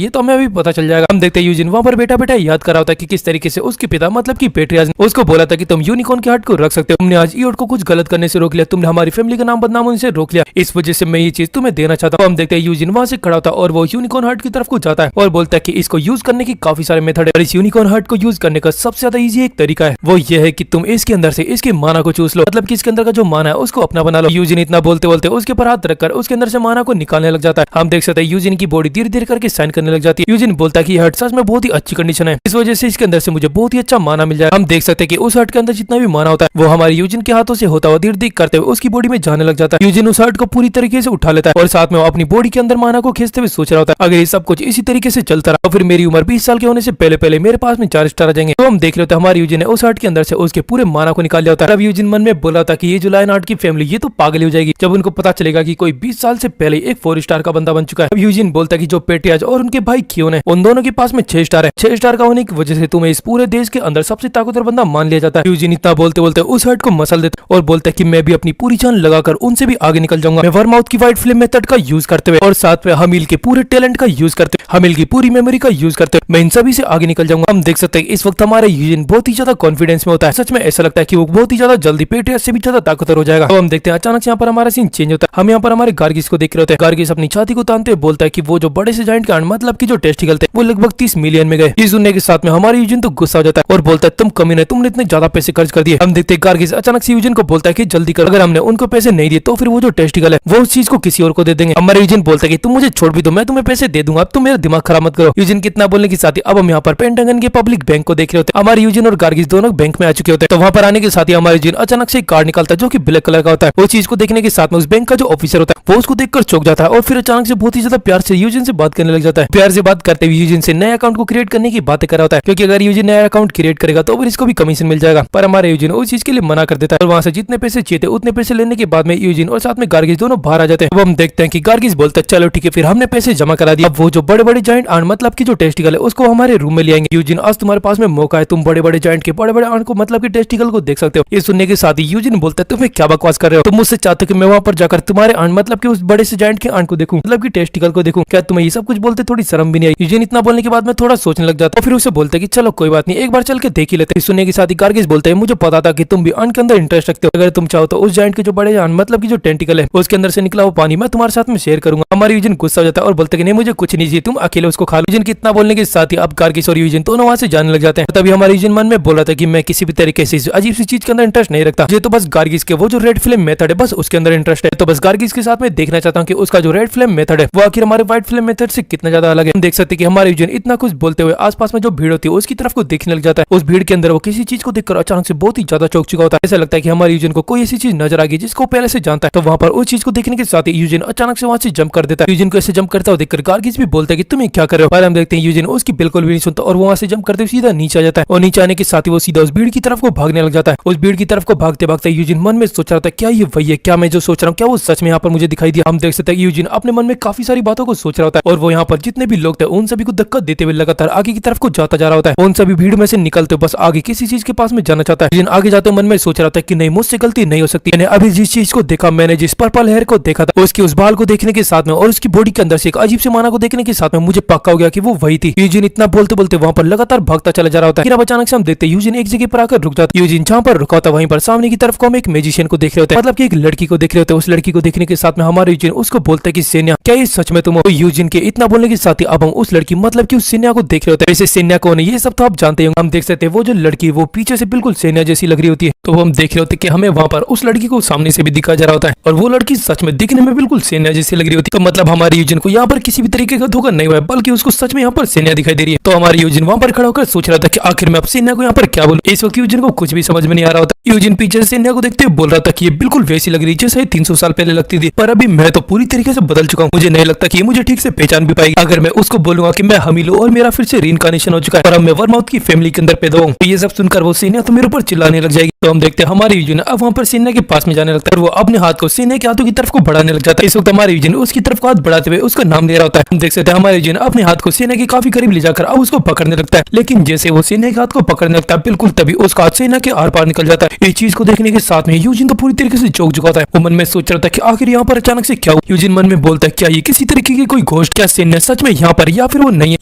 S1: है तो हमें अभी पता चल जाएगा। हम देखते हैं यूजिन वहां पर बैठा बैठा याद कर रहा होता है कि किस तरीके से उसके पिता मतलब कि पेट्रियाज ने उसको बोला था कि तुम यूनिकॉर्न के हर्ट को रख सकते हो। तुमने आज ईओड को कुछ गलत करने से रोक लिया, तुमने हमारी फैमिली का नाम बदनाम होने से रोक लिया, इस वजह से मैं ये चीज तुम्हें देना चाहता हूँ। हम देखते हैं यूजिन वहां से खड़ा होता है और वो यूनिकॉर्न हर्ट की तरफ को जाता है और बोलता है कि इसको यूज करने की काफी सारे मेथड है और इस यूनिकॉर्न हर्ट को यूज करने का सबसे ज्यादा इजी एक तरीका है, वो ये है कि तुम इसके अंदर से इसके माना को चूस लो, मतलब कि इसके अंदर का जो माना है उसको अपना बना लो। यूजिन इतना बोलते बोलते उसके पर हाथ रखकर उसके अंदर से माना को निकालने लग जाता है। हम देख सकते हैं यूजिन की बॉडी धीरे धीरे करके साइन करने लग जाती है। यूजिन बोलता है कि हर्ट सच में बहुत ही अच्छी कंडीशन है, इस वजह से इसके अंदर से मुझे बहुत ही अच्छा माना मिल जाए। हम देख सकते हैं कि उस हर्ट के अंदर जितना भी माना होता है वो हमारे यूजिन के हाथों से होता हुआ धीरे धीरे करते हुए उसकी बॉडी में जाने लग जाता है। यूजिन उस हर्ट को पूरी तरीके से उठा लेता है और साथ में वो अपनी बॉडी के अंदर माना को खींचते हुए सोच रहा होता है अगर ये सब कुछ इसी तरीके से चलता रहा तो फिर मेरी उम्र 20 साल के होने से पहले पहले मेरे पास में 4 स्टार आ जाएंगे। तो हम देख रहे होते हैं हमारे यूजिन ने उस हर्ट के अंदर से उसके पूरे माना को निकाल लिया होता है। अब यूजिन मन में बोला था कि ये जो लायन आर्ट की फैमिली ये तो पागल हो जाएगी जब उनको पता चलेगा कि कोई 20 साल से पहले एक 4 स्टार का बंदा बन चुका है। अब यूजिन बोलता है कि जो पेट्रियाज और उनके भाई कियोन है उन दोनों के पास में 6 स्टार है। 6 स्टार का होने की वजह से तुम्हें इस पूरे देश के अंदर सबसे ताकतवर बंदा मान लिया जाता है। यूजिन इतना बोलते बोलते उस हर्ट को मसल देता और बोलता है कि मैं भी अपनी पूरी जान लगाकर उनसे भी आगे निकल जाऊंगा। मैं वर्माउथ की व्हाइट फ्लेम मेथड का यूज करते हुए और साथ में हमील के पूरे टैलेंट का यूज करते हुए, हमील की पूरी मेमोरी का यूज करते हुए मैं इन सभी से आगे निकल जाऊंगा। हम देख सकते हैं इस वक्त हमारा यूजिन बहुत ही ज्यादा कॉन्फिडेंस में होता है। सच में ऐसा लगता है कि वो बहुत ही ज्यादा जल्दी पेट्रियाज से भी ज्यादा ताकतवर हो जाएगा। तो हम देखते हैं अचानक से यहाँ पर हमारा सीन चेंज होता है। हम यहाँ पर हमारे गार्गिस को देख रहे होते हैं। गार्गिस अपनी छाती को तानते हुए बोलता है कि वो जो बड़े से जायंट कांड मतलब की जो टेस्टिकल थे वो लगभग 30 मिलियन में गए। ये सुनने के साथ में हमारे यूजिन तो गुस्सा हो जाता है और बोलता है तुम कमीने, तुमने इतने ज्यादा पैसे खर्च कर दिए। हम देखते हैं गार्गिस अचानक से यूजिन को बोलता है कि जल्दी कर, अगर हमने उनको पैसे नहीं दिए तो फिर वो जो टेस्टिकल है वो उस चीज को किसी और को दे देंगे। हमारे यूजिन बोलता है कि तुम मुझे छोड़ भी दो, मैं तुम्हें पैसे दे दूंगा, अब तुम मेरा दिमाग खराब मत करो। यूजिन कितना बोलने के साथ ही अब हम यहाँ पर पेंटागन के पब्लिक बैंक को देख रहे होते हैं। हमारे यूजिन और गार्गिस दोनों बैंक में आ चुके होते हैं। तो वहाँ पर आने के साथ ही हमारे यूजिन अचानक से एक कार्ड निकालता है जो कि ब्लैक कलर का होता है। वो चीज को देखने के साथ में उस बैंक का जो ऑफिसर होता है वो उसको देखकर चौंक जाता है और फिर अचानक से बहुत ही ज्यादा प्यार से यूजिन से बात करने लग जाता है। प्यार से बात करते हुए यूजिन से नए अकाउंट को क्रिएट करने की बातें कर रहा होता है, क्योंकि अगर यूजिन नया अकाउंट क्रिएट करेगा तो फिर इसको भी कमीशन मिल जाएगा। पर हमारे यूजिन उस चीज के लिए मना कर देता है और वहां से जितने पैसे चाहिए थे उतने पैसे लेने के बाद में यूजिन और साथ में गार्गिस दोनों बाहर आ जाते हैं। अब हम देखते हैं कि गार्गिस बोलता है चलो ठीक है, फिर हमने पैसे जमा करा दिए, अब वो जो बड़े बड़े जायंट आर्ट मतलब की जो टेस्टिकल है उसको हमारे रूम में ले आएंगे। यूजिन आज तुम्हारे पास में मौका है, तुम बड़े बड़े जायंट के बड़े बड़े आर्ट को मतलब की टेस्टिकल को देख सकते हो। ये सुनने के साथ ही यूजिन बोलता है तुम्हें क्या बकवास कर रहे हो, तुम मुझसे चाहते हो कि मैं वहां पर जाकर तुम्हारे आर्ट मतलब की उस बड़े से जायंट के आर्ट को देखूं, मतलब की टेस्टिकल को देखूं, क्या तुम्हें ये सब कुछ बोलते थोड़ी शर्म भी नहीं आई? यूजिन इतना बोलने के बाद में थोड़ा सोचने लग जाता है और फिर उसे बोलते कि चलो कोई बात नहीं, एक बार चल के देख ही लेते हैं। सुनने के साथ ही गार्गिस बोलते हैं मुझे पता था कि तुम भी आर्ट के अंदर इंटरेस्ट रखते हो, अगर तुम चाहो तो उस जायंट के जो बड़े आर्ट मतलब की जो टेंटिकल है उसके अंदर से निकला वो पानी मैं तुम्हारे साथ में शेयर करूंगा। हमारी यूजिन गुस्सा हो जाता है और बोलते कि नहीं मुझे कुछ नहीं चाहिए, तुम अकेले उसको खा लो। यूजिन की इतना बोलने के साथ ही अब गार्गिस और यूजिन दोनों वहां से जाने लग जाते हैं। तभी हमारे यूजिन मन में बोल रहा था कि मैं किसी भी तरीके से अजीब सी चीज के अंदर इंटरेस्ट नहीं रखता, ये तो बस गार्गिस के वो जो रेड फ्लेम मेथड है बस उसके अंदर इंटरेस्ट है। तो बस गार्गिस के साथ में देखना चाहता हूँ कि उसका जो रेड फ्लेम मेथड है वो आखिर हमारे व्हाइट फ्लेम मेथड से कितना ज्यादा अलग है। हम देख सकते हैं कि हमारे यूजिन इतना कुछ बोलते हुए आसपास में जो भीड़ होती है उसकी तरफ को देखने लग जाता है। उस भीड़ के अंदर वो किसी चीज को देखकर अचानक से बहुत ही ज्यादा चौंक चुका होता है। ऐसा लगता है कि हमारे यूजिन को कोई ऐसी चीज नजर आ गई जिसको पहले से जानता है। तो वहां पर उस चीज को देखने के साथ ही यूजिन अचानक से वहां से जंप कर देता है। यूजिन को ऐसे जंप करता हुआ देखकर गार्गिस भी बोलता है कि तुम क्या कर रहे हो, पर हम देखते हैं यूजिन उसकी बिल्कुल भी नहीं सुनता और वहां से जंप करते हुए सीधा नीचे आ जाता है और नीचे आने के साथ ही वो सीधा उस भीड़ की तरफ को भागने लग जाता है। उस भीड़ की तरफ को भागते भागते यूजिन मन में सोच रहा था क्या ये वही है, क्या मैं जो सोच रहा हूँ क्या वो सच में यहाँ पर मुझे दिखाई दिया। हम देख सकते हैं यूजिन अपने मन में काफी सारी बातों को सोच रहा होता है और वो यहाँ पर जितने भी लोग थे उन सभी को धक्का देते हुए लगातार आगे की तरफ को जाता जा रहा होता है। उन सभी भीड़ में से निकलते बस आगे किसी चीज के पास में जाना चाहता है। यूजिन आगे जाते मन में सोच रहा था कि नहीं मुझसे गलती नहीं हो सकती, मैंने अभी जिस चीज को देखा, मैंने जिस पर्पल हेयर को देखा था उसकी उस बाल को देखने के साथ में और उसकी बॉडी के अंदर से एक अजीब से माना को देखने के साथ में मुझे पक्का हो गया कि वो वही थी। यूजिन इतना बोलते बोलते वहां पर लगातार भागता चला जा रहा होता है। फिर अचानक से हम देखते हैं यूजिन एक जगह पर आकर रुक जाता है। यूजिन जहां पर रुका होता वहीं पर सामने की तरफ को हम एक मैजिशियन को देख रहे होते हैं, मतलब कि एक लड़की को देख रहे होते हैं। उस लड़की को देखने के साथ में हमारे यूजिन उसको बोलता है कि सेन्या क्या ये सच में तुम हो? यूजिन के इतना बोलने के साथ ही अब हम उस लड़की मतलब कि उस सेन्या को देख रहे होते हैं। वैसे सेन्या कौन है ये सब तो आप जानते होंगे। हम देख सकते हैं वो जो लड़की वो पीछे से बिल्कुल सेन्या जैसी लग रही होती है। तो हम देख रहे होते हैं कि हमें वहां पर उस लड़की को सामने से भी दिखाया जा रहा होता है और वो लड़की सच में दिखने में बिल्कुल सेन्या जैसी लग रही होती है। तो मतलब हमारी यूजिन को यहाँ पर किसी भी तरीके का धोखा नहीं हुआ है, बल्कि उसको सच में यहाँ पर सेना दिखाई दे रही है। तो हमारे यूजिन वहाँ पर खड़ा होकर सोच रहा था कि आखिर मैं अब सेना को यहाँ पर क्या बोलूं। इस वक्त यूजिन को कुछ भी समझ में नहीं आ रहा होता। यूजिन पीछे सेना को देखते हुए बोल रहा था कि ये बिल्कुल वैसी लग रही है जैसे 300 साल पहले लगती थी, पर अभी मैं तो पूरी तरीके से बदल चुका हूँ। मुझे नहीं लगता कि ये मुझे ठीक से पहचान भी पाएगी। अगर मैं उसको बोलूंगा कि मैं हमील हूँ और मेरा फिर से रीइंकार्नेशन हो चुका है और अब मैं वर्माउथ की फैमिली के अंदर पैदा हूँ, तो ये सब सुनकर वो सेना तो मेरे ऊपर चिल्लाने लग जाएगी। तो हम देखते हैं हमारे यूजिन अब वहाँ पर सेना के पास में जाने लगता है और वो अपने हाथ को सेना के हाथों की तरफ को बढ़ाने लग जाता है। इस वक्त हमारे यूजिन उसकी तरफ को हाथ बढ़ाते हुए उसका नाम ले रहा होता है। हम देख सकते हैं हमारे यूजिन अपने हाथ को सेना के काफी करीब ले जाकर अब उसको पकड़ने लगता है, लेकिन जैसे वो सेना के हाथ को पकड़ने लगता है बिल्कुल तभी उसका हाथ सेना के आर पार निकल जाता है। इस चीज को देखने के साथ में यूजिन तो पूरी तरीके से चौंक चुका होता है। वो मन में सोच रहा था कि आखिर यहाँ पर अचानक से क्या हुआ। यूजिन मन में बोलता है क्या ये किसी तरीके की कोई घोस्ट, क्या सेना सच में यहाँ पर या फिर वो नहीं है।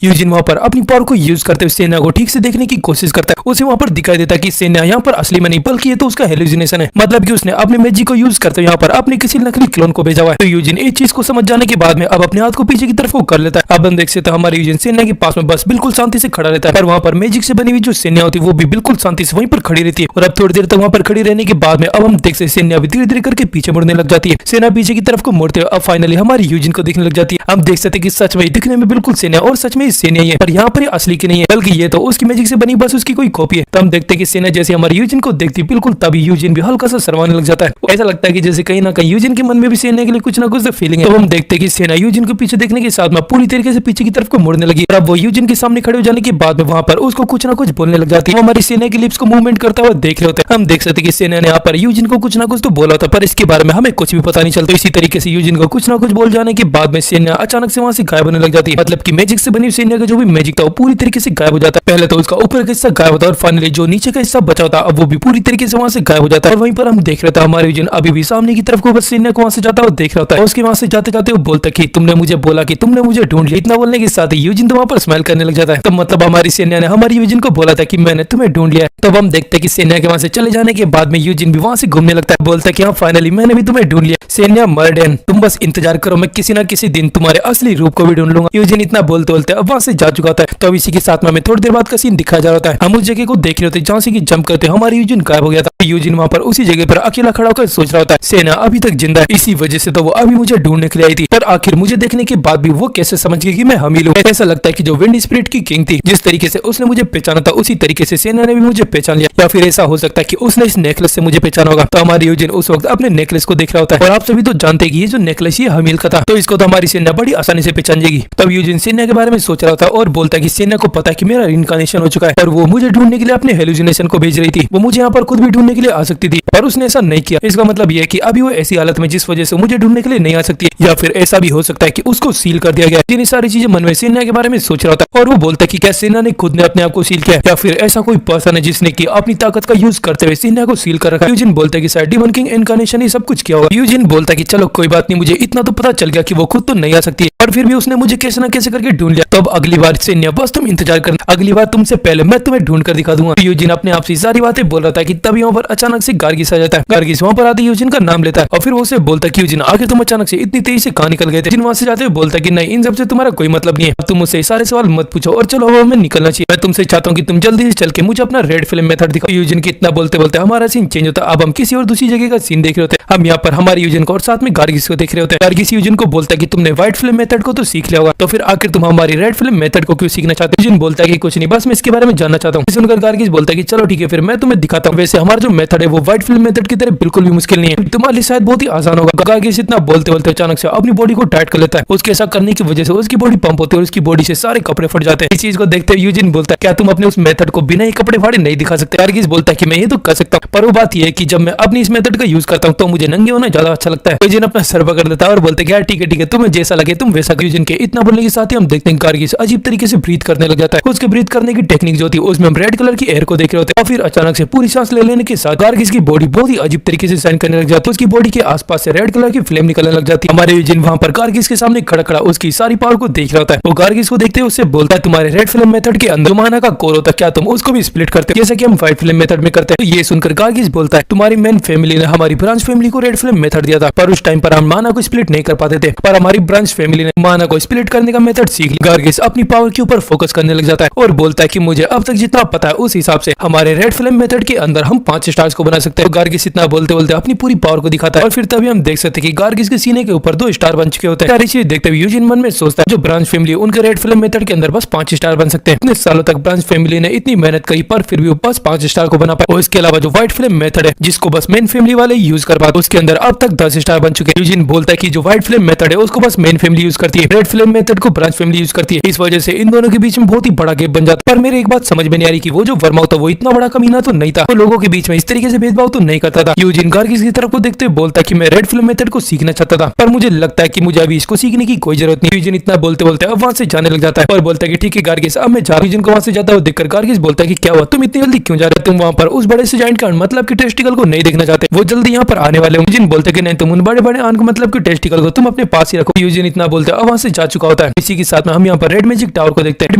S1: यूजिन वहाँ पर अपनी पावर को यूज करते हुए सेना को ठीक से देखने की कोशिश करता है। उसे वहाँ पर दिखाई देता है कि सेना यहाँ पर असली में नहीं बल्कि ये तो उसका हेलुसिनेशन है, मतलब कि उसने अपने मैजिक को यूज करते हुए यहाँ पर अपने किसी नकली क्लोन को भेजा हुआ है। तो यूजिन इस चीज को समझ जाने के बाद में अब अपने हाथ को पीछे की तरफ को कर लेता है। अब हम देख सकते हैं हमारे यूजिन सेना के पास में बस बिल्कुल शांति से खड़ा रहता है और वहाँ पर मैजिक से बनी हुई जो सेना होती है वो भी बिल्कुल शांति से वहीं पर खड़ी रहती है। और अब थोड़ी देर तक वहाँ पर खड़ी रहने के बाद में अब हम देख सकते हैं सेना भी धीरे धीरे करके पीछे मुड़ने लग जाती है। सेना पीछे की तरफ को मुड़ते हुए अब फाइनली हमारी यूजिन को दिखने लग जाती है। हम देख सकते हैं कि सच में दिखने में बिल्कुल सेना और सच में सेना ही है, पर यहाँ पर असली की नहीं है बल्कि ये तो उसकी मैजिक से बनी बस उसकी कोई कॉपी है। तो हम देखते हैं कि सेना जैसे हमारी यूजिन को देखती बिल्कुल तभी यूजिन भी हल्का सा शर्माने लग जाता है। ऐसा लगता है कि जैसे कहीं ना कहीं यूजिन के मन में भी सेना के लिए कुछ ना कुछ तो फीलिंग है। तो हम देखते हैं कि सेना यूजिन को पीछे देखने के साथ में पूरी तरीके से पीछे की तरफ को मुड़ने लगी और अब वो यूजिन के सामने खड़े हो जाने के बाद में वहाँ पर उसको कुछ ना कुछ बोलने लग जाती है। हमारी सेना की लिप्स को मूवमेंट करता हुआ देख रहे होते हैं। हम देख सकते हैं कि सेना ने यहाँ पर यूजिन को कुछ ना कुछ तो बोला था, पर इसके बारे में हमें कुछ भी पता नहीं चलता। इसी तरीके से यूजिन को कुछ ना कुछ बोल जाने के बाद में सेना अचानक से वहाँ से गायब होने लग जाती है, मतलब कि मैजिक से बनी सेना का जो भी मैजिक था वो पूरी तरीके से गायब हो जाता है। पहले तो उसका ऊपर का हिस्सा गायब होता है और फाइनली जो नीचे का हिस्सा बचा होता है अब वो भी पूरी तरीके से वहाँ से गायब हो जाता है। और वहीं पर हम देख रहे थे हमारे यूजिन अभी भी सामने की तरफ को बस सेना को वहाँ से जाता हुआ देख रहा होता है। उसके वहाँ से जाते जाते वो बोलता कि तुमने मुझे बोला कि तुमने मुझे ढूंढ लिया। इतना बोलने के साथ ही यूजिन तो वहाँ पर स्माइल करने लग जाता है। तो मतलब हमारी सेना ने हमारी यूजिन को बोला था कि मैंने तुम्हें ढूंढ लिया। तब हम देखते हैं कि सेना के वहाँ से चले जाने के बाद में यूजिन भी वहाँ से घूमने लगता है, बोलता है कि हाँ फाइनली मैंने भी तुम्हें ढूंढ लिया। सेना मर्डन तुम बस इंतजार करो, मैं किसी ना किसी दिन तुम्हारे असली रूप को भी ढूंढ लूंगा। यूजिन इतना बोलते बोलते अब वहाँ से जा चुका था। तो इसी के साथ में हमें थोड़ी देर बाद का सीन दिखाया जा रहा है। हम उस जगह को देख रहे होते जहाँ से जंप करते हमारी यूजिन गायब हो गया था। यूजिन वहाँ पर उसी जगह पर अकेला खड़ा होकर सोच रहा होता है सेना अभी तक जिंदा है, इसी वजह से तो वो अभी मुझे ढूंढने के लिए आई थी, पर आखिर मुझे देखने के बाद भी वो कैसे समझ गई कि मैं हमील हूँ। ऐसा लगता है कि जो विंड स्पिरिट की किंग थी जिस तरीके से उसने मुझे पहचाना था उसी तरीके से सेना ने भी मुझे पहचान लिया, या फिर ऐसा हो सकता है कि उसने इस नेकलेस से मुझे पहचाना होगा। तो हमारी यूजिन उस वक्त अपने नेकलेस को देख रहा होता है और आप सभी तो जानते हैं कि ये जो नेकलेस ये हमील का था, तो इसको तो हमारी सेना बड़ी आसानी से पहचान जाएगी। तब यूजिन सेना के बारे में सोच रहा था और बोलता है कि सेना को पता है कि मेरा रिइंकार्नेशन हो चुका है और वो मुझे ढूंढने के लिए अपने हेलुसिनेशन को भेज रही थी। वो मुझे यहाँ पर खुद भी ढूंढने के लिए आ सकती थी पर उसने ऐसा नहीं किया। इसका मतलब ये है कि अभी वो ऐसी हालत में जिस वजह से मुझे ढूंढने के लिए नहीं आ सकती, या फिर ऐसा भी हो सकता है कि उसको सील कर दिया गया। ये सारी चीजें मन में सेना के बारे में सोच रहा था और वो बोलता है कि क्या सेना ने खुद ने अपने आप को सील किया या फिर ऐसा कोई पर्सन है जिसने की अपनी ताकत का यूज करते हुए सेना को सील कर रखा। यूजिन बोलता है कि शायद डिमन किंग इनकार्नेशन ही सब कुछ किया होगा। यूजिन बोलता है कि चलो कोई बात नहीं, मुझे इतना तो पता चल गया कि वो खुद तो नहीं आ सकती है और फिर भी उसने मुझे कैसे ना कैसे करके ढूंढ लिया। तो अब अगली बार सेना बस तुम इंतजार करना, अगली बार तुमसे पहले मैं तुम्हें ढूंढ कर दिखा दूंगा। यूजिन अपने आप से सारी बातें बोल रहा था कि तभी वहाँ पर अचानक से गार्गिस आ जाता है। गार्गिस वहाँ पर आते यूजिन का नाम लेता है और फिर वो उसे बोलता है कि यूजिन आखिर तुम अचानक से इतनी तेजी से कहाँ निकल गए थे। वहाँ से जाते हुए बोलता है कि नहीं इन सबसे तुम्हारा कोई मतलब नहीं है, तुम मुझसे सारे सवाल मत पूछो और चलो हमें निकलना चाहिए। मैं तुमसे चाहता हूँ कि तुम जल्दी से चल के मुझे अपना रेड फिल्म मेथड दिखाओ। यूजिन की इतना बोलते बोलते हमारा सीन चेंज होता है। अब हम किसी और दूसरी जगह का सीन देख रहे होते हैं। हम यहाँ पर हमारे यूजिन को और साथ में गार्गिस को देख रहे होते हैं। गार्गिस यूजिन को बोलता है कि तुमने व्हाइट फिल्म मेथड को तो सीख लिया होगा, तो फिर आखिर तुम हमारी रेड फिल्म मेथड को क्यों सीखना चाहते हो। यूजिन बोलता है कि कुछ नहीं, बस मैं इसके बारे में जानना चाहता हूँ। सुनकर गार्गिस बोलता है कि चलो ठीक है फिर मैं तुम्हें दिखाता हूँ। वैसे हमारा जो मेथड है वो व्हाइट फिल्म मेथड की तरह बिल्कुल भी मुश्किल नहीं है, तुम्हारे लिए शायद बहुत ही आसान होगा। गार्गिस इतना बोलते बोलते अचानक से अपनी बॉडी को टाइट कर लेता है। उसके ऐसा करने की वजह से उसकी बॉडी पंप होती है और उसकी बॉडी से सारे कपड़े फट जाते हैं। इस चीज को देखते हुए यूजिन बोलता है क्या तुम अपने उस मेथड को बिना ही कपड़े फाड़े नहीं दिखा सकते। गार्गिस बोलता है कि मैं ये तो कर सकता हूँ, पर वो बात ये है कि जब मैं अपनी इस मेथड का यूज करता हूँ तो मुझे नंगे होना ज्यादा अच्छा लगता है। यूजिन अपना सर पकड़ लेता है और बोलते हैं ठीक है तुम्हें जैसा लगे तुम वैसा। यूजिन के इतना बोलने के साथ ही हम देखते हैं गार्गिस अजीब तरीके से ब्रीथ करने लग जाता है। उसके ब्रीथ करने की टेक्निक जो थी उसमें हम रेड कलर की एयर को देख रहे होते हैं और फिर अचानक से पूरी सांस ले लेने के साथ गार्गिस की बॉडी बहुत ही अजीब तरीके से शाइन करने लग जाती है। उसकी बॉडी के आसपास से रेड कलर की फ्लेम निकलने लग जाती है। हमारे यूजिन वहां पर गार्गिस के सामने खड़ा खड़ा उसकी सारी पावर को देख रहा होता है। वो गार्गिस को देखते हुए उससे बोलता है तुम्हारे रेड फिल्म मेथड के अंदर माना का कोर होता है, क्या तुम उसको भी स्प्लिट करते हो जैसा कि हम व्हाइट फिल्म मेथड में करते हैं। तो ये सुनकर गार्गिस बोलता है तुम्हारी मेन फैमिली ने हमारी ब्रांच फैमिली को रेड फिल्म मेथड दिया था, पर उस टाइम पर हम माना को स्प्लिट नहीं कर पाते थे, पर हमारी ब्रांच फैमिली ने माना को स्प्लिट करने का मेथड सीख लिया। गार्गिस अपनी पावर के ऊपर फोकस करने लग जाता है और बोलता है कि मुझे अब तक जितना पता है उस हिसाब से हमारे रेड फ्लेम मेथड के अंदर हम 5 स्टार्स को बना सकते हैं। तो गार्गिस इतना बोलते बोलते अपनी पूरी पावर को दिखाता है और फिर तभी हम देख सकते हैं कि गार्गिस के सीने के ऊपर 2 स्टार बन चुके होते हैं। सारी चीज देखते हुए यूजिन मन में सोचता है जो ब्रांच फैमिली उनके रेड फ्लेम मेथड के अंदर बस 5 स्टार बन सकते हैं। इतने सालों तक ब्रांच फैमिली ने इतनी मेहनत करी पर फिर भी बस 5 स्टार को बना पाए। और इसके अलावा जो व्हाइट फ्लेम मेथड है जिसको बस मेन फैमिली वाले यूज कर पाते उसके अंदर अब तक 10 स्टार बन चुके हैं। यूजिन बोलता है कि जो व्हाइट फ्लेम मेथड है उसको बस मेन फैमिली यूज करती है, रेड फ्लेम मेथड को ब्रांच फैमिली यूज करती है। इस वजह से इन दोनों के बीच में बहुत ही बड़ा गैप बन जाता है। पर मेरे एक बात समझ में नहीं आ रही कि वो जो वर्मा था वो इतना बड़ा कमीना तो नहीं था, वो लोगों के बीच में इस तरीके से भेदभाव तो नहीं करता था। यूजिन गार्गिस की तरफ को देखते हुए बोलता है कि मैं रेड फ्लेम मेथड को सीखना चाहता था पर मुझे लगता है कि मुझे अभी इसको सीखने की कोई जरूरत नहीं। यूजिन इतना बोलते बोलते अब वहां से जाने लग जाता है और बोलता है कि ठीक है गार्गिस अब मैं जा। यूजिन को वहां से जाता हुआ देखकर गार्गिस बोलता है कि क्या हुआ, तुम इतनी जल्दी क्यों जा रहे हो? तुम वहां पर उस बड़े से जाइंट का मतलब कि टेस्टिकल को नहीं देखना चाहते, वो जल्दी यहाँ पर आने वाले। यूजिन बोलते कि नहीं, तुम उन बड़े बड़े आन को मतलब कि टेस्टिकल को तुम अपने पास ही रखो। यूजिन इतना बोलते अब वहां से जा चुका होता है। इसी के साथ में हम यहाँ पर रेड मैजिक टावर को देखते हैं। रेड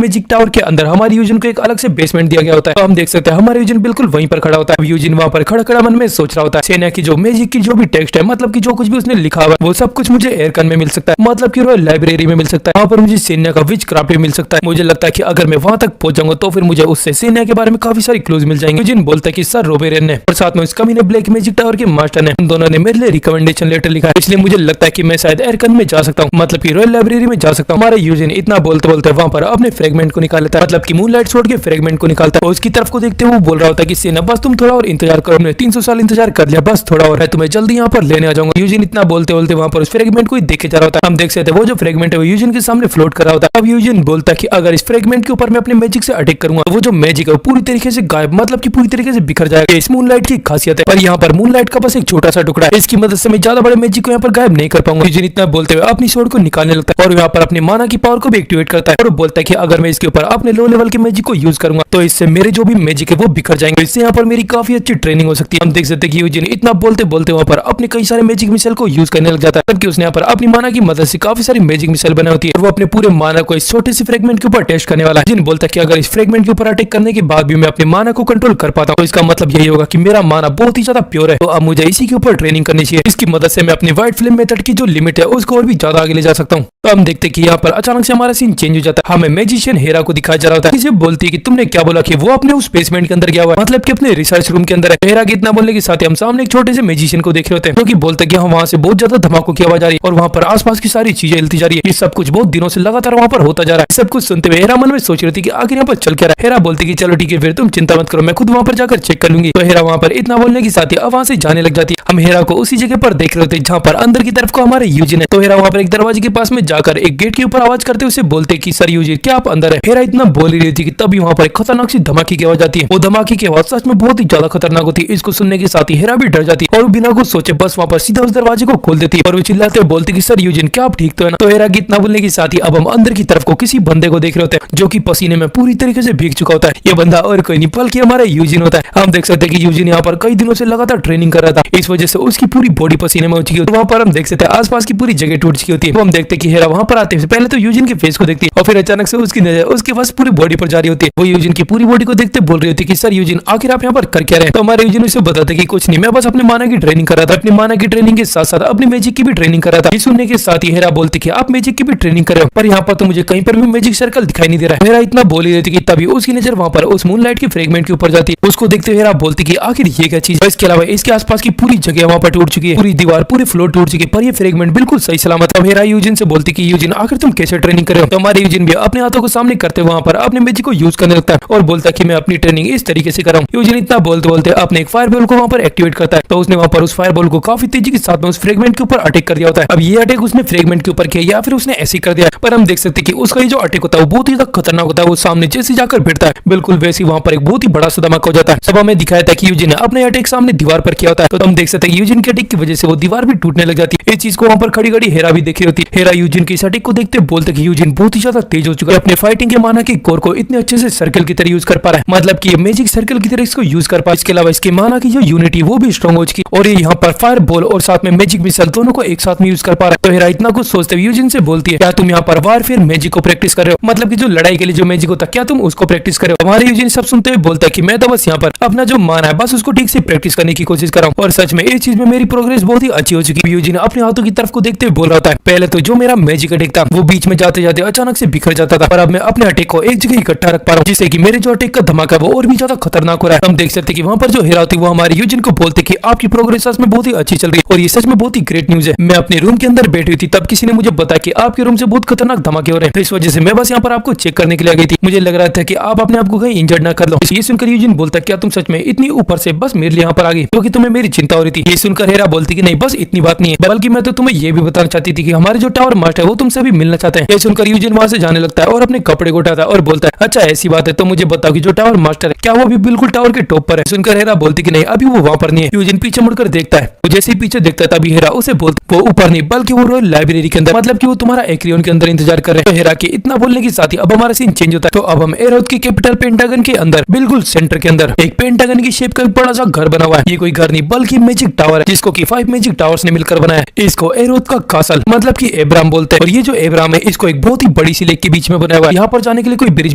S1: मैजिक टावर के अंदर हमारे यूजिन को एक अलग से बेसमेंट दिया गया होता है। तो हम देख सकते हैं हमारे यूजिन बिल्कुल वहीं पर खड़ा होता है। यूजिन वहां पर खड़ा खड़ा मन में सोच रहा होता है सेना की जो मैजिक की जो भी टेक्स्ट है मतलब कि जो कुछ भी उसने लिखा हुआ है वो सब कुछ मुझे एयरकन में मिल सकता है, मतलब कि रॉयल लाइब्रेरी में मिल सकता है। वहां पर मुझे सेना का विच क्राफ्ट भी मिल सकता है। मुझे लगता है कि अगर मैं वहां तक पहुंच जाऊंगा तो फिर मुझे उससे सेना के बारे में काफी सारी क्लूज मिल जाएंगे। यूजिन बोलता है कि सर रोबेरियन ने और साथ में उस कमीने ब्लैक मैजिक टावर के मास्टर ने उन दोनों ने मेरे लिए रिकमेंडेशन लेटर लिखा है, इसलिए मुझे लगता है कि मैं शायद एयरकन में जा सकता हूँ, मतलब कि रॉयल लाइब्रेरी में जा सकता हूँ। हमारा यूजिन इतना बोलते बोलते वहां पर अपने फ्रेगमेंट को निकाल लेता है, मतलब कि मूनलाइट स्वॉर्ड के फ्रेगमेंट को निकालता है। उसकी तरफ को देखते हुए वो बोल रहा होता है कि सेना बस तुम थोड़ा और इंतजार करो, हमने 300 साल इंतजार कर लिया, बस थोड़ा और है, तुम्हें जल्दी यहाँ पर लेने आ जाऊंगा। यूजिन इतना बोलते बोलते वहां पर उस फ्रेगमेंट को देखे जा रहा होता है। हम देख सकते हैं वो जो फ्रेगमेंट है वो यूजिन के सामने फ्लोट कर रहा होता है। अब यूजिन बोलता है कि अगर इस फ्रेगमेंट के ऊपर मैं अपने मैजिक से अटैक करूंगा वो जो मैजिक है वो पूरी तरीके से गायब, मतलब कि पूरी तरीके से बिखर जाएगा। इस मूनलाइट की खासियत है, पर यहाँ पर मूनलाइट का बस एक छोटा सा टुकड़ा है, इसकी मदद से मैं ज्यादा बड़े मैजिक को यहाँ पर गायब नहीं कर पाऊंगा। यूजिन इतना बोलते हुए अपनी स्वॉर्ड को निकालने लगता है और यहाँ पर अपनी माना की पावर को भी एक्टिवेट करता है और बोलता है कि अगर मैं इसके ऊपर अपने लो लेवल के मैजिक को यूज करूंगा तो इससे मेरे जो भी मैजिक है वो बिखर जाएंगे, इससे यहाँ पर मेरी काफी अच्छी ट्रेनिंग हो सकती है। हम देख सकते हैं कि यूजिन इतना बोलते बोलते वहाँ पर अपने कई सारे मैजिक मिसाइल को यूज करने लग जाता है, जबकि उसने यहाँ पर अपनी माना की मदद से काफी सारी मैजिक मिसाइल बनाई होती है और वो अपने पूरे माना को इस छोटे से फ्रेगमेंट के ऊपर टेस्ट करने वाला है। यूजिन बोलता है कि अगर इस फ्रेगमेंट के ऊपर अटैक करने के बाद भी मैं अपने माना को कंट्रोल कर पाता हूँ तो इसका मतलब यही होगा कि मेरा माना बहुत ही ज्यादा प्योर है, तो अब मुझे इसी के ऊपर ट्रेनिंग करनी चाहिए। इसकी मदद से मैं अपनी व्हाइट फ्लेम मेथड की जो लिमिट है उसको और भी ज्यादा आगे ले जा सकता हूँ। तो हम देखते हैं कि यहाँ पर अचानक से हमारा सीन चेंज हो जाता है। हमें मैजिशियन हेरा को दिखाया जा रहा होता है। इसे बोलती है कि तुमने क्या बोला कि वो अपने उस बेसमेंट के अंदर गया हुआ है, मतलब कि अपने रिसर्च रूम के अंदर है। हेरा के इतना बोलने के साथ ही हम सामने एक छोटे से मैजिशियन को देख रहे होते हैं जो कि बोलते हैं कि वहाँ से बहुत ज्यादा धमाकों की आवाज आ रही है और वहाँ पर आसपास की सारी चीजें हिलती जा रही है। ये सब कुछ बहुत दिनों से लगातार वहाँ पर होता जा रहा है। सब कुछ सुनते हुए हेरा मन में सोच रही थी कि आखिर यहाँ पर चल क्या रहा है। हेरा बोलती कि चलो ठीक है फिर तुम चिंता मत करो, मैं खुद वहाँ पर जाकर चेक कर लूंगी। तो हेरा वहाँ पर इतना बोलने के साथ ही अब वहाँ से जाने लग जाती है। हम हेरा को उसी जगह पर देख रहे होते हैं जहाँ पर अंदर की तरफ को हमारे यूजिन है। तो हेरा वहाँ पर एक दरवाजे के पास में जाकर एक गेट के ऊपर आवाज करते उसे बोलते कि सर यूजिन क्या आप अंदर है? हेरा इतना बोल रही थी कि तभी वहाँ पर एक खतरनाक सी धमाके की आवाज आती है। वो धमाके की आवाज सच में बहुत ही ज्यादा खतरनाक होती है। इसको सुनने के साथ ही हेरा भी डर जाती है और बिना कुछ सोचे बस वहाँ पर सीधा उस दरवाजे को खोल देती है और वो चिल्लाते बोलती कि सर यूजिन क्या आप ठीक तो है ना? तो हेरा की इतना बोलने के साथ ही अब हम अंदर की तरफ को किसी बंदे को देख रहे होते हैं जो कि पसीने में पूरी तरीके से भीग चुका होता है। ये बंदा और कोई नहीं बल्कि हमारा यूजिन होता है। हम देख सकते हैं कि यूजिन यहाँ पर कई दिनों से लगातार ट्रेनिंग कर रहा था, इस वजह से उसकी पूरी बॉडी पसीने में हो चुकी होती है। वहाँ पर हम देख सकते हैं आसपास की पूरी जगह टूट चुकी होती है। तो हम देखते हैं कि हेरा वहाँ पर आते हैं पहले तो यूजिन के फेस को देखती है और फिर अचानक से उसकी नजर उसके पास पूरी बॉडी पर जा रही होती है। वो यूजिन की पूरी बॉडी को देखते बोल रही होती है कि सर यूजिन आखिर आप यहाँ पर कर क्या रहे हैं? तो हमारे यूजिन उसे बताते कि कुछ नहीं, मैं बस अपने माना की ट्रेनिंग कर रहा था। अपनी माना की ट्रेनिंग के साथ साथ अपनी मैजिक की भी ट्रेनिंग कर रहा था। ये सुनने के साथ ही हेरा बोलती कि आप मैजिक की भी ट्रेनिंग कर रहे हो, पर यहाँ पर तो मुझे कहीं पर भी मैजिक सर्कल दिखाई नहीं दे रहा है। हेरा इतना बोल रही थी कि तभी उसकी नजर वहाँ पर उस मूनलाइट के फ्रेगमेंट के ऊपर जाती है। उसको देखते हेरा बोलती कि आखिर ये क्या चीज है? इसके अलावा इसके आसपास की पूरी जगह वहाँ पर टूट चुकी है, पूरी दीवार पूरी फ्लोर टूट चुकी है, पर ये फ्रेगमेंट बिल्कुल सही सलामत है। हेरा यूजिन से बोलती कि यूजिन आखिर तुम कैसे ट्रेनिंग कर रहे हो? तो हमारे यूजिन भी अपने हाथों को सामने करते वहाँ पर अपने मैजिक को यूज करने लगता है और बोलता है कि मैं अपनी ट्रेनिंग इस तरीके से कर रहा हूँ। यूजिन इतना बोलते बोलते अपने एक फायरबॉल को वहाँ पर एक्टिवेट करता है। तो उसने वहाँ पर उस फायरबॉल को काफी तेजी के साथ में उस फ्रेगमेंट के ऊपर अटैक कर दिया होता है। अब ये अटैक उसने फ्रेगमेंट के ऊपर किया या फिर उसने ऐसे कर दिया, पर हम देख सकते हैं कि उसका ये जो अटैक होता है वो बहुत ही ज्यादा खतरनाक होता है। वो सामने जैसे जाकर भिड़ता है बिल्कुल वैसे वहाँ पर एक बहुत ही बड़ा सा धमाका हो जाता है। सब हमें दिखाया था कि यूजिन ने अपने अटैक सामने दीवार पर किया होता है। तो हम देख सकते हैं यूजिन के अटैक की वजह से वो दीवार भी टूटने लग जाती है। इस चीज को वहाँ पर खड़ी खड़ी हेरा भी देख रही होती है। हेरा यूजिन की इस अटैक को देखते बोलते कि यूजिन बहुत ही ज्यादा तेज हो चुका है, अपने फाइटिंग के माना की कोर को इतने अच्छे से सर्कल की तरह यूज कर पा रहा है, मतलब कि मैजिक सर्कल की तरह इसको यूज कर पा। इसके अलावा इसके माना की जो यूनिटी वो भी स्ट्रॉन्ग हो चुकी और ये यहाँ पर फायर बॉल और साथ में मैजिक मिसाइल दोनों को एक साथ में यूज कर पा रहा है। तो हेरा इतना कुछ सोचते हुए यूजिन से बोलती है क्या तुम यहाँ पर वारफेयर मैजिक को प्रैक्टिस कर रहे हो, मतलब कि जो लड़ाई के लिए जो मैजिक होता है क्या तुम उसको प्रैक्टिस करे? हमारे यूजिन सब सुनते हुए बोलता है कि मैं तो बस यहाँ पर अपना जो मान है बस उसको ठीक से प्रैक्टिस करने की कोशिश कर रहा हूँ और सच में इस चीज में मेरी प्रोग्रेस बहुत ही अच्छी हो चुकी है। यूजिन अपने हाथों की तरफ को देखते हुए बोल रहा था, पहले तो जो मेरा मैजिक अटैक था वो बीच में जाते जाते अचानक से बिखर जाता था और अब मैं अपने अटैक को एक जगह इकट्ठा रख पा रहा हूँ जिससे कि मेरे जो अटैक का धमाका वो और भी ज्यादा खतरनाक हो रहा है। हम देख सकते कि वहाँ पर जो हीरा होती है वो हमारे यूजिन को बोलते कि आपकी प्रोग्रेस सच में बहुत ही अच्छी चल रही है और ये सच में बहुत ही ग्रेट न्यूज है। मैं अपने रूम के अंदर बैठी हुई थी तब किसी ने मुझे बताया कि आपके रूम से बहुत खतरनाक धमाके हो रहे हैं, तो इस वजह से मैं बस यहाँ पर आपको चेक करने के लिए आ गई थी। मुझे लग रहा था कि आप अपने आप को कहीं इंजर्ड ना कर लो। ये सुनकर यूजिन बोलता क्या तुम सच में इतनी ऊपर से बस मेरे लिए यहाँ पर आ गई क्योंकि तुम्हें मेरी चिंता हो रही थी? ये सुनकर हेरा बोलती कि नहीं बस इतनी बात नहीं है, बल्कि मैं तो तुम्हें ये भी बताना चाहती थी कि हमारे जो टावर मास्टर है वो तुमसे भी मिलना चाहते हैं। ये सुनकर यूजिन वहां से जाने लगता है और अपने कपड़े को उठाता है और बोलता है अच्छा ऐसी बात है तो मुझे बताओ कि जो टावर मास्टर है क्या वो भी बिल्कुल टावर के टॉप पर है? सुनकर हेरा बोलती कि नहीं अभी वो वहां पर नहीं है। यूजिन पीछे मुड़कर देखता है, वो जैसे ही पीछे देखता है तभी हेरा उसे बोलती वो ऊपर नहीं बल्कि वो रॉयल लाइब्रेरी के अंदर, मतलब कि वो तुम्हारा एक्रियन के अंदर इंतजार कर रहे हैं। तो हेरा के इतना बोलने के साथ ही अब हमारा सीन चेंज होता है। तो अब हम एरोथ के कैपिटल पेंटागन के अंदर बिल्कुल सेंटर के अंदर एक पेंटागन की शेप का एक बड़ा सा घर बना हुआ है। ये कोई घर नहीं बल्कि मैजिक टावर है जिसको कि 5 मैजिक टावर्स ने मिलकर बनाया है। इसको एरोथ का कासल मतलब कि एब्राम बोलते हैं और ये जो एब्राम है इसको एक बहुत ही बड़ी सी लेक के बीच में बनाया हुआ है। यहाँ पर जाने के लिए कोई ब्रिज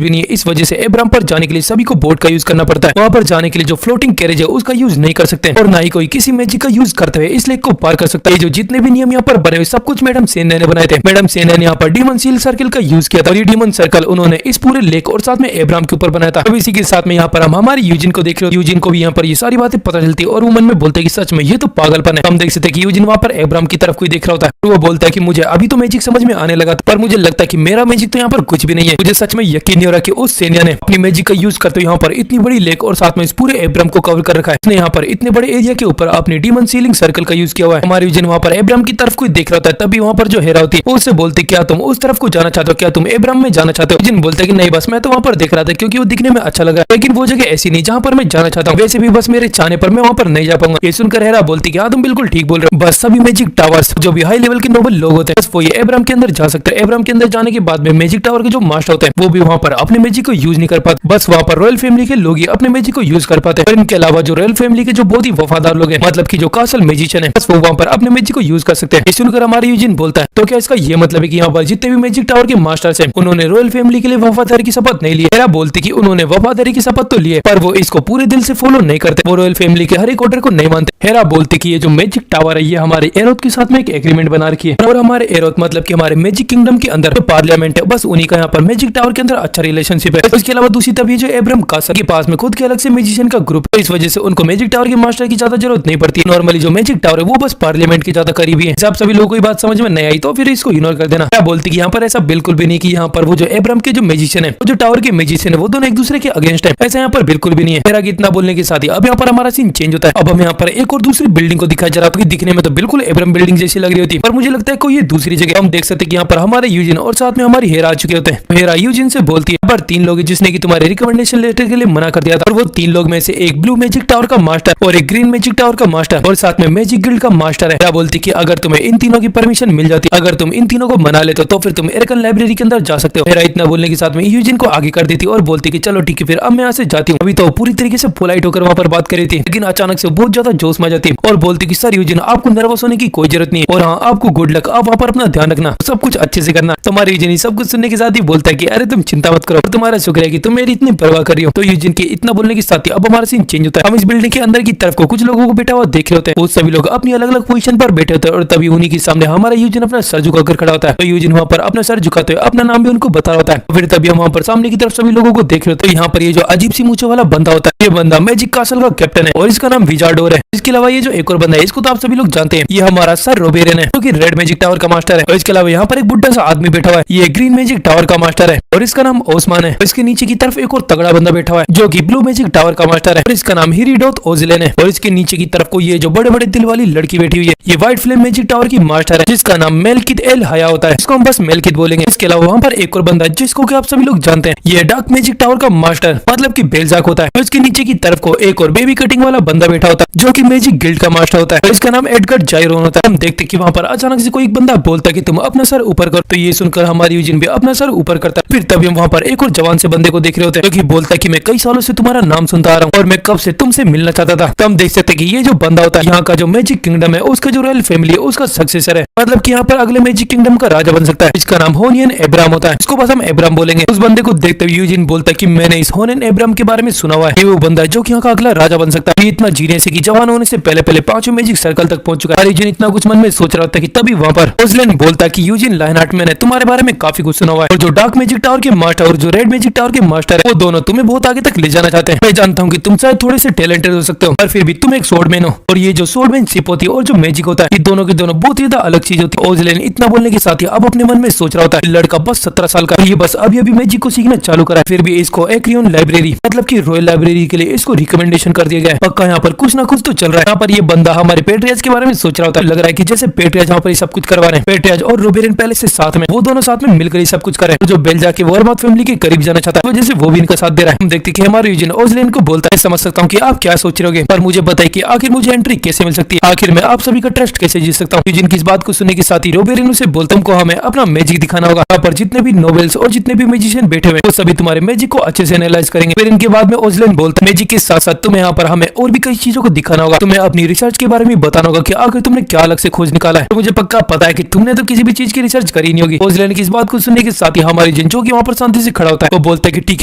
S1: भी नहीं है, इस वजह से एब्राम पर जाने के लिए सभी को बोट का यूज करना पड़ता है। वहाँ पर जाने के लिए जो फ्लोटिंग कैरेज है उसका यूज नहीं कर सकते और ना ही कोई किसी मैजिक का यूज करते हुए इस लेक को पार कर सकता है। जो जितने भी नियम यहाँ पर बने हुए सब कुछ मैडम सेना ने बनाए थे। मैडम सेना ने यहाँ पर डीमन सील सर्कल का यूज किया था और ये डीमन सर्कल उन्होंने इस पूरे लेक और साथ में एब्राम के ऊपर बनाया था। अब इसी के साथ में यहाँ पर हम हमारे यूजिन को देख रहे हो, यूजिन को भी यहाँ पर ये सारी बातें पता चलती है और वो मन में बोलते हैं कि सच में ये तो पागलपन है। हम देख सकते हैं कि यूजिन वहाँ पर एब्राम की तरफ कोई देख रहा होता है, वो बोलता है कि मुझे अभी तो मैजिक समझ में आने लगा था पर मुझे लगता है कि मेरा मैजिक तो यहाँ पर कुछ भी नहीं है। मुझे सच में यकीन नहीं हो रहा कि उस सेना ने अपनी मैजिक का यूज करते हुए यहाँ पर इतनी बड़ी लेक और साथ में इस पूरे एब्राम को कवर कर रखा है। इसने यहाँ पर इतने बड़े एरिया के ऊपर अपनी डीमन सीलिंग सर्कल का यूज किया हुआ है। हमारे यूजिन वहाँ पर एब्राम की तरफ कोई देख रहा होता है, तभी वहाँ पर जो हेरा होती है उससे बोलती क्या तुम उस तरफ को जाना चाहते हो, क्या तुम एब्राम में जाना चाहते हो? यूजिन बोलता है कि नहीं बस मैं तो वहाँ पर देख रहा था क्योंकि वो दिखने में अच्छा लगा, लेकिन वो जगह ऐसी नहीं जहाँ पर मैं जाना चाहता हूँ, वैसे भी बस मेरे चाहने पर मैं वहाँ पर नहीं जा पाऊंगा। ये सुनकर हेरा बोलती कि हाँ तुम बिल्कुल ठीक बोल रहे हो, बस सभी मैजिक टावर्स जो भी हाई लेवल के नोबल लोग होते हैं बस वो ये एब्राम के अंदर जा सकते हैं। एब्राम के अंदर जाने के बाद में मैजिक टावर के जो मास्टर होते हैं वो भी वहाँ पर अपने मैजिक को यूज नहीं कर पाते, बस वहाँ पर रॉयल फैमिली के लोग ही अपने मैजिक को यूज कर पाते हैं। और इनके अलावा जो रॉयल फैमिली के जो बहुत ही वफादार लोग हैं मतलब की जो कासल मैजिशियन है बस वो वहाँ पर अपने मैजिक को यूज कर सकते हैं। ये सुनकर हमारे यूजिन बोलता है तो क्या इसका ये मतलब है कि यहाँ पर जितने भी मैजिक टावर के मास्टर्स हैं उन्होंने रॉयल फैमिली के लिए वफादारी की शपथ नहीं ली? हेरा बोलती कि उन्होंने वफादारी की शपथ तो ली है पर वो इसको पूरे दिल से फॉलो नहीं करते, वो रॉयल फैमिली के हर एक ऑर्डर को नहीं मानते। हेरा बोलती कि ये जो मैजिक टावर है ये हमारे एरोथ के साथ में एक एग्रीमेंट बना रखी है और हमारे एरोथ मतलब कि हमारे मैजिक किंगडम के अंदर जो पार्लियामेंट है बस उन्हीं का यहाँ पर मैजिक टावर के अंदर अच्छा रिलेशनशिप है। उसके अलावा दूसरी तरफ ये जो एब्राम कासल के पास में खुद के अलग से मैजिशियन का ग्रुप है, इस वजह से उनको मैजिक टावर के मास्टर की ज्यादा जरूरत नहीं पड़ती। नॉर्मली जो मैजिक टावर है वो बस पार्लियामेंट के ज्यादा करीबी है। जब सभी लोगों को ये बात समझ में नहीं आई तो फिर इसको इग्नोर कर देना। क्या बोलती कि यहाँ पर ऐसा बिल्कुल भी नहीं कि यहाँ पर वो जो एब्राम के जो मैजिशियन है वो जो टावर के मैजिशियन है वो दोनों एक दूसरे के अगेंस्ट है, ऐसा यहाँ पर बिल्कुल भी नहीं है। मेरा इतना बोलने के साथ ही अब यहाँ पर हमारा सीन चेंज होता है। अब हम यहाँ पर एक और दूसरी बिल्डिंग को दिखाया जा रहा था, दिखने में तो बिल्कुल एब्राम बिल्डिंग जैसी लग रही होती है पर मुझे लगता है कोई ये दूसरी जगह। हम देख सकते हैं कि यहाँ पर हमारे यूजिन और साथ में हमारी हेरा आ चुके होते हैं। हेरा यूजिन से बोलती है पर 3 लोग जिसने की तुम्हारे रिकमेंडेशन लेटर के लिए मना कर दिया था और वो 3 लोग में से एक ब्लू मैजिक टावर का मास्टर और एक ग्रीन मैजिक टावर का मास्टर और साथ में मैजिक गिल्ड का मास्टर है। हेरा बोलती कि अगर तुम्हें इन तीनों की परमिशन मिल जाती, अगर तुम इन तीनों को मना लेते तो फिर तुम एरकन लाइब्रेरी के अंदर जा सकते हो। हेरा इतना बोलने के साथ में यूजिन को आगे कर देती और बोलती कि चलो ठीक है फिर अब मैं यहाँ से जाती हूँ। अभी तो पूरी तरीके से पोलाइट होकर वहाँ पर बात कर रही थी लेकिन अचानक से बहुत ज्यादा जोश में जाती और बोलती कि सर यूजिन आपको नर्वस होने की कोई जरूरत नहीं है और हाँ आपको गुड लक, आप वहाँ पर अपना ध्यान रखना, सब कुछ अच्छे से करना। तुम्हारे यूजिन सब कुछ सुनने के साथ ही बोलता है कि अरे तुम चिंता मत करो, तुम्हारा शुक्र है कि तुम मेरी इतनी परवाह कर रही हो। तो यूजिन के इतना बोलने के साथ ही अब हमारा सीन चेंज होता है। हम इस बिल्डिंग के अंदर की तरफ को कुछ लोगों को बैठा हुआ देख रहे होते हैं, वो सभी लोग अपनी अलग अलग पोजीशन पर बैठे होते हैं और तभी उन्हीं के सामने हमारा यूजिन अपना सर झुकाकर खड़ा होता है। तो यूजिन वहाँ पर अपना सर झुकाते हुए अपना नाम भी उनको बता रहा होता है। फिर तभी हम वहाँ पर सामने की तरफ सभी लोगों को देख रहे होते हैं। यहाँ पर ये जो अजीब सी मूंछों वाला बंदा होता है ये बंदा मैजिक कासल का कैप्टन है और इसका नाम विजार्डोर है। इसके अलावा ये जो एक और बंदा है इसको तो आप सभी लोग जानते हैं, ये हमारा सर रोबेरन है जो कि रेड मैजिक टावर का मास्टर है। और इसके अलावा यहाँ पर एक बुढ़ा सा आदमी बैठा हुआ है, ये ग्रीन मैजिक टावर का मास्टर है और इसका नाम ओस्मान है। इसके नीचे की तरफ एक और तगड़ा बंदा बैठा हुआ है जो कि ब्लू मैजिक टावर का मास्टर है और इसका नाम हिरीडोथ ओजिलेन है। और इसके नीचे की तरफ को ये जो बड़े बड़े दिल वाली लड़की बैठी हुई है ये व्हाइट फ्लेम मैजिक टावर की मास्टर है जिसका नाम मेलकिद एल हया होता है, इसको हम बस मेलकिद बोलेंगे। इसके अलावा वहाँ पर एक और बंदा जिसको कि आप सभी लोग जानते हैं, ये डार्क मैजिक टावर का मास्टर मतलब कि बेलजाक होता है। और इसके नीचे की तरफ को एक और बेबी कटिंग वाला बंदा बैठा होता है जो कि मैजिक गिल्ड का मास्टर होता है और इसका नाम एडगर जायरोन होता है। हम देखते कि वहाँ पर अचानक से कोई एक बंदा बोलता है कि तुम अपना सर ऊपर करो, तो ये सुनकर हमारी यूजिन भी अपना सर ऊपर करता है। फिर तभी हम वहाँ पर एक और जवान से बंदे को देख रहे होते हैं जो कि बोलता है कि मैं कई सालों से तुम्हारा नाम सुनता आ रहा हूँ और मैं कब से तुमसे मिलना चाहता था। तो हम देख सकते हैं कि ये जो बंदा होता है यहाँ का जो मैजिक किंगडम है उसका जो रॉयल फैमिली है उसका सक्सेसर है, मतलब कि यहाँ पर अगले मैजिक किंगडम का राजा बन सकता है। इसका नाम होनियन एब्राम होता है, इसको बस हम एब्राम बोलेंगे। उस बंदे को देखते हुए यूजिन बोलता है कि मैंने इस होनेन एब्राम के बारे में सुना हुआ है, ये वो बंदा है जो कि यहाँ का अगला राजा बन सकता है। ये इतना जीने से कि जवान होने से पहले पहले 5 मैजिक सर्कल तक पहुंच चुका है। यूजिन इतना कुछ मन में सोच रहा था कि तभी वहाँ पर ओजलेन बोलता है कि यूजिन लायनहार्ट, मैंने तुम्हारे बारे में काफी कुछ सुना हुआ है, और जो डार्क मैजिक टावर के मास्टर और जो रेड मैजिक टावर के मास्टर है वो दोनों तुम्हें बहुत आगे तक ले जाना चाहते हैं। मैं जानता हूँ कि तुम शायद थोड़े से टैलेंटेड हो सकते हो, पर फिर भी तुम एक स्वॉर्डमैन हो, और ये जो स्वॉर्डमैनशिप होती है और जो मैजिक होता है, ये दोनों के दोनों बहुत ही अलग चीज होती है। ओजलेन इतना बोलने के साथ ही अब अपने मन में सोच रहा होता है, लड़का बस 17 साल का, ये बस अभी अभी मैजिक को सीखना चालू करा है, फिर भी इसको एक्रियन लाइब्रेरी मतलब की रॉयल लाइब्रेरी के लिए इसको रिकमेंडेशन कर दिया गया है। पक्का यहाँ पर कुछ ना कुछ तो चल रहा है। यहाँ पर ये बंदा हमारे पेट्रियाज के बारे में सोच रहा होता है। लग रहा है कि जैसे पेट्रियाज यहाँ पर सब कुछ करवा रहे हैं, पेट्रियाज और रोबेरियन पहले से साथ में, वो दोनों साथ में मिलकर ही सब कुछ करे। जो बेल्जा के वॉरमाथ फैमिली के करीब जाना चाहता है, जैसे वो भी इनका साथ दे रहा है। हम देखते कि हमारे यूजिन ओजलेन को बोलता है, समझ सकता हूँ कि आप क्या सोच रहे हो, पर मुझे बताइए कि आखिर मुझे एंट्री कैसे मिल सकती है, आखिर मैं आप सभी का ट्रस्ट कैसे जीत सकता हूँ। यूजिन की इस बात को सुनने के साथ ही रोबेरियन उसे बोलता है, तुमको हमें अपना मैजिक दिखाना होगा। यहाँ पर जितने भी नोबेल्स और जितने भी मैजिशियन बैठे हुए वो सभी तुम्हारे मैजिक को अच्छे से एनालाइज करेंगे। फिर इनके बाद में ओजलेन बोलता है, मैजिक के साथ साथ तुम्हें यहाँ पर हमें और भी कई चीजों को दिखाना होगा, तुम्हें अपनी रिसर्च के बारे में बताना होगा कि आखिर तुमने क्या अलग से खोज निकाला है। तो मुझे पक्का पता है कि तुमने तो किसी भी चीज की रिसर्च करी नहीं होगी। ओजलेन की इस बात को सुनने के साथ ही हमारे जिन जो कि वहाँ पर शांति से खड़ा होता है वो बोलता है कि ठीक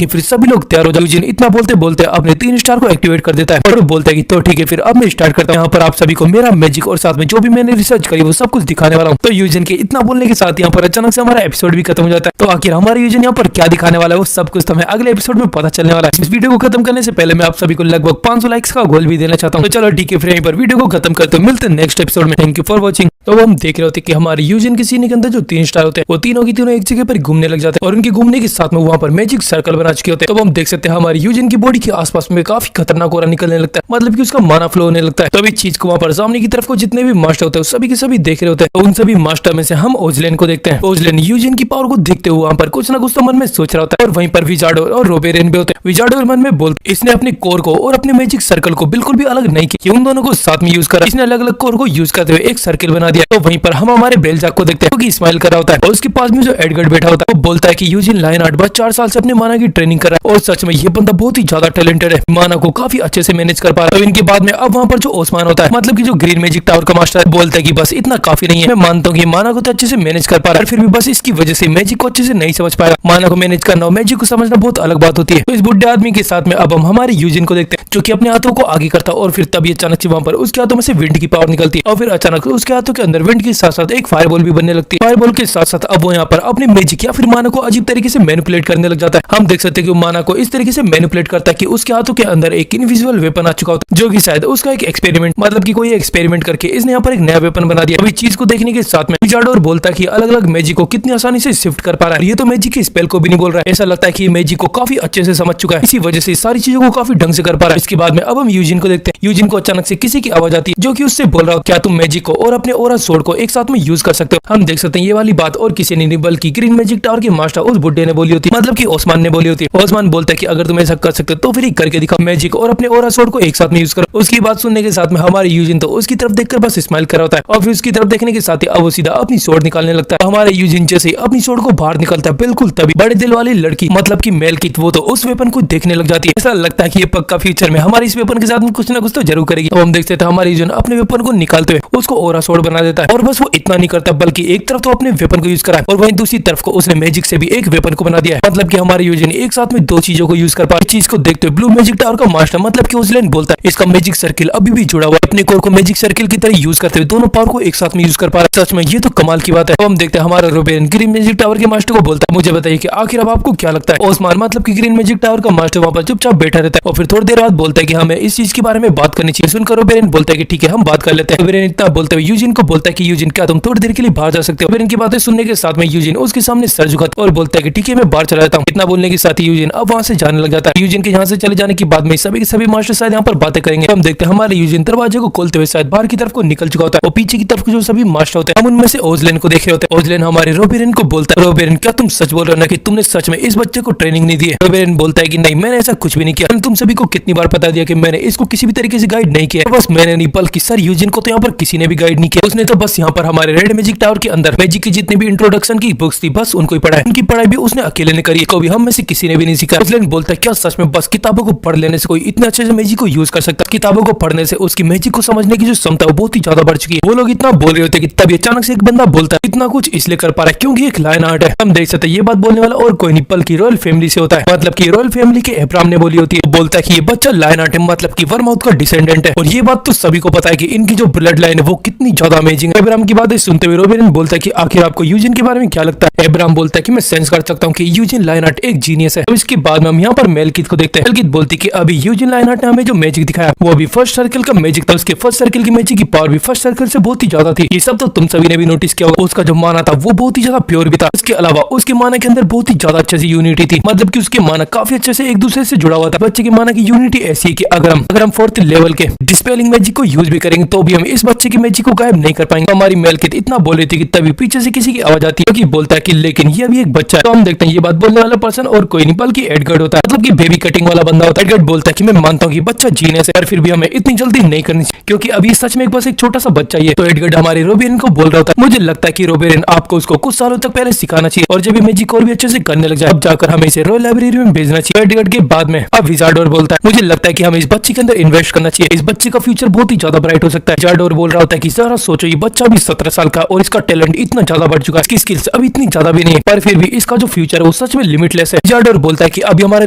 S1: है, फिर सभी लोग तैयार हो जाओ। यूजिन इतना बोलते बोलते अपने 3 स्टार को एक्टिवेट कर देता है और वो बोलता है कि तो ठीक है, फिर अब मैं स्टार्ट करता हूँ। यहाँ पर आप सभी को मेरा मैजिक और साथ में जो भी मैंने रिसर्च करी वो सब कुछ दिखाने वाला हूँ। तो यूजिन के इतना बोलने के साथ यहाँ पर अचानक से हमारा एपिसोड भी खत्म हो जाता है। तो आखिर हमारे यूजिन यहाँ पर क्या दिखाने वाला है वो सब कुछ हमें अगले एपिसोड में पता चलने वाला है। इस वीडियो को खत्म करने से पहले मैं आप सभी को लगभग 500 लाइक्स का गोल भी देना चाहता हूँ। तो चलो ठीक है, फिर यहीं पर वीडियो को खत्म करते मिलते हैं नेक्स्ट एपिसोड में। Thank you for watching. तो हम देख रहे होते कि हमारे यूजिन के सीने के अंदर जो 3 स्टार होते हैं वो तीनों की तीनों एक जगह पर घूमने लग जाते हैं, और उनके घूमने के साथ में वहाँ पर मैजिक सर्कल बना चुके होते हैं। तो हम देख सकते हैं हमारे यूजिन की बॉडी के आसपास में काफी खतरनाक और निकलने लगता है, मतलब कि उसका माना फ्लो होने लगता है। तो इस चीज को वहाँ पर सामने की तरफ को जितने भी मास्टर होते हैं सभी के सभी देख रहे होते हैं। तो उन सभी मास्टर में से हम ओजलेन को देखते हैं। ओजलेन यूजिन की पावर को देखते हुए वहाँ पर कुछ ना कुछ तो मन में सोच रहा होता है, और वहीं पर विजार्डोर और रोबेरियन भी होते हैं। विजार्डोर मन में बोलते, इसने अपने कोर को और अपने मैजिक सर्कल को बिल्कुल भी अलग नहीं किया, उन दोनों को साथ में यूज करा। इसने अलग अलग कोर को यूज करते हुए एक सर्किल बना दिया। तो वहीं पर हम हमारे बेलजाक को देखते हैं जो स्माइल कर रहा होता है, और उसके पास में जो एडगर्ड बैठा होता है वो बोलता है कि यूजिन लायनहार्ट बस 4 साल से अपने माना की ट्रेनिंग कर रहा है, और सच में ये बंदा बहुत ही ज्यादा टैलेंटेड है, माना को काफी अच्छे से मैनेज कर पा रहा है। तो इनके बाद में अब वहाँ पर जो ओस्मान होता है, मतलब कि जो ग्रीन मैजिक टावर का मास्टर है, बोलता है कि बस इतना काफी नहीं है। मैं मानता हूँ कि माना को तो अच्छे से मैनेज कर पा रहा है, फिर भी बस इसकी वजह से मैजिक को अच्छे से नहीं समझ पाएगा। माना को मैनेज करना और मैजिक को समझना बहुत अलग बात होती है। तो इस बुढ़े आदमी के साथ में अब हम हमारे यूजिन को देखते हैं जो कि अपने हाथों को आगे करता है, और फिर तभी अचानक से वहाँ पर उसके हाथों में से विंड की पावर निकलती है, और फिर अचानक उसके हाथों के अंदर विंड के साथ साथ एक फायरबॉल भी बनने लगती है। फायरबॉल के साथ साथ अब वो यहाँ पर अपने मैजिक या फिर माना को अजीब तरीके से मैनिपुलेट करने लग जाता है। हम देख सकते हैं कि वो माना को इस तरीके से मैनिपुलेट करता है कि उसके हाथों के अंदर एक इनविजिबल वेपन आ चुका होता है, जो कि शायद उसका एक एक्सपेरिमेंट, मतलब कि कोई एक्सपेरिमेंट करके इसने यहाँ पर एक नया वेपन बना दिया। अभी चीज को देखने के साथ में विजार्डोर बोलता है कि अलग अलग मैजिक को कितनी आसानी से शिफ्ट कर पा रहा है, ये तो मैजिक के स्पेल को भी नहीं बोल रहा है। ऐसा लगता है कि मैजिक को काफी अच्छे से समझ चुका है, इसी वजह से सारी चीजों को काफी ढंग से कर पा रहा है। इसके बाद में अब हम यूजिन को देखते हैं। यूजिन को अचानक से किसी की आवाज आती है जो कि उससे बोल रहा हो, क्या तुम मैजिक को और अपने ओरा सोर्ड को एक साथ में यूज कर सकते हो। हम देख सकते हैं ये वाली बात और किसी ने नहीं बल्कि ग्रीन मैजिक टावर के मास्टर उस बुड्ढे ने बोली होती है, मतलब कि ओस्मान ने बोली होती है। ओस्मान बोलता है कि अगर तुम ऐसा कर सकते हो तो फिर करके दिखाओ, मैजिक और अपने ओरा सोर्ड को एक साथ में यूज करो। उसकी बात सुनने के साथ में हमारे यूजिन तो उसकी तरफ देखकर बस स्माइल कर रहा होता है, और फिर उसकी तरफ देखने के साथ ही अब वो सीधा अपनी सोर्ड निकालने लगता है। हमारे यूजिन जैसे अपनी सोर्ड को बाहर निकलता है, बिल्कुल तभी बड़े दिल वाली लड़की, मतलब की मेल की, वो तो उस वेपन को देखने लग जाती है। ऐसा लगता है कि ये पक्का फ्यूचर में हमारे इस वेपन के साथ में कुछ ना कुछ तो जरूर करेगी। तो हम देखते थे हमारे यूजिन अपने वेपन को निकालते हुए उसको ओरा सोर्ड बना देता है, और बस वो इतना नहीं करता बल्कि एक तरफ तो अपने वेपन को यूज करा है और वहीं दूसरी तरफ को उसने मैजिक से भी एक वेपन को बना दिया है, मतलब कि हमारे यूजिन एक साथ में 2 चीजों को यूज कर पा। इस चीज को देखते हुए ब्लू मैजिक टावर का मास्टर, मतलब कि ओजलेन बोलता है इसका मैजिक सर्किल अभी भी जुड़ा हुआ है, अपने कोर को मैजिक सर्किल की तरह यूज करते हुए दोनों पावर को एक साथ में यूज कर पा रहा है। सच में ये तो कमाल की बात है। तो हम देखते हैं हमारा रोबेरियन ग्रीन मैजिक टावर के मास्टर को बोलता है, मुझे बताइए कि आखिर अब आपको क्या लगता है। ओस्मान, मतलब कि ग्रीन मैजिक टावर का मास्टर वहाँ पर चुपचाप बैठा रहता है, और फिर थोड़ी देर बाद बोलता है कि हमें इस चीज के बारे में बात करनी चाहिए। सुनकर रोबेरियन बोलता है कि ठीक है, हम बात कर लेते हैं। रोबेरियन इतना बोलते हुए यूजिन को बोलता है कि यूजिन, क्या तुम थोड़ी देर के लिए बाहर जा सकते हो। रोबेरियन की बातें सुनने के साथ में यूजिन उसके सामने सर झुकाता और बोलता है कि ठीक है, मैं बाहर चला जाता हूँ। इतना बोलने के साथ ही यूजिन अब वहाँ से जाने लग जाता है। यूजिन के यहाँ से चले जाने के बाद में सभी के सभी मास्टर शायद यहाँ पर बातें करेंगे। हम देखते हैं हमारे यूजिन दरवाजे को खोलते हुए शायद बाहर की तरफ को निकल चुका होता है, और पीछे की तरफ जो सभी मास्टर होते हैं हम उनमें से ओजलेन को देखे होते हैं। ओजलेन हमारे रोबेरियन को बोलता है, रोबेरियन, क्या तुम सच बोल रहे हो ना कि तुमने सच में इस बच्चे को ट्रेनिंग नहीं दी है। रोबेरियन बोलता है कि नहीं, मैंने ऐसा कुछ भी नहीं किया। तुम सभी को कितनी बार बता दिया कि मैंने इसको किसी भी तरीके से गाइड नहीं किया। बस मैंने नहीं बल्कि सर यूजिन को तो यहाँ पर किसी ने भी गाइड नहीं किया। उसने उसने तो बस यहाँ पर हमारे रेड मैजिक टावर के अंदर मैजिक की जितनी भी इंट्रोडक्शन की बुक्स थी बस उनको ही पढ़ा है। उनकी पढ़ाई भी उसने अकेले ने करी, कभी हम में से किसी ने भी नहीं सीखा। उसने बोलता है क्या सच में बस किताबों को पढ़ लेने से कोई इतने अच्छे से मैजिक को यूज कर सकता है? किताबों को पढ़ने से उसकी मैजिक को समझने की जो क्षमता है वो बहुत ही ज्यादा बढ़ चुकी है। वो लोग इतना बोल रहे होते कि तभी अचानक से एक बंदा बोलता है इतना कुछ इसलिए कर पा रहा है क्योंकि एक लाइन आर्ट है। हम देख सकते हैं ये बात बोलने वाला और कोई नहीं बल्कि रॉयल फैमिली से होता है, मतलब की रॉयल फैमिली के एब्राहम ने बोली होती है। बोलता है कि ये बच्चा लाइन आर्ट है, मतलब की वर्माउथ का डिसेंडेंट है। और ये बात तो सभी को पता है कि इनकी जो ब्लड लाइन है वो कितनी ज्यादा अमेजिंग है। एब्राहम की बातें सुनते हुए रोबेरिन बोलता है कि आखिर आपको यूजिन के बारे में क्या लगता है? एब्राहम बोलता है कि मैं सेंस कर सकता हूँ कि यूजिन लाइनहार्ट एक जीनियस है। तो इसके बाद में हम यहाँ पर मेलकित को देखते हैं। मेलकित बोलती है कि अभी यूजिन लाइनहार्ट ने हमें जो मैजिक दिखाया वो अभी फर्स्ट सर्कल का मैजिक था। उसके फर्स्ट सर्कल की मैजिक की पावर भी फर्स्ट सर्कल से बहुत ही ज्यादा थी। ये सब तो तुम सभी ने भी नोटिस किया होगा। उसका जो माना था वो बहुत ही ज्यादा प्योर भी था। इसके अलावा उसके माना के अंदर बहुत ही ज्यादा अच्छे से यूनिटी थी, मतलब कि उसके माना काफी अच्छे से एक दूसरे से जुड़ा हुआ था। बच्चे के माना की यूनिटी ऐसी है कि अगर हम फोर्थ लेवल के डिस्पेलिंग मैजिक को यूज भी करेंगे तो भी हम इस बच्चे की मैजिक को गायब नहीं कर पाएंगे। हमारी मेलकित इतना बोल रही थी कि तभी पीछे से किसी की आवाज आती है कि बोलता है कि लेकिन ये भी एक बच्चा है। तो हम देखते हैं ये बात बोलने वाला पर्सन और कोई नहीं बल्कि एडगर्ड होता है, मतलब कि बेबी कटिंग वाला बंदा होता है। एडगर्ड बोलता है कि मैं मानता हूँ कि बच्चा जीनियस है पर फिर भी हमें इतनी जल्दी नहीं करनी चाहिए क्योंकि अभी सच में बस एक छोटा सा बच्चा ही है। तो एडगर्ड हमारे रोबेरिन को बोल रहा होता है मुझे लगता है कि रोबेरिन आपको उसको कुछ सालों तक पहले सिखाना चाहिए और जब ये मैजिक और भी अच्छे से करने लग जाए अब जाकर हमें इसे रॉयल लाइब्रेरी में भेजना चाहिए। एडगर्ड के बाद में अब विजार्डोर बोलता है मुझे लगता है कि हमें इस बच्चे के अंदर इन्वेस्ट करना चाहिए, इस बच्चे का फ्यूचर बहुत ही ज्यादा ब्राइट हो सकता है। विजार्डोर बोल रहा होता है कि जरा सोचो ये बच्चा भी 17 साल का और इसका टैलेंट इतना ज्यादा बढ़ चुका है, इसकी स्किल्स अभी इतनी ज्यादा भी नहीं है पर फिर भी इसका जो फ्यूचर है वो सच में लिमिटलेस है। विजार्डोर बोलता है कि अभी हमारे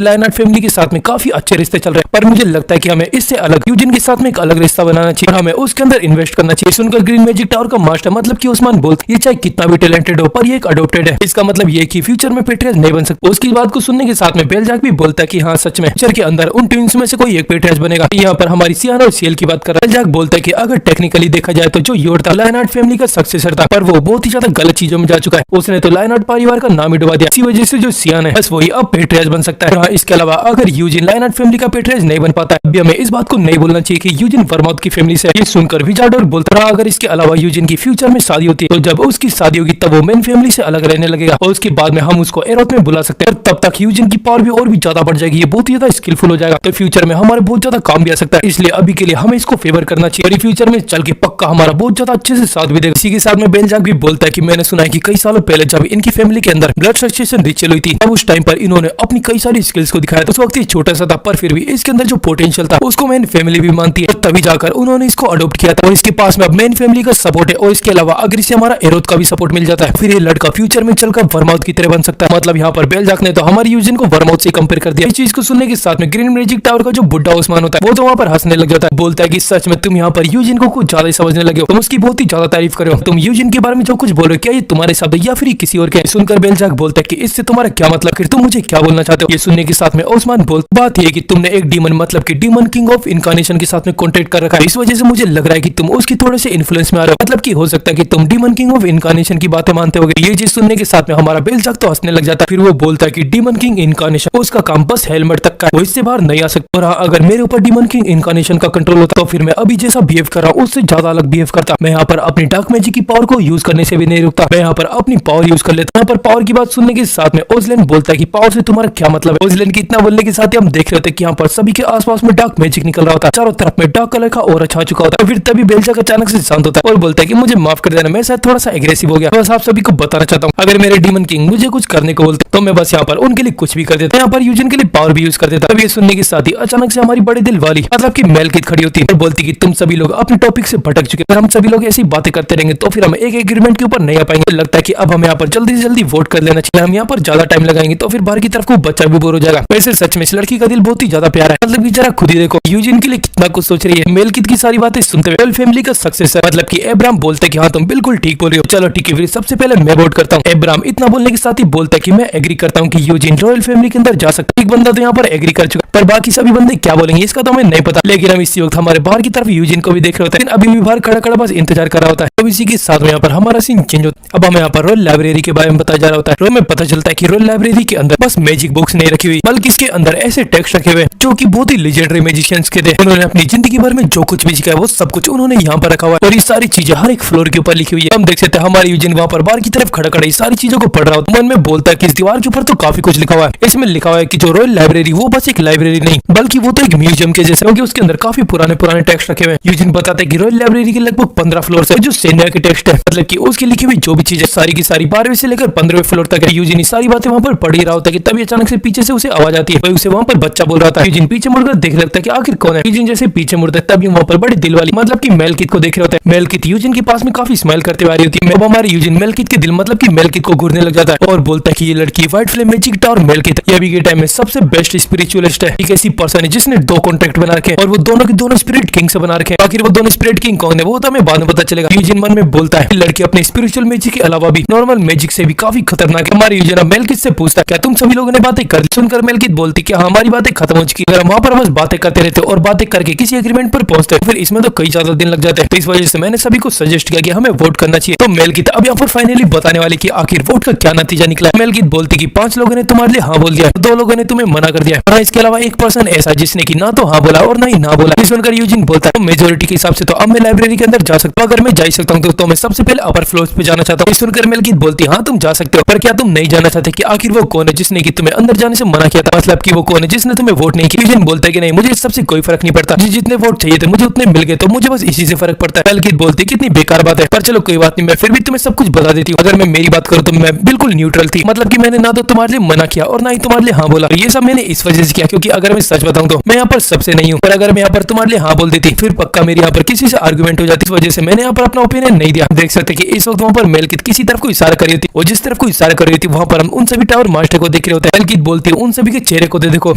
S1: लायनहार्ट फैमिली के साथ में काफी अच्छे रिश्ते चल रहे हैं पर मुझे लगता है कि हमें इससे अलग यूजिन के साथ में एक अलग रिश्ता बनाना चाहिए और हमें उसके अंदर इन्वेस्ट करना चाहिए। सुनकर ग्रीन मैजिक टावर का मास्टर मतलब कि उस्मान बोलता ये चाहे कितना भी टैलेंटेड हो पर ये एक अडॉप्टेड है, इसका मतलब ये कि फ्यूचर में पेट्रियर्स नहीं बन सकता। उसकी बात को सुनने के साथ में बेलजैक भी बोलता है कि हाँ सच में फ्यूचर के अंदर उन ट्विंस में से कोई एक पेट्रियर्स बनेगा। यहाँ पर हमारी सियाना और सीएल की बात कर रहा है। बेलजैक बोलता है कि अगर टेक्निकली देखा जाए तो जो योर था लायनहार्ट फैमिली का सक्सेसर था पर वो बहुत ही ज्यादा गलत चीजों में जा चुका है। उसने तो लायनहार्ट परिवार का नाम ही डुबा दिया। इसी वजह से जो सियान है बस वही अब पेट्रियर्स बन सकता है। इसके अलावा अगर यूजिन लायनहार्ट फैमिली का पेट्रियर्स नहीं बन पाता है हमें इस बात को नहीं बोलना चाहिए कि यूजिन वर्माउथ की फैमिली से। ये सुनकर विजार्डोर बोलता रहा अगर इसके अलावा यूजिन की फ्यूचर में शादी होती है तो जब उसकी शादी होगी तब वो मेन फैमिली से अलग रहने लगेगा और उसके बाद में हम उसको एरोथ में बुला सकते हैं और तब तक यूजिन की पावर भी और भी ज्यादा बढ़ जाएगी, ये बहुत ही ज्यादा स्किलफुल हो जाएगा तो फ्यूचर में हमारे बहुत ज्यादा काम भी आ सकता है। इसलिए अभी के लिए हमें इसको फेवर करना चाहिए और फ्यूचर में चल के पक्का हमारा बहुत ज्यादा अच्छे से साथ भी देगा। इसी के साथ में बेलजैक भी बोलता है कि मैंने सुना है कि कई सालों पहले जब इनकी फैमिली के अंदर ब्लड सर्कुलेशन रिचुअल हुई थी तब उस टाइम पर इन्होंने अपनी कई सारी स्किल्स को दिखाया। उस वक्त ये छोटा सा था पर फिर भी इसके अंदर जो पोटेंशियल था उसको मेन फैमिली भी मानती है तभी जाकर उन्होंने इसको अडॉप्ट किया था और इसके पास में अब मेन फैमिली का सपोर्ट है और इसके अलावा अगर इसे हमारा एरोथ का भी सपोर्ट मिल जाता है फिर ये लड़का फ्यूचर में चलकर वर्माउथ की तरह बन सकता है। मतलब यहाँ पर बेलजैक ने तो हमारी यूजिन को वर्माउथ से कंपेयर कर दिया। इस चीज को सुनने के साथ में ग्रीन मैजिक टावर का जो बुड्ढा उस्मान होता है वो तो वहाँ पर हंसने लग जाता है, बोलता है कि सच में तुम यहाँ पर यूजिन को कुछ ज्यादा ही समझने लगे हो, तुम उसकी बहुत ही ज्यादा तारीफ कर रहे हो, तुम यूजिन के बारे में जो कुछ बोल रहे हो क्या ये तुम्हारे शब्द या फिर किसी और के? सुनकर बेलजैक बोलता है कि इससे तुम्हारा क्या मतलब, फिर तुम मुझे क्या बोलना चाहते हो? ये सुनने के साथ में उस्मान बोलता बात ये कि तुमने एक डीमन मतलब कि डीमन किंग ऑफ इनकार्नेशन के साथ में कॉन्टेक्ट कर रखा है, इस वजह से मुझे लग रहा है कि तुम उसकी थोड़े से इन्फ्लुएंस में आ रहे हो, मतलब कि हो सकता है कि तुम डीमन किंग ऑफ इनकार्नेशन की बातें मानते होगे। ये चीज सुनने के साथ में हमारा बेलजैक तो हंसने लग जाता है। फिर वो बोलता है कि डीमन किंग इनकार्नेशन उसका काम बस हेलमेट तक का है, वो इससे बाहर नहीं आ सकता। और हाँ, अगर मेरे ऊपर डीमन किंग इनकार्नेशन का कंट्रोल होता तो फिर मैं अभी जैसा बिहेव कर रहा हूँ उससे ज्यादा अलग बिहेव करता। मैं यहाँ पर अपनी डार्क मैजिक की पावर को यूज करने से भी नहीं रुकता, मैं यहाँ पर अपनी पावर यूज कर लेता। यहाँ पर पावर की बात सुनने के साथ में ओजलेन बोलता है कि पावर से तुम्हारा क्या मतलब है? ओजलेन की इतना बोलने के साथ ही हम देख रहे थे कि यहाँ पर सभी के आसपास में डार्क मैजिक निकल रहा होता है, चारों तरफ में डार्क कलर का और छा चुका होता है। फिर तभी बेलजैक अचानक से शांत होता है और बोलता है कि मुझे माफ कर देना, मैं शायद थोड़ा सा एग्रेसिव हो गया, बस आप सभी को बताना चाहता हूँ अगर मेरे डीमन किंग मुझे कुछ करने को बोलते तो मैं बस यहाँ पर उनके लिए कुछ भी कर देता, यहाँ पर यूजिन के लिए पावर भी यूज कर देता। तब ये सुनने के साथ ही अचानक से हमारी बड़े दिल वाली मतलब की मेलकित खड़ी होती है और बोलती कि तुम सभी लोग अपने टॉपिक से भटक चुके, अगर हम सभी लोग ऐसी बातें करते रहेंगे तो फिर हम एक एग्रीमेंट के ऊपर नहीं आ पाएंगे। लगता है कि अब हमें यहाँ पर जल्दी से जल्दी वोट कर लेना चाहिए, हम यहाँ पर ज्यादा टाइम लगाएंगे तो फिर बाहर की तरफ को बच्चा भी बोर हो जाएगा। वैसे सच में इस लड़की का दिल बहुत ही ज्यादा प्यारा है, मतलब कि जरा खुद ही देखो यूजिन के लिए कितना कुछ सोच रही है। मेलकित की सारी बातें सुनते हुए फैमिली का सक्सेसर मतलब कि एब्राहम बोलते हैं कि हाँ तुम बिल्कुल ठीक बोल रही हो, चलो ठीक है फिर सबसे पहले मैं वोट करता हूँ। एब्राहम इतना बोलने के साथ ही बोलता है कि मैं एग्री करता हूँ कि यूजिन रॉयल फैमिली के अंदर जा सकता है। एक बंदा तो यहाँ पर एग्री कर चुका पर बाकी सभी बंदे क्या बोलेंगे इसका तो हमें नहीं पता, लेकिन हम इसी वक्त हमारे बाहर की तरफ यूजिन को भी देख रहे होते हैं, अभी भी बाहर खड़ा खड़ा बस इंतजार कर रहा होता है। तो इसी के साथ में यहाँ पर हमारा सीन चेंज होता है। अब हमें यहाँ पर रॉयल लाइब्रेरी के बारे में बताया जा रहा होता है। में पता चलता है कि रॉयल लाइब्रेरी के अंदर बस मैजिक बुक्स नहीं रखी हुई बल्कि इसके अंदर ऐसे टेक्स्ट रखे हुए जो कि बहुत ही लेजेंडरी मैजिशियंस के थे। उन्होंने अपनी जिंदगी भर में जो कुछ भी सीखा है वो सब कुछ उन्होंने यहाँ पर रखा हुआ है और ये सारी चीजें हर एक फ्लोर के ऊपर लिखी हुई है। हम देख सकते हैं हमारे यूजिन वहाँ पर बाहर की तरफ खड़ा खड़ा सारी चीजों को पढ़ रहा होता है। मन में बोलता है कि इस दीवार के ऊपर तो काफी कुछ लिखा हुआ है। इसमें लिखा हुआ है कि जो रॉयल लाइब्रेरी वो बस एक लाइब्रेरी नहीं बल्कि वो तो एक म्यूजियम के जैसे, क्योंकि उसके अंदर काफी पुराने पुराने टेक्स्ट रखे हुए हैं। यूजिन बताते हैं कि रॉयल लाइब्रेरी के लगभग 15 फ्लोर है जो सेनिया के टेक्स्ट है, मतलब कि उसकी लिखी हुई जो भी चीजें सारी की सारी 12वीं से लेकर 15वें फ्लोर तक है। यूजिन सारी बातें वहाँ पर पढ़ ही रहा होता है कि तभी अचानक से पीछे से उसे आवाज आती है। वही उसे वहाँ पर बच्चा बोल रहा था। यूजिन पीछे मुड़कर देख लगता है कि आखिर कौन है। यूजिन जैसे पीछे मुड़ता है तभी वहाँ पर बड़ी दिल वाली मतलब की मेलकित को देख रहे होता है। मेलकित यूजिन के पास में काफी स्माइल करते हुए आ रही होती है। अब हमारे यूजिन मेलकित के दिल मतलब की मेलकित को घूरने लग जाता है और बोलता है कि ये लड़की व्हाइट फ्लेम मैजिक टावर मेलकित ये अभी के टाइम में सबसे बेस्ट स्पिरिचुअलिस्ट है। एक ऐसी पर्सन है जिसने 2 कॉन्ट्रैक्ट बना रखे और वो दोनों के दोनों स्पिरिट किंग से बना रखे। आखिर वो दोनों स्पिरिट किंग कौन है वो तो हमें बाद में पता चलेगा। यूजिन मन में बोलता है लड़की अपने स्पिरिचुअल मैजिक के अलावा भी नॉर्मल मैजिक से भी काफी खतरनाक है। हमारे यूजिन मेलकित से पूछता क्या तुम सभी लोगों ने बातें कर दी? सुनकर मेलकित बोलती क्या हमारी बातें खत्म हो चुकी। अगर हम वहाँ पर बस बातें करते रहते और बातें करके किसी एग्रीमेंट पर पहुंचते फिर इसमें तो कई ज्यादा दिन लग जाते हैं। तो इस वजह से मैंने सभी को सजेस्ट किया कि हमें वोट करना चाहिए। तो मेलकित अब यहाँ पर फाइनली बताने वाली कि आखिर वोट का क्या नतीजा निकला। मेलकित बोलती कि 5 लोगों ने तुम्हारे लिए हाँ बोल दिया, 2 लोगों ने तुम्हें मना कर दिया। हाँ, इसके अलावा एक पर्सन ऐसा जिसने की ना तो हाँ बोला और ना ही ना बोला। सुनकर यूजिन बोलता है मेजोरिटी के हिसाब से तो अब मैं लाइब्रेरी के अंदर जा सकता हूँ। अगर मैं जा सकता हूँ तो मैं सबसे पहले अपर फ्लोर पे जाना चाहता हूँ। सुनकर मेलकित बोलती हाँ तुम जा सकते हो, पर क्या तुम नहीं जाना चाहते कि आखिर वो कौन है जिसने की तुम्हें अंदर जाने से मना किया था? मतलब कि वो कौन है जिसने तुम्हें वोट नहीं किया? यूजिन बोलता है कि नहीं मुझे इस सबसे कोई फर्क नहीं पड़ता, जितने वोट चाहिए थे मुझे उतने मिल गए तो मुझे बस इसी से फर्क पड़ता है। मेलकित बोलती कितनी बेकार बात है, पर चलो कोई बात नहीं मैं फिर भी तुम्हें सब कुछ बता देती हूँ। अगर मैं मेरी बात करूँ तो मैं बिल्कुल न्यूट्रल थी, मतलब कि मैंने ना तो तुम्हारे लिए मना किया और ना ही तुम्हारे लिए हाँ बोला। ये सब मैंने इस वजह से किया क्योंकि अगर मैं सच बताऊं तो मैं यहाँ पर सबसे नहीं हूँ, पर अगर मैं यहाँ पर तुम्हारे लिए हाँ बोल देती फिर पक्का मेरी यहाँ पर किसी से आर्गुमेंट हो जाती। इस वजह से मैंने यहाँ पर अपना ओपिनियन नहीं दिया। देख सकते कि इस वक्त वहाँ पर मेलकित किसी तरफ को इशारा कर रही थी और जिस तरफ को इशारा कर रही थी वहाँ पर हम उन सभी टावर मास्टर को देख रहे होते हैं। मेलकित बोलती है उन सभी के चेहरे को देखो,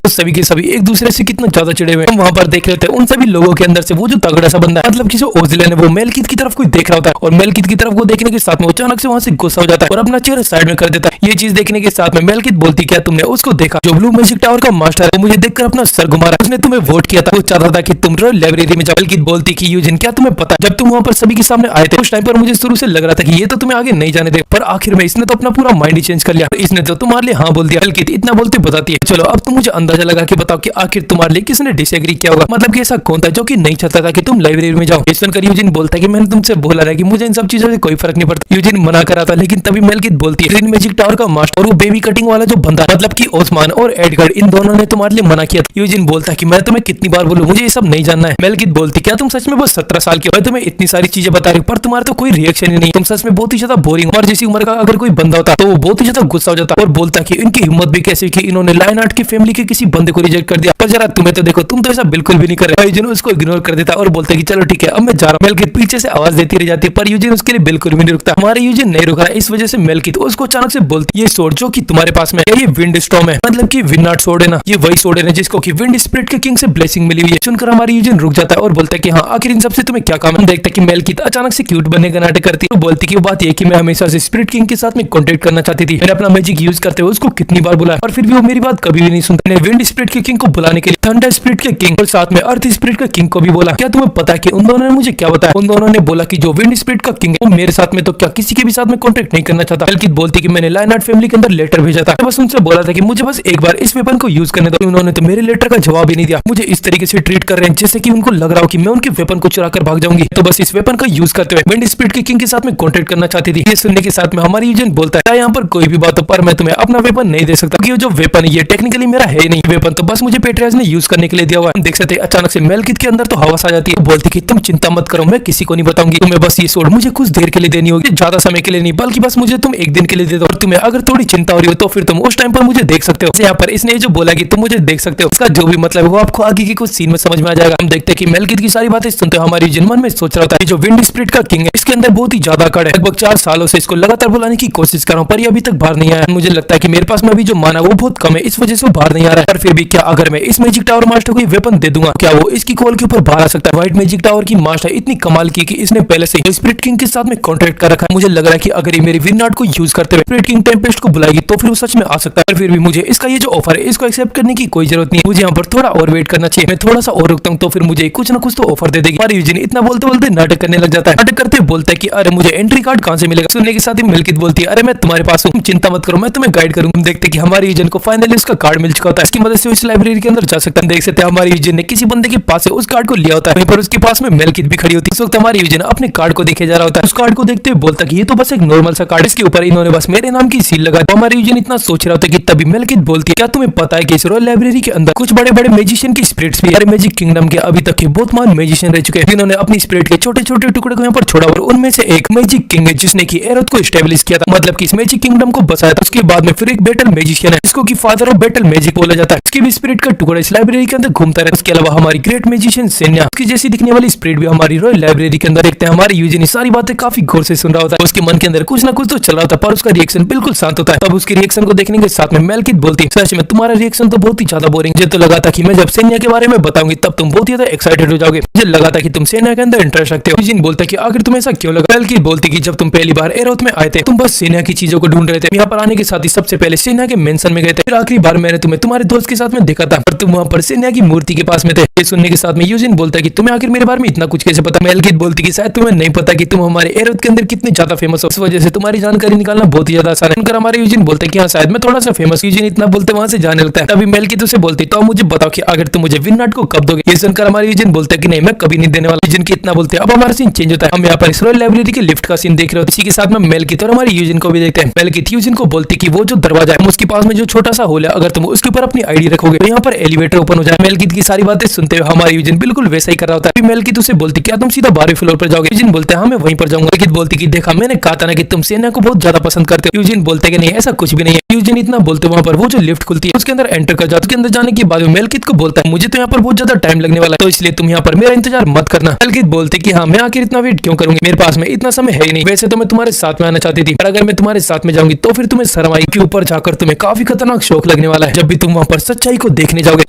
S1: सभी के सभी एक दूसरे से कितना ज्यादा चिड़े हुए। हम वहाँ पर देख रहे होते हैं उन सभी लोगों के अंदर से वो जो तगड़ा सा बंदा मतलब कि जो ओजिलन है वो मेलकित की तरफ कोई देख रहा होता है और मेलकित की तरफ को देखने के साथ में अचानक से वहाँ से गुस्सा हो जाता है और अपना चेहरा साइड में कर देता है। ये चीज देखने के साथ में मेलकित बोलती क्या तुमने उसको देखा जो ब्लू मैजिक टावर का मास्टर है? वो मुझे देखकर अपना सर घुमा रहा है, उसने तुम्हें वोट किया था, वो चाहता था कि तुम रॉयल लाइब्रेरी में जाओ। मेलकित बोलती कि यूजिन क्या तुम्हें पता जब तुम वहाँ पर सभी के सामने आए थे उस टाइम पर मुझे शुरू से लग रहा था कि ये तो तुम्हें आगे नहीं जाने दे, पर आखिर में इसने तो अपना पूरा माइंड ही चेंज कर लिया, इसने तो तुम्हारे लिए हाँ बोल दिया। मेलकित इतना बोलते बताती है चलो अब तुम मुझे अंदाजा लगा के बताओ कि आखिर तुम्हारे लिए किसने डिसएग्री किया होगा, मतलब कि ऐसा कौन था जो कि नहीं चाहता था कि तुम लाइब्रेरी में जाओ। सुनकर यूजिन बोलता है कि मैंने तुमसे बोला है कि मुझे इन सब चीजों से कोई फर्क नहीं पड़ता। यूजिन मना कर रहा था लेकिन तभी मेलकित बोलती है ग्रीन मैजिक टावर का मास्टर और वो बेबी कटिंग वाला जो बंदा मतलब कि ओस्मान और एडगर्ड इन दोनों ने तुम्हारे लिए मना किया था। यूजिन बोलता है कि मैं तुम्हें कितनी बार बोलूं मुझे ये सब नहीं जानना है। मेलकित बोलती क्या तुम सच में बस 17 साल की हो? मैं तुम्हें इतनी सारी चीजें बता रही हूँ पर तुम्हारा तो कोई रिएक्शन ही नहीं, तुम सच में बहुत ही ज्यादा बोरिंग। और जैसी उम्र का अगर कोई बंदा होता तो वो बहुत ही ज्यादा गुस्सा हो जाता और बोलता कि इनकी हिम्मत भी कैसे कि इन्होंने लायनहार्ट की फैमिली के किसी बंदे को रिजेक्ट कर दिया, पर जरा तुम्हें तो देखो तुम तो ऐसा बिल्कुल भी नहीं कर रहे। यूजिन उसको इग्नोर कर देता और बोलता कि चलो ठीक है अब मैं जा रहा हूँ। मेलकित पीछे से आवाज देती रह जाती है पर यूजिन उसके लिए बिल्कुल भी नहीं रुकता। हमारे यूजिन नहीं रुक रहा है, इस वजह से मेलकित उसको अचानक से बोलती ये सोर्ड जो कि तुम्हारे पास में ये विंड स्टॉर्म है, मतलब कि विंडनाट सोर्ड है ना, ये वही सोर्ड है जिसको कि विंड स्पिरिट के किंग से ब्लेसिंग मिली हुई है। सुनकर हमारी यूजिन रुक जाता है और बोलता है कि हाँ आखिर इन सबसे तुम्हें क्या काम है। देखता है कि मेलकित अचानक से क्यूट बनने का नाटक करती है, तो बोलती कि वो बात ये कि मैं हमेशा से स्पिरिट किंग के साथ में कॉन्टेक्ट करना चाहती थी, मैंने अपना मैजिक यूज करते हुए उसको कितनी बार बुलाया और फिर भी वो मेरी बात कभी भी नहीं सुनता। मैंने विंड स्पिरिट के किंग को बुलाने के लिए थंडर स्पिरिट के किंग और साथ में अर्थ स्पिरिट का किंग को भी बोला। क्या तुम्हें पता है कि उन दोनों ने मुझे क्या बताया? उन दोनों ने बोला कि जो विंड स्पिरिट का किंग है वो मेरे साथ में तो क्या किसी के भी साथ में कॉन्टेक्ट नहीं करना चाहता। मेलकित बोलती कि मैंने लायनहार्ट फैमिली के अंदर लेटर भेजा था, बस उनसे बोला था कि मुझे बस एक बार इस वेपन को यूज करने दो। उन्होंने तो मेरे लेटर का जवाब ही नहीं दिया, मुझे इस तरीके से ट्रीट कर रहे हैं जैसे कि उनको लग रहा हो कि मैं उनके वेपन को चुरा कर भाग जाऊंगी। तो बस इस वेपन का यूज करते हुए विंड स्पिरिट के किंग के साथ में कॉन्टेक्ट करना चाहती थी। ये सुनने के साथ में हमारी यूजिन बोलता है यहाँ पर कोई भी बात हो पर मैं तुम्हें अपना वेपन नहीं दे सकता क्योंकि जो वेपन ये टेक्निकली मेरा है नहीं, वेपन तो बस मुझे पेट्रियाज ने यूज करने के लिए दिया हुआ है। देख सकते हैं अचानक से मेलकित के अंदर तो हवस आ जाती है, बोलती कि तुम चिंता मत करो मैं किसी को नहीं बताऊंगी, तुम्हें बस ये सोर्ड मुझे कुछ देर के लिए देनी होगी, ज्यादा समय के लिए नहीं बल्कि बस मुझे तुम एक दिन के लिए दे दो और तुम्हें अगर थोड़ी चिंता हो रही हो तो फिर तुम उस टाइम पर मुझे देख सकते हो। यहाँ पर इसने जो बोला कि तुम मुझे देख सकते हो इसका जो भी मतलब है वो आपको आगे की कुछ सीन में समझ में आ जाएगा। हम देखते हैं कि मेलकित की सारी बातें सुनते हो हमारी यूजिन मन में सोच रहा था जो विंड स्पिरिट का किंग है इसके अंदर बहुत ही ज्यादा अकड़ है, लगभग 4 सालों से इसको लगातार बुलाने की कोशिश कर रहा हूँ पर ये अभी तक बाहर नहीं आया। मुझे लगता है कि मेरे पास में अभी जो माना वो बहुत कम है इस वजह से वो बाहर नहीं आ रहा है। पर फिर भी क्या अगर मैं इस मैजिक टावर मास्टर को ये वेपन दे दूंगा क्या वो इसकी कॉल के ऊपर बाहर आ सकता है? व्हाइट मैजिक टावर की मास्टर इतनी कमाल की कि इसने पहले से स्पिरिट किंग के साथ में कॉन्ट्रैक्ट कर रखा है। मुझे लग रहा है कि अगर ये मेरी विंडनाट को यूज करते हुए स्पिरिट किंग टेम्पेस्ट को बुलाएगी तो फिर वो सच में आ सकता है। फिर भी मुझे इसका ये जो ऑफर है इसको एक्सेप्ट करने की कोई जरूरत नहीं है, मुझे यहाँ पर थोड़ा और वेट करना चाहिए। मैं थोड़ा सा और रुकता हूँ तो फिर मुझे कुछ ना कुछ तो ऑफर दे देगी। हमारी यूजिन इतना बोलते बोलते नाटक करने लग जाता है, नाटक करते बोलता है कि अरे मुझे एंट्री कार्ड कहाँ से मिलेगा? सुनने के साथ ही मेलकित बोलती है अरे मैं तुम्हारे पास हूँ, चिंता मत करो मैं तुम्हें गाइड करूंगा। देखते कि हमारी यूजिन को फाइनली इसका कार्ड मिल चुका होता है, इसकी मदद से इस लाइब्रेरी लाइब्रेरी के अंदर जा सकता है। देख सकते हैं हमारे यूजर ने किसी बंदे के पास से उस कार्ड को लिया होता है, वहीं पर उसके पास में मेलकित भी खड़ी होती है। इस वक्त हमारे यूजर अपने कार्ड को देखे जा रहा होता है। उस कार्ड को देखते हुए बोलता कि ये तो बस एक नॉर्मल सा कार्ड, इसके ऊपर इन्होंने बस मेरे नाम की सील लगा। तो हमारे यूजर इतना सोच रहा होता है कि तभी मेलकित बोलती है, क्या तुम्हें पता है कि इस रॉयल लाइब्रेरी के अंदर कुछ बड़े बड़े मैजिशियन की स्पिरिट्स भी है। मैजिक किंगडम के अभी तक के बहुत महान मैजिशियन रह चुके हैं, जिन्होंने अपनी स्पिरिट के छोटे छोटे टुकड़े को यहाँ पर छोड़ा, और उनमें से एक मैजिक किंग है जिसने की एरोथ को स्टेब्लिश किया था, मतलब कि इस मैजिक किंगडम को बसाया था। उसके बाद में फिर एक बैटल मैजिशियन है जिसको की फादर ऑफ बैटल मैजिक बोला जाता है, इसकी भी स्पिरिट का टुकड़ा इस लाइब्रेरी के अंदर घूमता है। उसके अलावा हमारी ग्रेट मैजिशियन सेन्या, उसकी जैसी दिखने वाली स्पिरिट भी हमारी रॉयल लाइब्रेरी के अंदर देखते हैं। हमारे यूजर सारी बातें काफी गौर से सुन रहा होता है, उसके मन के अंदर कुछ ना कुछ तो चल रहा होता है, पर उसका रिएक्शन बिल्कुल शांत होता है। तब उसके रिएक्शन को देखने के साथ में मेलकित बोलती है, सच में तुम्हारा रिएक्शन तो बहुत ही ज्यादा बोरिंग, मुझे तो लगा था कि मैं जब सेन्या के बारे में बताऊंगी तब तुम बहुत ही ज्यादा एक्साइटेड हो जाओगे, मुझे लगा था कि तुम सेन्या के अंदर इंटरेस्ट रखते हो। यूजिन बोलता है कि आखिर तुम्हें ऐसा क्यों लगा? मेलकित बोलती कि जब तुम पहली बार एरोथ में आए थे तुम बस सेन्या की चीजों को ढूंढ रहे थे, यहाँ पर आने के साथ ही सबसे पहले सेन्या के मेंशन में गए थे, फिर आखिरी बार मैंने तुम्हें तुम्हारे दोस्त के साथ में देखा था और तुम वहाँ पर सेन्या की मूर्ति के पास में थे। ये सुनने के साथ में यूजिन बोलता है कि तुम्हें आखिर मेरे बारे में इतना कुछ कैसे पता? मेलकित बोलती कि शायद तुम्हें नहीं पता कि तुम हमारे एरोथ के अंदर कितने ज्यादा फेमस हो, इस वजह से तुम्हारी जानकारी निकालना बहुत ही ज्यादा आसान है। उनका हमारे यूजिन बोलते हैं कि हाँ शायद मैं थोड़ा सा फेमस। यूजिन इतना बोलते वहां से जाने लगता है। तभी मेलकित उसे बोलती तो मुझे बताओ कि अगर तुम मुझे विननाट को कब दोगे? ये सुनकर हमारे यूजिन बोलते हैं कि नहीं मैं कभी नहीं देने वाला। यूजिन की इतना बोलते हैं। अब हमारा सीन चेंज होता है, हम यहाँ पर इस रॉयल लाइब्रेरी के लिफ्ट का सीन देख रहे हो, इसी के साथ में मेलकित और हमारे यूजिन को भी देखते हैं। मेलकित यूजिन को बोलती कि वो जो दरवाजा है उसके पास में जो छोटा सा होल है, अगर तुम उसके ऊपर अपनी आईडी रखोगे तो यहाँ पर एलिवेटर ओपन हो जाए। मेलकित की सारी बातें सुनते हुए हमारे यूजिन बिल्कुल वैसा ही कर रहा होता है। मेलकित उसे बोलती क्या तुम सीधा 12वें फ्लोर पर जाओगे? यूजिन बोलते हैं हाँ मैं वहीं पर जाऊंगा। मेलकित बोलती कि देखा मैंने कहा था ना कि तुम सेना को बहुत ज्यादा पसंद करते हो। यूजिन बोलते कि नहीं ऐसा कुछ भी नहीं है। यूजिन इतना बोलते वहाँ पर वो जो लिफ्ट खुलती है उसके अंदर एंटर कर जाते, उसके अंदर जाने के बाद मेलकित को बोलता है मुझे तो यहाँ पर बहुत ज्यादा टाइम लगने वाला है, तो इसलिए तुम यहाँ पर मेरा इंतजार मत करना। मेलकित बोलते कि हाँ मैं आखिर इतना वेट क्यों करूंगी, मेरे पास में इतना समय है ही नहीं। वैसे तो मैं तुम्हारे साथ में आना चाहती थी, पर अगर मैं तुम्हारे साथ में जाऊंगी तो फिर तुम्हें शर्म आएगी, ऊपर जाकर तुम्हें काफी खतरनाक शौक लगने वाला है। जब भी तुम वहाँ पर सच्चाई को देखने जाओगे,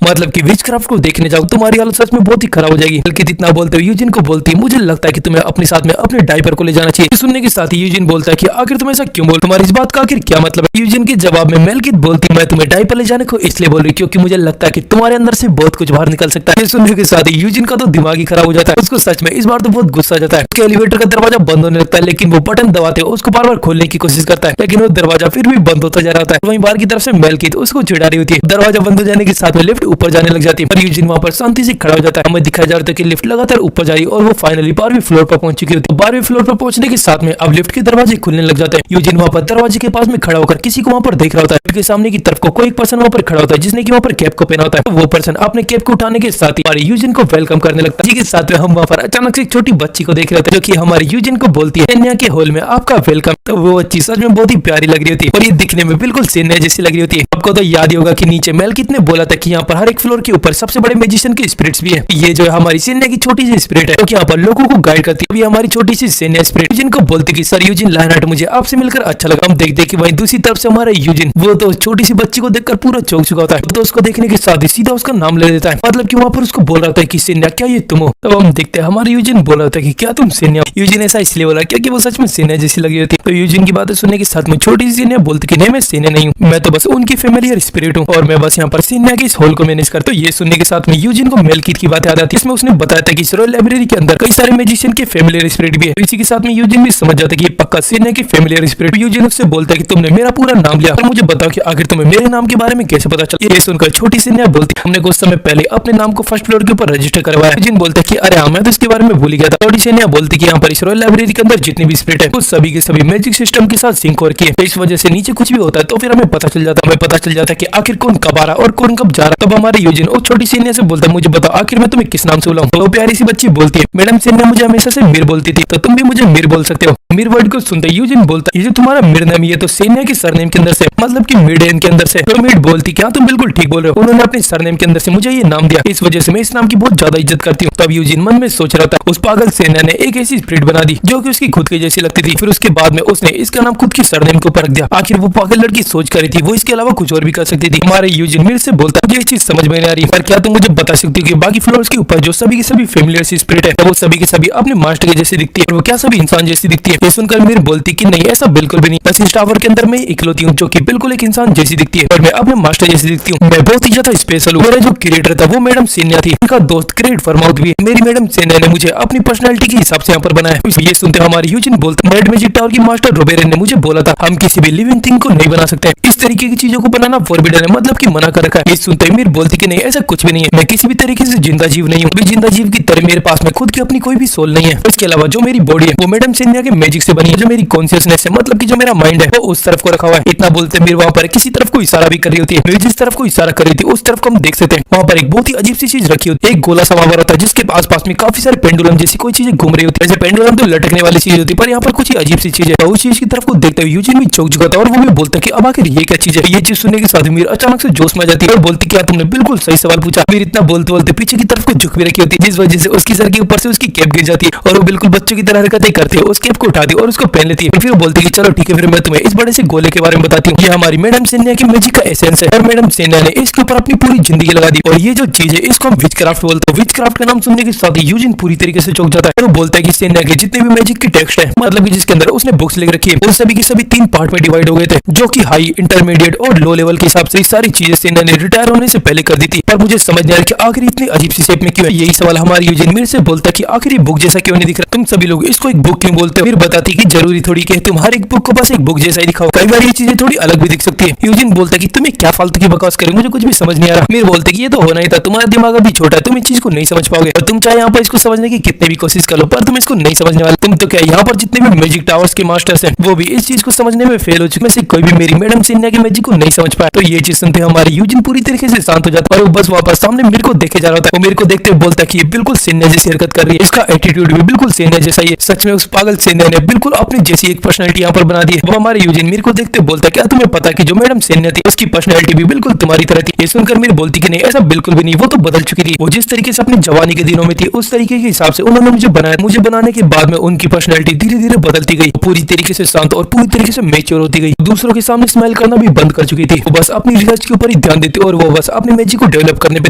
S1: मतलब कि विचक्राफ्ट को देखने जाओ, तुम्हारी हालत सच में बहुत ही खराब हो जाएगी। मेलकित इतना बोलते हुए यूजिन को बोलती मुझे लगता है कि तुम्हें अपने साथ में अपने डायपर को ले जाना चाहिए। सुनने के साथ ही यूजिन बोलता है कि आखिर तुम ऐसा क्यों बोल, तुम्हारी इस बात का आखिर क्या मतलब है? यूजिन के जवाब में मेलकित बोलती मैं तुम्हें डायपर ले जाने को इसलिए बोल रही क्योंकि मुझे लगता है कि तुम्हारे अंदर से बहुत कुछ बाहर निकल सकता है। सुनने के साथ ही यूजिन का तो दिमाग ही खराब हो जाता है, उसको सच में इस बार तो बहुत गुस्सा आ जाता है। एलिवेटर का दरवाजा बंद होने लगता है, लेकिन वो बटन दबाते हुए उसको बार बार खोलने की कोशिश करता है, लेकिन वो दरवाजा फिर भी बंद होता जा रहा होता है। वहीं बाहर की तरफ से मेलकित उसको चिढ़ा रही होती है। दरवाजा बंद हो जाने के साथ में लिफ्ट ऊपर जाने लग जाती है, पर यूजिन वहाँ पर शांति से खड़ा हो जाता है। हमें दिखाया जा रहा है कि लिफ्ट लगातार ऊपर जा रही है और वो फाइनली 12वें फ्लोर पर पहुंच चुकी होती है। 12वें फ्लोर पर पहुंचने के साथ में अब लिफ्ट के दरवाजे खुलने लग जाते हैं। यूजिन वहाँ पर दरवाजे के पास में खड़ा होकर किसी को वहाँ पर देख रहा होता है। लिफ्ट के सामने की तरफ को कोई एक पर्सन वहाँ पर खड़ा होता है जिसने की वहाँ पर कैप को पहना होता है। वो पर्सन अपने कैप को उठाने के साथ ही हमारे यूजिन को वेलकम करने लगता है। इसी के साथ में हम वहाँ पर अचानक से एक छोटी बच्ची को देख रहे होते हैं जो कि हमारे यूजिन को बोलती है सेन्या के हॉल में आपका वेलकम। तो वो बच्ची सच में बहुत ही प्यारी लग रही होती है और ये दिखने में बिल्कुल सेन्या जैसी लग रही होती है। आपको तो याद ही होगा कि नीचे मेलकित ने बोला था कि यहाँ पर हर एक फ्लोर के ऊपर सबसे बड़े मैजिशियन के स्पिरिट्स भी है। ये जो है हमारी सेन्या की छोटी सी स्पिरिट है, तो यहाँ पर लोगों को गाइड करती है। हमारी छोटी सी सेन्या स्पिरिट यूजिन को बोलती कि सर यूजिन लायनाट मुझे आपसे मिलकर अच्छा लगा। हम देखते कि वहीं दूसरी तरफ से हमारा यूजिन वो तो छोटी सी बच्ची को देखकर पूरा चौंक चुका होता है, तो उसको देखने के साथ ही सीधा उसका नाम ले देता है, मतलब कि वहाँ पर उसको बोल रहा था कि सेन्या क्या ये तुम हो? तब हम देखते हैं हमारे यूजिन बोल रहा था कि क्या तुम सेन्या हो? यूजिन ऐसा इसलिए बोला क्योंकि वो सच में सेन्या जैसी लगी होती है। तो यूजिन की बातें सुनने के साथ में छोटी सी सेन्या बोलती कि नहीं मैं सेन्या नहीं हूँ, मैं तो बस उनकी फैमिलियर स्पिरिट हूँ और मैं बस यहाँ पर सेन्या के इस हॉल को मैनेज करता हूँ। ये सुनने के साथ में यूजिन को मेलकित की बात याद आती है, इसमें उसने बताया था कि रॉयल लाइब्रेरी के अंदर कई सारे मैजिशियन के फैमिलियर स्पिरिट भी है। इसी के साथ में यूजिन भी समझ जाता है कि पक्का सेन्या की फैमिलियर स्पिरिट। यूजिन उससे बोलता है कि तुमने मेरा पूरा नाम लिया और मुझे बताओ कि आखिर तुम्हें मेरे नाम के बारे में कैसे पता चला? ये सुनकर छोटी सेन्या बोलती हमने कुछ समय पहले अपने नाम को फर्स्ट फ्लोर के ऊपर रजिस्टर करवाया। यूजिन बोलता है कि अरे हाँ मैं तो इसके बारे में भूल गया था। छोटी सेन्या बोलती कि यहाँ पर इस रॉयल लाइब्रेरी के अंदर जितनी भी स्पिरिट है वो सभी के सभी मैजिक सिस्टम के साथ सिंक हो रखी है, इस वजह से नीचे कुछ भी होता है तो फिर हमें पता चल जाता है कि आखिर कौन कब आ रहा और कौन कब जा रहा। तब हमारे यूजिन और छोटी सेन्या से बोलता है मुझे बताओ आखिर मैं तुम्हें किस नाम से बुलाऊं? तो प्यारी सी बच्ची बोलती है मैडम सेन्या मुझे हमेशा से मीर बोलती थी, तो तुम भी मुझे मीर बोल सकते हो। मीर वर्ड को सुनते यूजिन बोलता है ये जो तुम्हारा मीर नाम है तो सेन्या के सरनेम के अंदर से, मतलब कि मिडेन के अंदर से। तो मीड बोलती क्या तुम बिल्कुल ठीक बोल रहे हो, उन्होंने अपने सरनेम के अंदर से मुझे ये नाम दिया, इस वजह से मैं इस नाम की बहुत ज्यादा इज्जत करती हूँ। तब यूजिन मन में सोच रहा था उस पागल सेन्या ने एक ऐसी स्पिरिट बना दी जो कि उसकी खुद की जैसी लगती थी, फिर उसके बाद में उसने इसका नाम खुद की सरनेम के ऊपर रख दिया। आखिर वो पागल लड़की सोच कर रही थी वो इसके अलावा कुछ और भी कर सकती थी। हमारे यूजिन मीर से बोलता है ये चीज समझ में नहीं आ रही, पर क्या तुम मुझे बता सकती हो कि बाकी फ्लोर्स के ऊपर जो सभी की सभी फैमिलियर स्पिरिट है वो सभी की सभी अपने मास्टर के जैसे दिखती है और वो क्या सभी इंसान जैसी दिखती है? ये सुनकर मीर बोलती कि नहीं ऐसा बिल्कुल भी नहीं, बस इस टावर के अंदर मैं इकलौती हूँ जो कि बिल्कुल एक इंसान जैसी दिखती है और मैं अपने मास्टर जैसी दिखती हूँ। मैं बहुत ही ज्यादा स्पेशल हूँ। मेरा जो क्रिएटर था वो मैडम सेन्या थी, उनका दोस्त क्रिएट फरमाउथ भी है। मेरी मैडम सेन्या ने मुझे अपनी पर्सनालिटी के हिसाब से यहाँ पर बनाया। ये सुनते हमारे यूजिन बोलता रेड मैजिक टावर की मास्टर रोबेरन ने मुझे बोला था हम किसी भी लिविंग थिंग को नहीं बना सकते। इस तरीके की चीजों को बनाना फॉरबिडन है, मतलब कि मना कर रखा है। ये सुनते ही मीर बोलती कि नहीं ऐसा कुछ भी नहीं है, मैं किसी भी तरीके से जिंदा जीव नहीं हूँ, जिंदा जीव की तरह मेरे पास में खुद की अपनी कोई भी सोल नहीं है। इसके अलावा जो मेरी बॉडी है वो मैडम सेन्या के मैजिक से बनी है, जो मेरी कॉन्शियसनेस है मतलब कि जो मेरा माइंड है वो उस तरफ को रखा हुआ है। इतना बोलते मीर वहाँ पर किसी तरफ को इशारा भी कर रही होती है। मीर जिस तरफ को इशारा कर रही थी उस तरफ को हम देख सकते हैं वहाँ पर एक बहुत ही अजीब सी चीज रखी होती है, एक गोला सा वहाँ पर होता है जिसके आसपास में काफी सारे पेंडुलम जैसी कोई चीजें घूम रही होती है। पेंडुलम तो लटकने वाली चीज होती है पर यहाँ पर कुछ ही अजीब सी चीज है। उस चीज की तरफ को देखते हुए यूजिन भी चौंक चुका था और वो भी बोलता है कि अब आखिर ये क्या चीज है। ये चीज सुनने के साथ मीर अचानक से जोश में आ जाती है और बोलती क्या तुमने बिल्कुल सही सवाल पूछा। मीर इतना बोलते बोलते पीछे की तरफ को झुक भी रखी होती है, जिस वजह से उसकी सर के ऊपर से उसकी कैप गिर जाती है और वो बिल्कुल बच्चों की तरह हरकतें करती है। उस कैप को उठाती है और उसको पहन लेती है। फिर वो बोलती है कि चलो ठीक है फिर मैं तुम्हें इस बड़े से गोले के बारे में बताती हूँ। ये हमारी मैडम सेन्या की मैजिक का एसेंस है और मैडम सेन्या ने इसके ऊपर अपनी पूरी जिंदगी लगा दी और ये जो चीज है इसको हम विचक्राफ्ट बोलते हैं। विचक्राफ्ट का नाम सुनने के साथ ही यूजिन पूरी तरीके से चौंक जाता है। वो बोलता है कि सेन्या के जितने भी मैजिक के टेक्स्ट है मतलब कि जिसके अंदर उसने बुक्स लिख रखी है वो सभी के सभी 3 पार्ट में डिवाइड हो गए थे, जो कि हाई, इंटरमीडिएट और लो लेवल के हिसाब से सारी चीजें सेन्या ने रिटायर होने से पहले कर दी थी। पर मुझे समझ नहीं आ रहा कि आखिर इतनी अजीब सी शेप में क्यों है। यही सवाल हमारी यूजिन मीर से बोलता है कि आखिर ये बुक जैसा क्यों नहीं दिख रहा, तुम सभी लोग इसको एक बुक क्यों बोलते हो। फिर बताती कि जरूरी थोड़ी कि तुम हर एक बुक को बस एक बुक जैसा ही दिखाओ, कई बार ये चीजें थोड़ी अलग भी दिख सकती है। यूजिन बोलता है कि तुम्हें क्या फालतू की बकवास करे, मुझे कुछ भी समझ नहीं आ रहा। मीर बोलते कि ये तो होना ही था, तुम्हारा दिमाग अभी छोटा है, तुम इस चीज को नहीं समझ पाओगे और तुम चाहे यहाँ पर इसको समझने की कितने भी कोशिश कर लो पर तुम इसको नहीं समझने वाले। तुम तो क्या यहाँ पर जितने भी मैजिक टावर्स के मास्टर्स हैं वो भी इस चीज को समझने में फेल हो चुके हैं, कोई भी मेरी मैडम सेन्या की मैजिक को नहीं समझ पाया। तो ये चीज सुनते हमारी यूजिन पूरी तरीके से शांत हो जाता है और वो बस वापस सामने मीर को देखे जा रहा होता है। वो मीर को देखते हुए बोलता है कि ये बिल्कुल सेन्या जैसी हरकत कर रही है, इसका एटीट्यूड भी बिल्कुल सेन्या जैसा ही है। सच में उस पागल सेन्या ने बिल्कुल अपनी जैसी एक पर्सनैलिटी यहाँ पर बना दी है। वो हमारे यूजिन मीर को देखते बोलता है क्या तुम्हें पता कि जो मैडम सेन्या थी उसकी पर्सनैलिटी भी बिल्कुल तुम्हारी तरह थी। ये सुनकर मीर बोलती कि नहीं ऐसा बिल्कुल भी नहीं, वो तो बदल चुकी थी, वो जिस तरीके से अपनी जवानी के दिनों में थी उस तरीके के हिसाब से उन्होंने मुझे बनाया। मुझे बनाने के बाद में उनकी पर्सनैलिटी धीरे धीरे बदलती गई, पूरी तरीके से शांत और पूरी तरीके से मैच्योर होती गई, दूसरों के सामने स्माइल करना भी बंद कर चुकी थी। वो बस अपनी रिसर्च के ऊपर ही ध्यान देती और वो बस अपनी मैजिक को डेवलप करने पे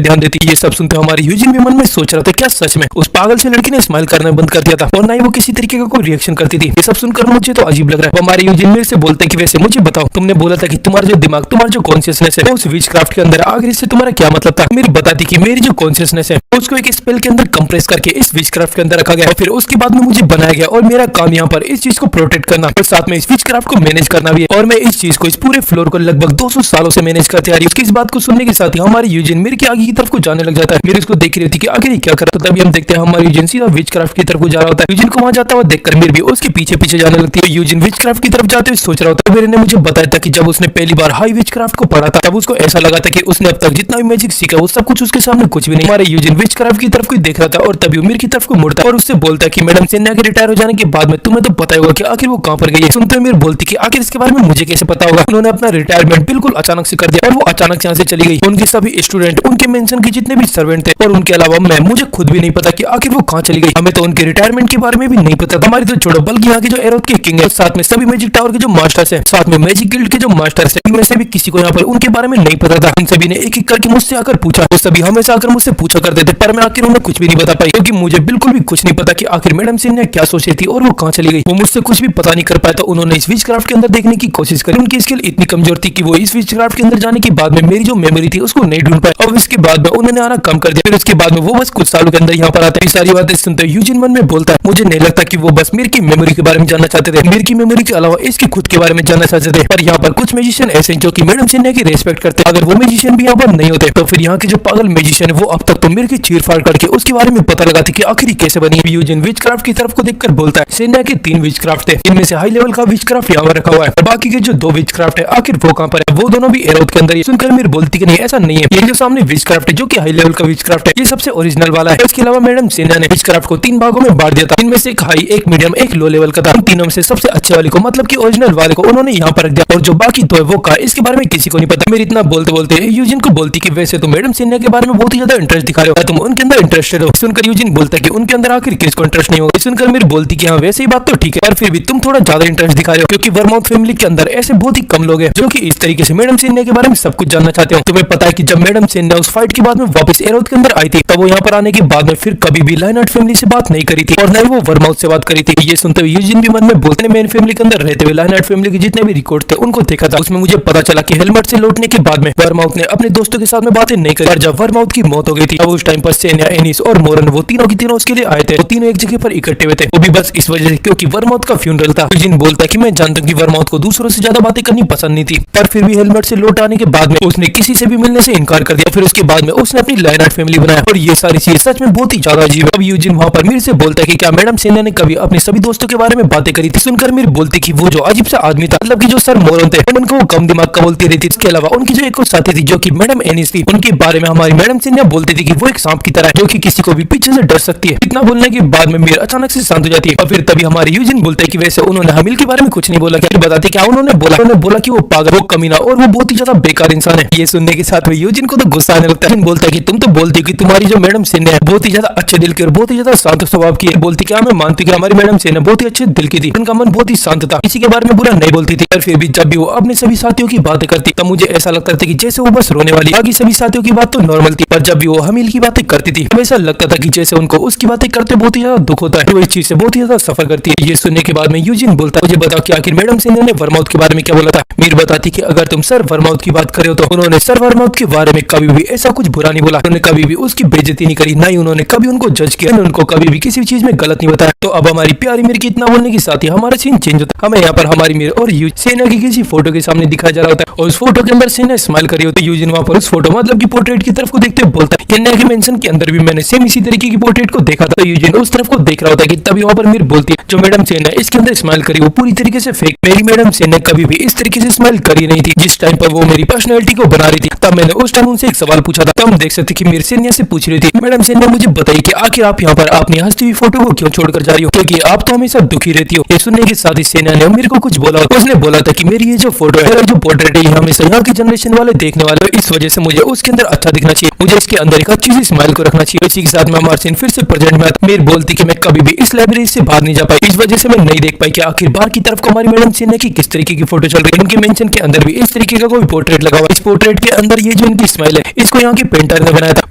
S1: ध्यान देती। ये सब सुनते हमारी यूजिन भी मन में सोच रहा था क्या सच में उस पागल से लड़की ने स्माइल करना बंद कर दिया था और ना ही वो किसी तरीके का कोई रिएक्शन करती थी। ये सब सुनकर मुझे तो अजीब लग रहा है। हमारे यूजिन मेरे से बोलते हैं कि वैसे मुझे बताओ, तुमने बोला था कि तुम्हारा जो दिमाग, तुम्हारा जो कॉन्शियसनेस है उस विचक्राफ्ट के अंदर, आखिर इससे तुम्हारा क्या मतलब था। मेरी बताती कि मेरी जो कॉन्शियसनेस है उसको एक स्पेल के अंदर कंप्रेस करके इस विचक्राफ्ट के अंदर रखा गया और फिर उसके बाद में मुझे बनाया गया और मेरा काम यहाँ पर इस चीज को प्रोटेक्ट करना और साथ में इस विचक्राफ्ट को मैनेज करना भी है और मैं इस चीज को, इस पूरे फ्लोर को लगभग 200 सालों से मैनेज करते आ रही हूँ। उसकी इस बात को सुनने के साथ ही हमारी यूजिन मेरे के आगे की तरफ को जाने लग जाता है। मेरे उसको देख रही होती कि आखिर क्या कर रहा था। तभी हम देखते हैं हमारी यूजिन सीधा विचक्राफ्ट की तरफ को जा रहा होता है। यूजिन को वहां जाता हुआ देखकर मेरे भी उसके पीछे पीछे जाने लगती है। यूजिन विचक्राफ्ट की तरफ जाते हुए सोच रहा होता है। मेरे ने मुझे बताया था कि जब उसने पहली बार हाई विचक्राफ्ट को पढ़ा था तब उसको ऐसा लगा था कि उसने अब तक जितना भी मैजिक सीखा वो सब कुछ उसके सामने कुछ भी नहीं। हमारे यूजिन विचक्राफ्ट की तरफ को देख रहा था और तभी मेरे की तरफ को मुड़ता और उससे बोलता कि मैडम सेन्या के रिटायर हो जाने के बाद में तुम्हें तो पता होगा कि आखिर वो कहां पर गई है। सुनते मेरे बोलती कि आखिर इसके बारे में मुझे कैसे पता होगा। उन्होंने अपना रिटायरमेंट बिल्कुल अचानक से कर दिया और वो अचानक से यहाँ से चली गई। उनके सभी स्टूडेंट, उनके मेंशन के जितने भी सर्वेंट थे और उनके अलावा मैं, मुझे खुद भी नहीं पता कि आखिर वो कहां चली गई। हमें तो उनके रिटायरमेंट के बारे में भी नहीं पता था। हमारी तो छोड़ो, बल्कि यहाँ के जो एरोथ के किंग है, साथ में सभी मैजिक टावर के जो मास्टर्स हैं, साथ में मैजिक गिल्ड के जो मास्टर्स हैं, इनमें से भी किसी को यहाँ पर उनके बारे में नहीं पता था। इन सभी ने एक एक करके मुझसे आकर पूछा। वो सभी हमेशा आकर मुझसे पूछा करते थे पर मैं आखिर उन्हें कुछ भी नहीं बता पाई क्योंकि मुझे बिल्कुल भी कुछ नहीं पता कि आखिर मैडम सेन्या क्या सोच रही थी और वो कहां चली गई। वो मुझसे कुछ भी पता नहीं कर पाया। तो उन्होंने इस विचक्राफ्ट के अंदर देखने की कोशिश करी। उनकी स्किल इतनी कमजोर थी कि वो इस विचक्राफ्ट के अंदर जाने के बाद में मेरी जो मेमोरी थी उसको नहीं ढूंढ पाए और इसके बाद में उन्होंने आना कम कर दिया। फिर उसके बाद में वो बस कुछ सालों के अंदर यहाँ पर आते हैं। सारी बातें सुनते यूजिन मन में बोलता है मुझे नहीं लगता कि वो बस मीर की मेमोरी के बारे में जानना चाहते थे। मीर की मेमोरी के अलावा इसके खुद के बारे में जानना चाहते थे। पर यहाँ पर कुछ मैजिशियन ऐसे हैं जो कि मैडम सेन्या की रेस्पेक्ट करते हैं। अगर वो मैजिशियन भी यहाँ पर नहीं होते तो फिर यहाँ के जो पागल मैजिशियन है वो अब तक तो मीर की चीर-फाड़ करके उसके बारे में पता लगाते कि आखिर कैसे बनी। यूजिन विचक्राफ्ट की तरफ को देखकर बोलता है सेन्या के 3 विचक्राफ्ट थे, इनमें से हाई लेवल का विचक्राफ्ट यहाँ पर रखा हुआ है और बाकी के जो 2 विचक्राफ्ट है आखिर वो कहाँ पर है। वो दोनों भी एरोथ के अंदर। सुनकर मीर बोलती कि नहीं ऐसा नहीं है, ये जो सामने विचक्राफ्ट है जो कि हाई लेवल का विचक्राफ्ट है ये सबसे ओरिजिनल वाला है। इसके अलावा मैडम सेन्या ने विचक्राफ्ट को 3 भागों में बांट दिया था। इनमें से एक हाई, एक मीडियम, एक लो लेवल का था। इन तीनों में से सबसे अच्छे वाले को मतलब कि ओरिजिनल वाले को उन्होंने यहाँ पर रख दिया और जो बाकी 2 है वो का इसके बारे में किसी को नहीं पता। मेरी इतना बोलते बोलते यूजिन को बोलती कि वैसे तो मैडम सेन्या के बारे में बहुत ही ज्यादा इंटरेस्ट दिखा रहे हो, तुम उनके अंदर इंटरेस्टेड हो। सुनकर यूजिन बोलता है कि उनके अंदर आखिर किसको इंटरेस्ट नहीं होगा। सुनकर मेरी बोलती कि हाँ वैसे ही बात तो ठीक है पर फिर भी तुम थोड़ा ज्यादा इंटरेस्ट दिखा रहे हो क्योंकि वर्माउथ फैमिली के अंदर ऐसे बहुत ही कम लोग हैं जो कि इस तरीके से मैडम सेन्या के बारे में सब कुछ जानना चाहते हो। तुम्हें पता है कि जब मैडम सेन्या उस फाइट के बाद में वापस एरोथ के अंदर आई थी तब वो यहाँ पर आने के बाद में फिर कभी भी लाइनहार्ट फैमिली से बात नहीं करी थी और न ही वो वर्माउथ से बात करी थी। ये सुनते हुए यूजिन भी मन में बोलते मेन फैमिली के अंदर रहते हुए लाइनहार्ट फैमिली के जितने भी रिकॉर्ड थे उनको देखा था। उसमें मुझे पता चला कि हेलमेट से लौटने के बाद में वर्माउथ ने अपने दोस्तों के साथ में बातें नहीं करी। जब वर्माउथ की मौत हो गई थी तब उस टाइम पर सेन्या, एनिस और मोरन वो तीनों की तीनों उसके लिए आए थे। वो तीनों एक जगह पर इकट्ठे हुए थे, वो भी बस इस वजह से क्योंकि वर्माउथ का फ्यूनरल था। यूजिन बोलता कि मैं जानता हूँ कि वर्माउथ को दूसरों से ज्यादा बातें करनी पसंद नहीं नहीं थी, पर फिर भी हेलमेट से लौट आने के बाद में उसने किसी से भी मिलने से इनकार कर दिया। फिर उसके बाद में उसने अपनी लायनार्ड फैमिली बनाया और ये सारी चीज सच में बहुत ही ज्यादा अजीब है। अब यूजिन वहाँ पर मीर से बोलता है कि क्या मैडम सेना ने कभी अपने सभी दोस्तों के बारे में बातें करी थी। सुनकर मीर बोलती कि वो जो अजीब सा आदमी था, मतलब कि जो सर मोरन थे, उनको वो कम दिमाग का बोलती रहती थी। इसके अलावा उनकी जो एक और साथी थी जो कि मैडम एनिस थी, उनके बारे में हमारी मैडम सेना बोलती थी कि वो एक सांप की तरह है जो कि किसी को भी पीछे से डर सकती है। इतना बोलने के बाद में मीर अचानक से शांत हो जाती है और फिर तभी हमारे यूजिन बोलते हैं कि वैसे उन्होंने हमील के बारे में कुछ नहीं बोला। क्या बताते क्या उन्होंने बोला कि वो पागल, वो कमीना और वो बहुत ही ज्यादा बेकार इंसान है। ये सुनने के साथ में यूजिन को तो गुस्सा आने लगता है। बोलता है कि तुम तो बोलती कि तुम्हारी जो मैडम सेना है बहुत ही ज्यादा अच्छे दिल की और बहुत ही ज्यादा शांत स्वभाव की है। बोलती क्या मैं मानती कि हमारी मैडम सेना बहुत ही अच्छे दिल की थी, उनका मन बहुत ही शांत था, किसी के बारे में बुरा नहीं बोलती थी। पर फिर भी जब भी वो अपने सभी साथियों की बातें करती तब मुझे ऐसा लगता था कि जैसे वो बस रोने वाली। बाकी सभी साथियों की बात तो नॉर्मल थी, पर जब भी वो हमील की बातें करती थी तब ऐसा लगता था कि जैसे उनको उसकी बातें करते बहुत ही ज्यादा दुख होता है, वो इस चीज से बहुत ही ज्यादा सफर करती है। ये सुनने के बाद में यूजिन बोलता है मुझे बताओ कि आखिर मैडम सेना ने वर्माउथ के बारे में क्या बोला था। मीर बताती कि अगर तुम सर वर्माउथ की बात करे हो तो उन्होंने सर वर्माउथ के बारे में कभी भी ऐसा कुछ बुरा नहीं बोला, उन्होंने कभी भी उसकी बेइज्जती नहीं करी, ना ही उन्होंने कभी उनको जज किया, उनको कभी भी किसी चीज में गलत नहीं बताया। तो अब हमारी प्यारी मीर की इतना बोलने के साथ ही हमारा सीन चेंज होता है। हमें यहाँ पर हमारी मीर और सेना की किसी फोटो के सामने दिखाया जा रहा होता है और उस फोटो के अंदर सेना स्माइल करी होती है। यूजिन वहाँ पर उस फोटो मतलब की पोर्ट्रेट की तरफ को देखते हुए बोलता है सेना के मेंशन के अंदर भी मैंने सेम इसी तरीके की पोर्ट्रेट को देखा था। तो यूजिन उस तरफ को देख रहा होता है कि तभी वहाँ पर मीर बोलती है जो मैडम सेना इसके अंदर स्माइल करी वो पूरी तरीके से फेक, मेरी मैडम सेना कभी भी इस तरीके से स्माइल करी नहीं थी। जिस टाइम पर वो मेरी पर्सनैलिटी को बना रही थी तब मैंने उस टाइम उनसे एक सवाल पूछा था। तब देख सकते कि मीर सेना से पूछ रही थी मैडम सेना मुझे बताइए कि आखिर आप यहाँ पर अपनी हंसती हुई फोटो को क्यों छोड़कर जा रही हो, क्योंकि आप तो हमेशा दुखी रहती हो। ये सुनने के साथ ही सेना ने मेरे को कुछ बोला, उसने बोला था कि मेरी ये जो फोटो है, जो पोर्ट्रेट है, हमेशा यहाँ की जनरेशन वाले देखने वाले, इस वजह से मुझे उसके अंदर अच्छा दिखना चाहिए, मुझे इसके अंदर एक अच्छी सी स्माइल को रखना चाहिए। इसी के साथ में हमारा सीन फिर से प्रेजेंट में आता। मीर बोलती कि मैं कभी भी इस लाइब्रेरी से बाहर नहीं जा पाई, इस वजह से मैं नहीं देख पाई कि आखिर बाहर की तरफ को हमारी मैडम सेना की किस तरीके की फोटो चल रही है। उनके मेंशन के अंदर भी इस तरीके का कोई पोर्ट्रेट लगा हुआ है। इस पोर्ट्रेट के अंदर ये जो इनकी स्माइल है इसको यहाँ के पेंटर ने बनाया था,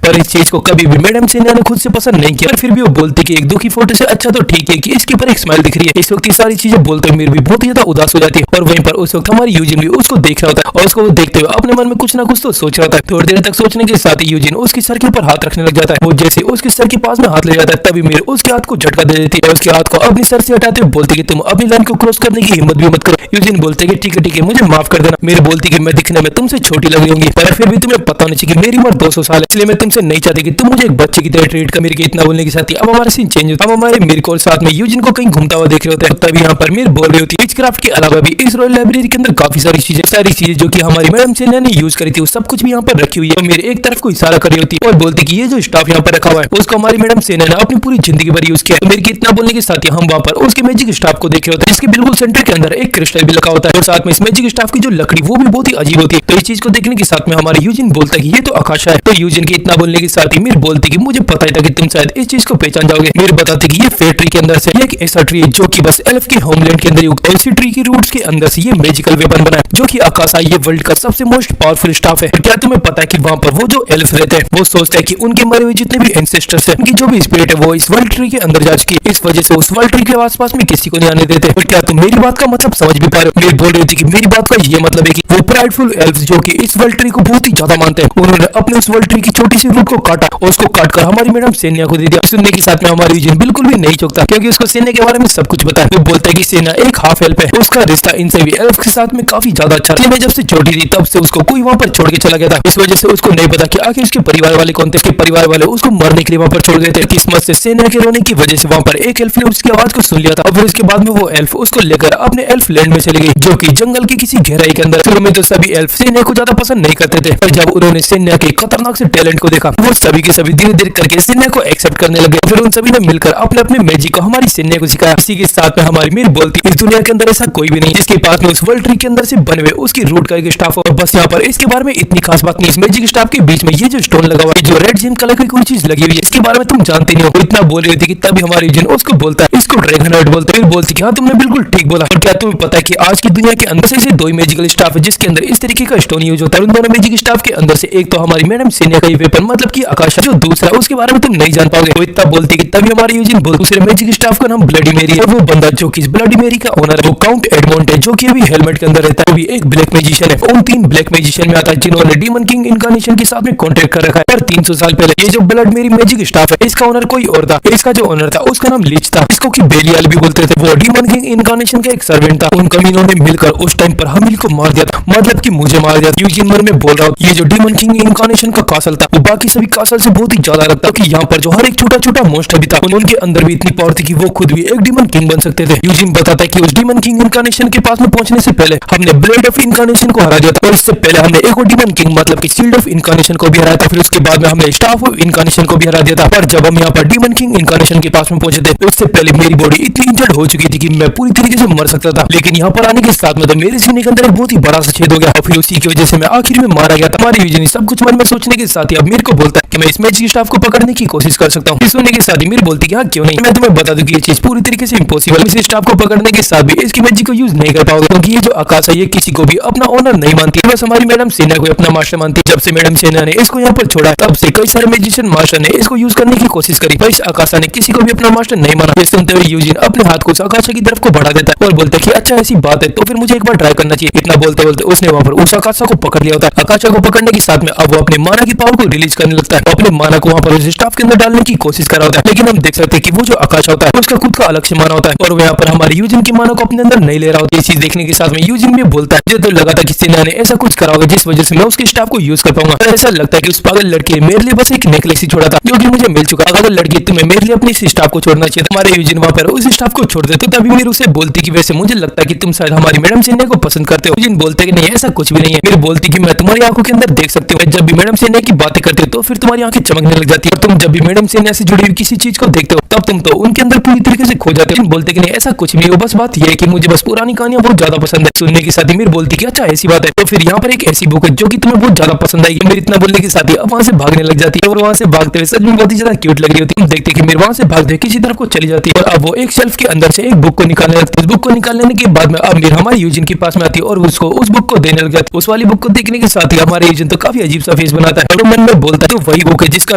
S1: पर इस चीज को कभी भी मैडम सेना ने खुद से पसंद नहीं किया। फिर भी वो बोलती कि एक दुखी फोटो से अच्छा तो ठीक है कि इसके ऊपर एक स्माइल दिख रही है। इस वक्त ये सारी चीजें बोलते हुए मीर भी बहुत ही ज्यादा उदास हो जाती है और वहीं पर उस वक्त हमारी यूजिन भी उसको देख रहा होता है और उसको वो देखते हुए अपने मन में कुछ ना कुछ तो सोच रहा होता है। थोड़ी देर तक सोचने के साथ ही यूजिन उसके सर के ऊपर हाथ रखने लग जाता है। वो जैसे उसके सर के पास में हाथ ले जाता है तभी मीर उसके हाथ को झटका दे देती है और उसके हाथ को अपने सर से हटाते हुए बोलती कि तुम अपनी लाइन को क्रॉस करने की हिम्मत भी मत करो। यूजिन बोलते कि ठीक है मुझे माफ कर देना। मीर बोलती कि मैं दिखने में तुमसे छोटी लग रही होंगी पर फिर भी तुम्हें पता होना चाहिए कि मेरी उम्र 200 साल है, इसलिए मैं तुमसे नहीं चाहती कि तुम मुझे एक बच्चे की तरह ट्रीट कर। मीर के इतना बोलने के साथ ही अब हमारा सीन चेंज होता है। अब हमारे मीर को साथ में यूजिन को कहीं घूमता हुआ देख रहे होते हैं। तभी यहाँ पर मीर बोल रही होती है विचक्राफ्ट के अलावा भी इस रॉयल लाइब्रेरी के अंदर काफी सारी चीजें जो कि हमारी मैडम सेना ने यूज करी थी वो सब कुछ भी यहाँ पर रखी हुई है। मीर एक तरफ को इशारा कर रही होती है और बोलती कि ये जो स्टाफ यहाँ पर रखा हुआ है उसको हमारी मैडम सेना ने अपनी पूरी जिंदगी भर यूज किया। मीर के इतना बोलने के साथ ही हम वहाँ पर उसके मैजिक स्टाफ को देख रहे होते हैं जिसके बिल्कुल सेंटर के अंदर एक क्रिस्टल भी लगा होता है और साथ में इस मैजिक स्टाफ की जो लकड़ी वो भी बहुत ही अजीब होती है। तो इस चीज को देखने के साथ में हमारे यूजिन बोलता है कि ये तो आकाशा है। तो यूजिन के इतना बोलने के साथ ही मीर बोलती कि मुझे पता ही था कि तुम शायद इस चीज को पहचान जाओगे। मीर बताती कि ये फेयर ट्री के अंदर से एक ऐसा ट्री है जो कि बस एल्फ के होमलैंड के अंदर उगता है। इसी ट्री की रूट्स के अंदर से ये मैजिकल वेपन बना है जो कि आकाशा ये वर्ल्ड का सबसे मोस्ट पावरफुल स्टाफ है। क्या तुम्हें पता है कि वहाँ पर वो जो एल्फ रहते हैं वो सोचते हैं कि उनके मरे हुए जितने भी एंसेस्टर्स हैं उनकी जो भी स्पिरिट है वो इस वर्ल्ड ट्री के अंदर जा चुकी है, इस वजह से उस वर्ल्ड ट्री के आसपास में किसी को नहीं आने देते। और क्या तुम मेरी बात का मतलब समझ भी पा रहे हो? मीर बोल रही थी कि मेरी बात का ये मतलब है कि वो प्राइडफुल एल्फ जो कि इस वर्ल्ड ट्री को बहुत ही ज्यादा मानते हैं उन्होंने अपने उस वर्ल्ड ट्री की छोटी सी रूट को काटा और उसको काटकर हमारी मैडम सेना को दे दिया। सुनने के साथ में हमारी यूजिन बिल्कुल भी नहीं चौंकता क्योंकि उसको सेना के बारे में सब कुछ पता है। वो बोलता है कि सेना एक हाफ एल्फ है, उसका रिश्ता इनसे भी एल्फ के साथ में काफी ज्यादा अच्छा था। जब से छोटी थी तब से उसको कोई वहाँ पर छोड़ के चला गया था, इस वजह से उसको नहीं पता कि आखिर उसके परिवार वाले कौन थे। उसके परिवार वाले उसको मरने के लिए वहाँ पर छोड़ गए थे। किस्मत से सेना के रोने की वजह से वहाँ पर एक एल्फ ने उसकी आवाज को सुन लिया था और फिर उसके बाद में वो एल्फ उसको लेकर अपने एल्फ लैंड में चली गई जो कि जंगल की किसी गहराई के अंदर। शुरू में तो सभी एल्फ सेना को ज्यादा पसंद नहीं करते थे पर जब उन्होंने सेना के खतरनाक से टैलेंट को देखा वो सभी के सभी धीरे धीरे करके सेना को एक्सेप्ट करने लगे। फिर उन सभी ने मिलकर अपने अपने मैजिक को हमारी सेना को सिखाया। इसी के साथ में हमारी मीर बोलती इस दुनिया के अंदर ऐसा कोई भी नहीं जिसके पास में उस वर्ल्ड ट्री के अंदर से बने हुए उसकी रूट का एक स्टाफ हो। बस यहाँ पर इसके बारे में इतनी खास बात नहीं, इस मैजिक स्टाफ के बीच में ये जो स्टोन लगा हुआ है जो रेड जेम कलर की कोई चीज लगी हुई है इसके बारे में तुम जानते नहीं हो। इतना बोल रही थी कि तभी हमारी जिन उसको बोलता है इसको ड्रैगनहार्ट बोलते हैं। फिर बोलती हाँ तुमने बिल्कुल ठीक बोला। और क्या तुम्हें पता है कि आज की दुनिया के अंदर से दो मैजिकल स्टाफ है जिसके अंदर इस तरीके का स्टोन यूज होता है। उन दोनों मैजिक स्टाफ के अंदर से एक तो हमारी मैडम सेना का वेपन मतलब की आकाशा, जो दूसरा उसके बारे में तुम नहीं जान पाओगे। वो इतना बोलती कि तभी हमारी यूजिन दूसरे मैजिक स्टाफ का नाम ब्लडी मेरी है। वो बंदा जो कि ब्लडी मेरी का ओनर है वो काउंट एडमोंट है जो कि अभी हेलमेट के अंदर रहता है। वो भी एक ब्लैक मैजिशियन है। उन 3 ब्लैक मैजिशियन में आता है जिन्होंने डीमन किंग इनकार्नेशन के साथ में कॉन्ट्रैक्ट कर रखा है। पर 300 साल पहले ये जो ब्लड मेरी मैजिक स्टाफ है इसका ओनर कोई और था। इसका जो ओनर था उसका नाम लीच था, इसको कि बेलियाल भी बोलते थे। वो डीमन किंग इनकार्नेशन का एक सर्वेंट था। उन कमीनों ने मिलकर उस टाइम पर हमील को मार दिया था, मतलब कि मुझे मार दिया। यूजिन मन में बोल रहा हूँ, ये जो डीमन किंग इनकार्नेशन का कासल था वो बाकी सभी कासल से बहुत ही ज्यादा लगता कि यहाँ पर जो हर एक छोटा छोटा मोस्टर भी था उनके अंदर भी इतनी पावर थी कि वो खुद भी एक डीमन किंग बन सकते थे। यूजिन बताता है कि उस डीमन किंग इनकार्नेशन के पास में पहुंचने से पहले हमने ब्लेड ऑफ इनकार्नेशन को हरा दिया था और इससे पहले हमने एक और डीमन किंग मतलब कि शील्ड ऑफ इनकार्नेशन को भी हराया था। फिर उसके बाद में हमने स्टाफ ऑफ इनकार्नेशन को भी हरा दिया था। पर जब हम यहाँ पर डीमन किंग इनकार्नेशन के पास में पहुंचे थे तो उससे पहले मेरी बॉडी इतनी इंजर्ड हो चुकी थी कि मैं पूरी तरीके से मर सकता था। लेकिन यहाँ पर आने के साथ में तो मेरे सीने के अंदर एक बहुत ही बड़ा सा छेद हो गया और फिर उसी की वजह से मैं आखिर में मारा गया था। हमारे यूजिन सब कुछ मन में सोचने के साथ ही अब मेरे को बोलता है कि मैं इस मैजिक स्टाफ को पकड़ने की कोशिश कर सकता हूँ। सुनने के साथ ही मेरे बोलती है क्यों नहीं, मैं तुम्हें बता दूं कि ये चीज पूरी तरीके से इम्पॉसिबल है। इस स्टाफ को पकड़ने के साथ भी इसकी मैजिक को यूज नहीं कर पाओगे क्योंकि ये जो आकाश है ये किसी को भी अपना ओनर नहीं मानती, बस हमारी मैडम सेना को अपना मास्टर मानती है। जब से मैडम सेना ने इसको यहाँ पर छोड़ा तब से कई सारे मैजिशियन मास्टर ने इसको यूज करने की कोशिश करी पर इस आकाशा ने किसी को भी अपना मास्टर नहीं माना। ये सुनते हुए यूजिन अपने हाथ को उस आकाशा की तरफ को बढ़ा देता है और बोलता है कि अच्छा ऐसी बात है तो फिर मुझे एक बार ट्राई करना चाहिए। इतना बोलते बोलते उसने वहाँ पर उस आकाशा को पकड़ लिया होता है। आकाशा को पकड़ने के साथ में अब वो अपने माना की पावर को रिलीज करने लगता है। वो अपने माना को वहाँ पर उस स्टाफ के अंदर डालने की कोशिश कर रहा होता है, लेकिन हम देख सकते हैं कि वो जो आकाशा होता है उसका खुद का अलग से माना होता है और वो यहाँ पर हमारे यूजिन की माना को अपने अंदर नहीं ले रहा होता। ये चीज देखने के साथ में यूजिन भी बोलता है मुझे तो लगा था कि सेना ने ऐसा कुछ करा होगा जिस वजह से मैं उसके स्टाफ को यूज कर पाऊंगा, पर ऐसा लगता है कि उस पागल लड़के ने मेरे लिए बस एक नेकलेस ही छोड़ा था जो कि मुझे मिल चुका। अगर लड़की तुम्हें मेरे लिए अपने इस स्टाफ को छोड़ना चाहिए। हमारे यूजिन वहाँ पर उस स्टाफ को छोड़ देते तभी मेरे उसे बोलती कि वैसे मुझे लगता है कि तुम शायद हमारी मैडम सेना को पसंद करते हो। यूजिन बोलते कि नहीं ऐसा कुछ भी नहीं है। मेरे बोलती कि मैं तुम्हारी आंखों के अंदर देख सकती हूँ, जब भी मैडम सेना की बातें करते हो तो फिर तुम्हारी आंखें चमकने लग जाती है और तुम जब भी मैडम सेना से जुड़ी हुई किसी चीज को देखते हो तब तुम तो उनके अंदर पूरी तरीके से खो जाते हो। बोलते कि नहीं ऐसा कुछ भी, बस बात यह है कि मुझे बस पुरानी कहानियां बहुत ज्यादा पसंद है। सुनने के साथ ही मेरी बोलती कि अच्छा ऐसी बात है तो फिर यहाँ पर एक ऐसी बुक है जो कि तुम्हें बहुत ज्यादा पसंद आएगी। मेरे इतना बोलने के साथ ही अब वहाँ से भागने लग जाती है और वहाँ से भागते हुए सच में बहुत ही ज्यादा क्यूट लग रही होती है। देखते कि मेरे वहाँ से भागते हुए किसी तरफ को चली जाती है और अब वो एक शेल्फ के अंदर से एक बुक को निकालने लगती है। उस बुक को निकालने के बाद में अब मेरे हमारे यूजिन के पास में आती है और उसको उस बुक को देने लग जाती है। उस वाली बुक को देखने के साथ ही हमारे यूजिन तो काफी अजीब सा फेस बनाता है और मन में बोलता है तो वही बुक है जिसका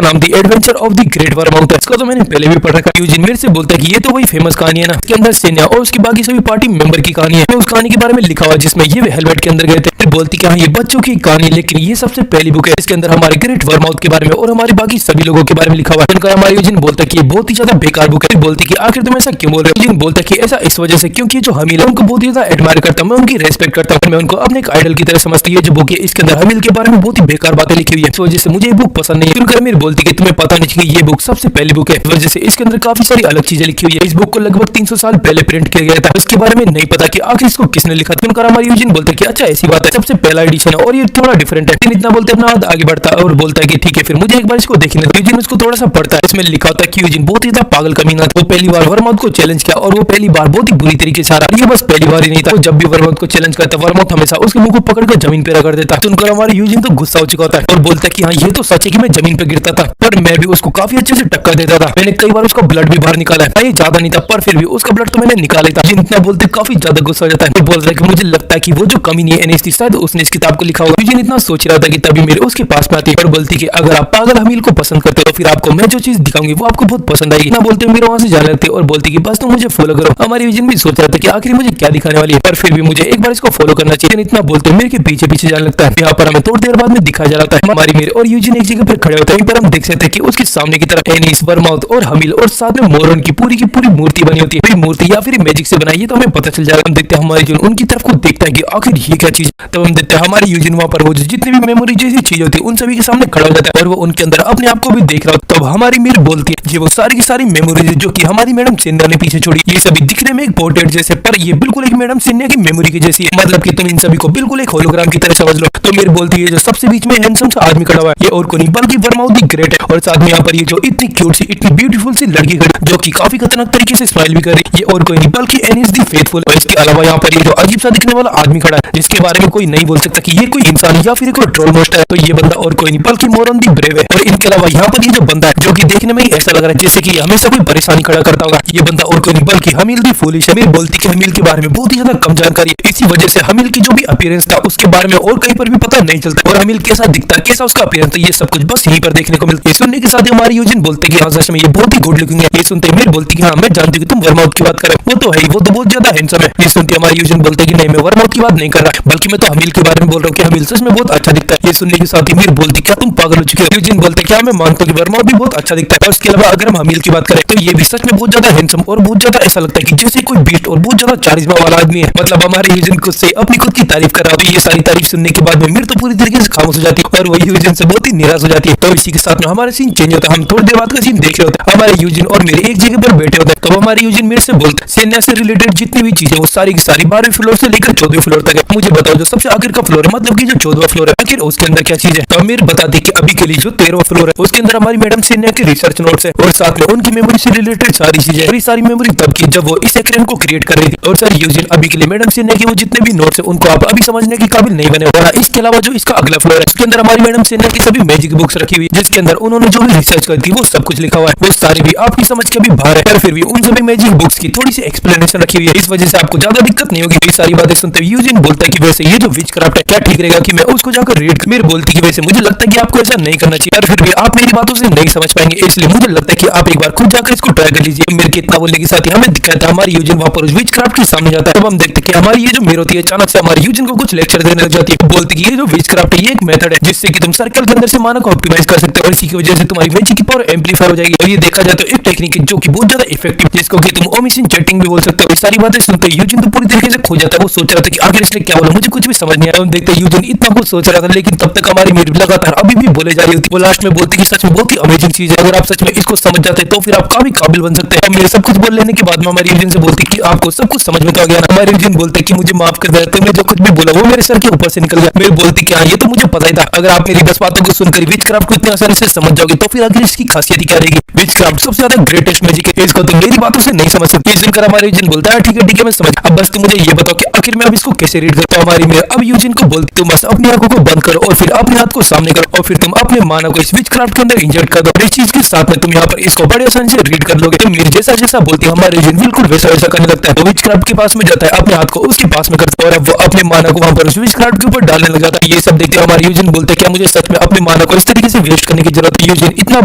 S1: नाम the adventure of the great Vermouth है। इसको तो मैंने पहले भी पढ़ रखा। यूजिन मेरे से बोलता है कि ये तो वही फेमस कहानी है ना, इसके अंदर सेना और उसकी बाकी सभी पार्टी मेंबर की कहानी है। उस कहानी के बारे में लिखा हुआ जिसमें ये हेलमेट के अंदर गए थे। बोलती कि हाँ ये बच्चों की कहानी, लेकिन ये सबसे पहली बुक है इसके अंदर हमारे ग्रेट वर्माउथ के बारे में और हमारे बाकी सभी लोगों के बारे में लिखा हुआ है। उनका हमारे यूजिन बोलता है कि ये बहुत ही ज्यादा बेकार बुक है। बोलती कि आखिर तुम ऐसा क्यों बोल रहे हो। यूजिन बोलता है कि ऐसा इस वजह से क्योंकि जो हमील है उनको बहुत ही ज्यादा एडमायर करता हूँ, मैं उनकी रेस्पेक्ट करता हूँ, मैं उनको अपने एक आइडल की तरह समझती है। जो बुक है इसके अंदर हमील के बारे में बहुत ही बेकार बातें लिखी हुई है, इस वजह से मुझे ये बुक पसंद नहीं है। उनका मेरी बोलती कि तुम्हें पता नहीं कि ये बुक सबसे पहली बुक है, इस वजह से इसके अंदर काफी सारी अलग चीजें लिखी हुई है। इस बुक को लगभग 300 साल पहले प्रिंट किया गया था, उसके बारे में नहीं पता कि आखिर इसको किसने लिखा था। उनका हमारे यूजिन बोलता है कि अच्छा ऐसी बात है, सबसे पहला एडिशन है और ये थोड़ा डिफरेंट है। इतना बोलते अपना हाथ आगे बढ़ता है और बोलता है कि ठीक है फिर मुझे एक बार इसको देखने दो। यूजिन उसको थोड़ा सा पढ़ता है, इसमें लिखा होता है कि यूजिन बहुत ही ज्यादा पागल कमीना था। वो पहली बार वर्माउथ को चैलेंज किया और वो पहली बार बहुत ही बुरी तरीके से हारा। ये बस पहली बार ही नहीं था, जब भी वर्माउथ को चैलेंज करता वर्माउथ हमेशा उसके मुंह को पकड़कर जमीन पे रगड़ देता। सुनकर हमारे यूजिन तो गुस्सा हो चुका होता है और बोलता है कि हाँ ये तो सच है कि मैं जमीन पे गिरता था पर मैं भी उसको काफी अच्छे से टक्कर देता था। मैंने कई बार उसका ब्लड भी बाहर निकाला है, ये ज्यादा नहीं था पर फिर भी उसका ब्लड तो मैंने निकाला था। जितना बोलते काफी ज्यादा गुस्सा हो जाता है। बोलता है कि मुझे लगता है कि वो जो कमी नहीं है एनेस्थी शायद उसने इस किताब को लिखा होगा। यूजिन इतना सोच रहा था कि तभी मेरे उसके पास में आती है और बोलती कि अगर आप पागल हमील को पसंद करते हो तो फिर आपको मैं जो चीज दिखाऊंगी वो आपको बहुत पसंद आएगी। ना बोलते मेरे वहां से जाने लगते और बोलती कि बस तुम मुझे फॉलो करो। हमारी यूजिन भी सोच रहा था कि आखिर मुझे क्या दिखाने वाली है, पर फिर भी मुझे एक बार इसको फॉलो करना चाहिए। इतना बोलते मेरे के पीछे पीछे जाने लगता है। यहाँ पर हमें थोड़ी देर बाद में दिखाया जा रहा है हमारी मेरे और यूजिन एक जगह पर खड़े होते हैं। पर हम देख सकते हैं कि उसके सामने की तरफ एनिस, वर्माउथ और हमील और साथ में मोरन की पूरी मूर्ति बनी होती है। मूर्ति या फिर मैजिक से बनाई है तो हमें पता चल जाएगा। हम देखते हैं हमारी यूजिन उनकी तरफ को देखता है कि आखिर ये क्या चीज। तब हम देखते हैं हमारी यूजिन वहाँ पर वो जितनी भी मेमोरी जैसी चीज होती है उन सभी के सामने खड़ा हो जाता है और वो उनके अंदर अपने आप को भी देख रहा होता है। तब हमारी मीर बोलती है ये वो सारी की सारी मेमोरीज जो कि हमारी मैडम सिन्हा ने पीछे छोड़ी, ये सभी दिखने में एक पोर्ट्रेट जैसे पर ये बिल्कुल एक मैडम सिन्हा की मेमोरी की जैसी है। मतलब कि तुम इन सभी को बिल्कुल एक होलोग्राम की तरह समझ लो। तो मेरी बोलती है जो सबसे बीच में हैंडसम सा आदमी खड़ा हुआ है ये और कोई नहीं बल्कि वर्माउथ द ग्रेट है और साथ में यहाँ पर ये जो इतनी क्यूट सी इतनी ब्यूटीफुल सी लड़की खड़ी जो कि काफी खतरनाक तरीके से स्माइल भी कर रही है ये और कोई नहीं बल्कि एनिस द फेथफुल। और इसके अलावा यहाँ पर ये जो अजीब सा दिखने वाला आदमी खड़ा है जिसके बारे में कोई नहीं बोल सकता कि ये कोई इंसान या फिर कोई ट्रोल मोस्टर है, तो ये बंदा और कोई नहीं बल्कि मोरन दी ब्रेव है। और इनके अलावा यहाँ पर ये जो बंदा है जो कि देखने में ही ऐसा लग रहा है जैसे कि हमेशा कोई परेशानी खड़ा करता होगा, ये बंदा और कोई नहीं बल्कि हमील दी फूलिश है। मेरी बोलती कि हमील के बारे में बहुत ही ज्यादा कम जानकारी है, इसी वजह से हमील की जो भी अपीयरेंस था उसके बारे में और कहीं पर भी पता नहीं चलता और हमील कैसा दिखता है कैसा उसका अपीयरेंस था ये सब कुछ बस यहीं पर देखने को मिलता है। सुनने के साथ ही हमारी यूजिन बोलते कि हाँ सच में ये बहुत ही गुड लुकिंग है। ये सुनते मेरी बोलती कि हाँ मैं जानती हूँ तुम वर्माउथ की बात कर रहे हो, वो तो है वो तो बहुत ज्यादा हैंडसम है। ये सुनते हमारी यूजिन बोलते कि नहीं मैं वर्माउथ की बात नहीं कर रहा बल्कि मैं तो हमील के बारे में बोल रहा हूँ कि हमील सच में बहुत अच्छा दिखता है। ये सुनने के साथ ही मेरी बोलती क्या तुम पागल हो चुके हो। यूजिन बोलते क्या मैं मानता हूँ कि वर्माउथ भी बहुत अच्छा दिखता है और इसके अलावा अगर हम हमील की बात करें तो ये भी सच में बहुत ज्यादा हैंडसम और बहुत ज्यादा ऐसा लगता है कि जैसे कोई बीस्ट और बहुत ज्यादा चारिज्मा वाला आदमी है। मतलब हमारे यूजिन खुद से अपनी खुद की तारीफ कर रहा था। ये सारी तारीफ सुनने के बाद में मीर तो पूरी तरीके से खामोश हो जाती है और वही यूजिन से बहुत ही निराश हो जाती है। तो इसी के साथ में हमारा सीन चेंज होता है। हम थोड़ी देर बाद का सीन देख रहे होते हैं। हमारे यूजिन और मेरे एक जगह पर बैठे होते हैं। तो हमारे यूजिन मेरे से बोलते हैं सेना से रिलेटेड जितनी भी चीजें वो सारी की सारी 12वें फ्लोर से लेकर 14वें फ्लोर तक है। मुझे बताओ जो सबसे आखिर का फ्लोर है, मतलब कि जो 14वां फ्लोर है, आखिर उसके अंदर क्या चीज है। तो अमीर बताते कि अभी के लिए जो 13वां फ्लोर है उसके अंदर हमारी मैडम सेना के रिसर्च नोट्स है और साथ में उनकी मेमोरी से रिलेटेड सारी चीजें। और ये सारी मेमोरी तब की जब वो इस एक्रेन को क्रिएट कर रही थी। और सर यूजिन अभी के लिए मैडम सेना के वो जितने भी नोट्स है उनको आप अभी समझने के काबिल नहीं बने हो। इसके अलावा जो इसका अगला फ्लोर है उसके अंदर हमारी मैडम सेना की सभी मैजिक बुक्स रखी हुई है, जिसके अंदर उन्होंने जो भी रिसर्च करी थी वो सब कुछ लिखा हुआ है। वो सारी भी आपकी समझ के भी बाहर है, पर फिर भी उन सभी मैजिक बुक्स की थोड़ी सी एक्सप्लेनेशन रखी हुई है। इस वजह से आपको ज्यादा दिक्कत नहीं होगी। ये सारी बातें सुनते हुए यूजिन बोलता है कि वैसे ये जो विचक्राफ्ट है क्या ठीक रहेगा कि मैं उसको जाकर रीड। मेरे बोलती कि वैसे मुझे लगता है कि आपको ऐसा नहीं करना चाहिए, पर फिर भी आप मेरी बातों से नहीं समझ पाएंगे, इसलिए मुझे लगता है कि आप एक बार खुद जाकर इसको ट्राई कर लीजिए। मेरे के इतना बोलने के साथ ही हमें दिखाता है हमारी यूजिन वहां पर उस विचक्राफ्ट के सामने जाता है। तब हम देखते हैं कि हमारी ये जो मेर होती है अचानक से हमारी यूजिन को कुछ लेक्चर देने लग जाती है। बोलती कि ये जो विचक्राफ्ट है ये एक मेथड है जिससे कि तुम सर्कल के अंदर से माना को ऑप्टिमाइज कर सकते हो और इसी की वजह से तुम्हारी मैजिक की पावर एम्पलीफाई हो जाएगी। और ये देखा जाए तो एक टेक्निक है जो कि बहुत ज्यादा इफेक्टिव, जिसको कि तुम ओमिशन चैटिंग भी बोल सकते हो। ये सारी बातें सुनते यूजिन तो पूरी तरीके से खो जाता है। वो सोच रहा था कि आखिर इसने क्या बोला, मुझे कुछ भी समझ नहीं आया। हम देखते हैं यूजिन इतना कुछ सोच रहा था, लेकिन तब तक हमारी मेर लगातार अभी भी बोले जा रही होती। वो लास्ट में बोलती कि सच में बहुत ही अमेजिंग चीज है, अगर आप सच में इसको समझ जाते तो फिर आप काफी काबिल बन सकते हैं। मेरे सब कुछ बोल लेने के बाद में हमारी यूजिन से बोलती कि आपको सब कुछ समझ में तो आ गया ना। हमारी यूजिन बोलते कि मुझे माफ कर दे, तुमने जो कुछ भी बोला वो मेरे सर के ऊपर से निकल गया। मेरे बोलती कि हाँ ये तो मुझे पता ही था, अगर आप मेरी 10 बातों को सुनकर विचक्राफ्ट को इतनी आसानी से समझ जाओगे तो फिर आखिर इसकी खासियत क्या रहेगी। विचक्राफ्ट सबसे ज्यादा ग्रेटेस्ट मैजिक है, इसको तुम मेरी बातों से नहीं समझ सकते। सुनकर हमारे यूजिन बोलता है ठीक है मैं समझ, अब बस तुम मुझे ये बताओ कि आखिर मैं अब इसको कैसे रीड करता हूँ। हमारी मेर अब यूजिन को बोलती तुम बस अपनी आंखों को बंद करो और फिर अपने हाथ को सामने करो और फिर तुम अपने मानव को इस विचक्राफ्ट के अंदर इंजेक्ट कर दो। इस चीज के साथ में तुम यहाँ पर इसको बड़े आसानी से रीड कर लोगे। तो मेरे जैसा जैसा बोलती है हमारे यूजिन बिल्कुल वैसा वैसा करने लगता है। तो विचक्राफ्ट के पास में जाता है, अपने हाथ को उसके पास में करता है और अब वो अपने मानव को वहां पर उस विचक्राफ्ट के ऊपर डालने लग जाता है। ये सब देखते हमारे यूजिन बोलते क्या मुझे सच में अपने मानव को इस तरीके से वेस्ट करने की जरूरत है। यूजिन इतना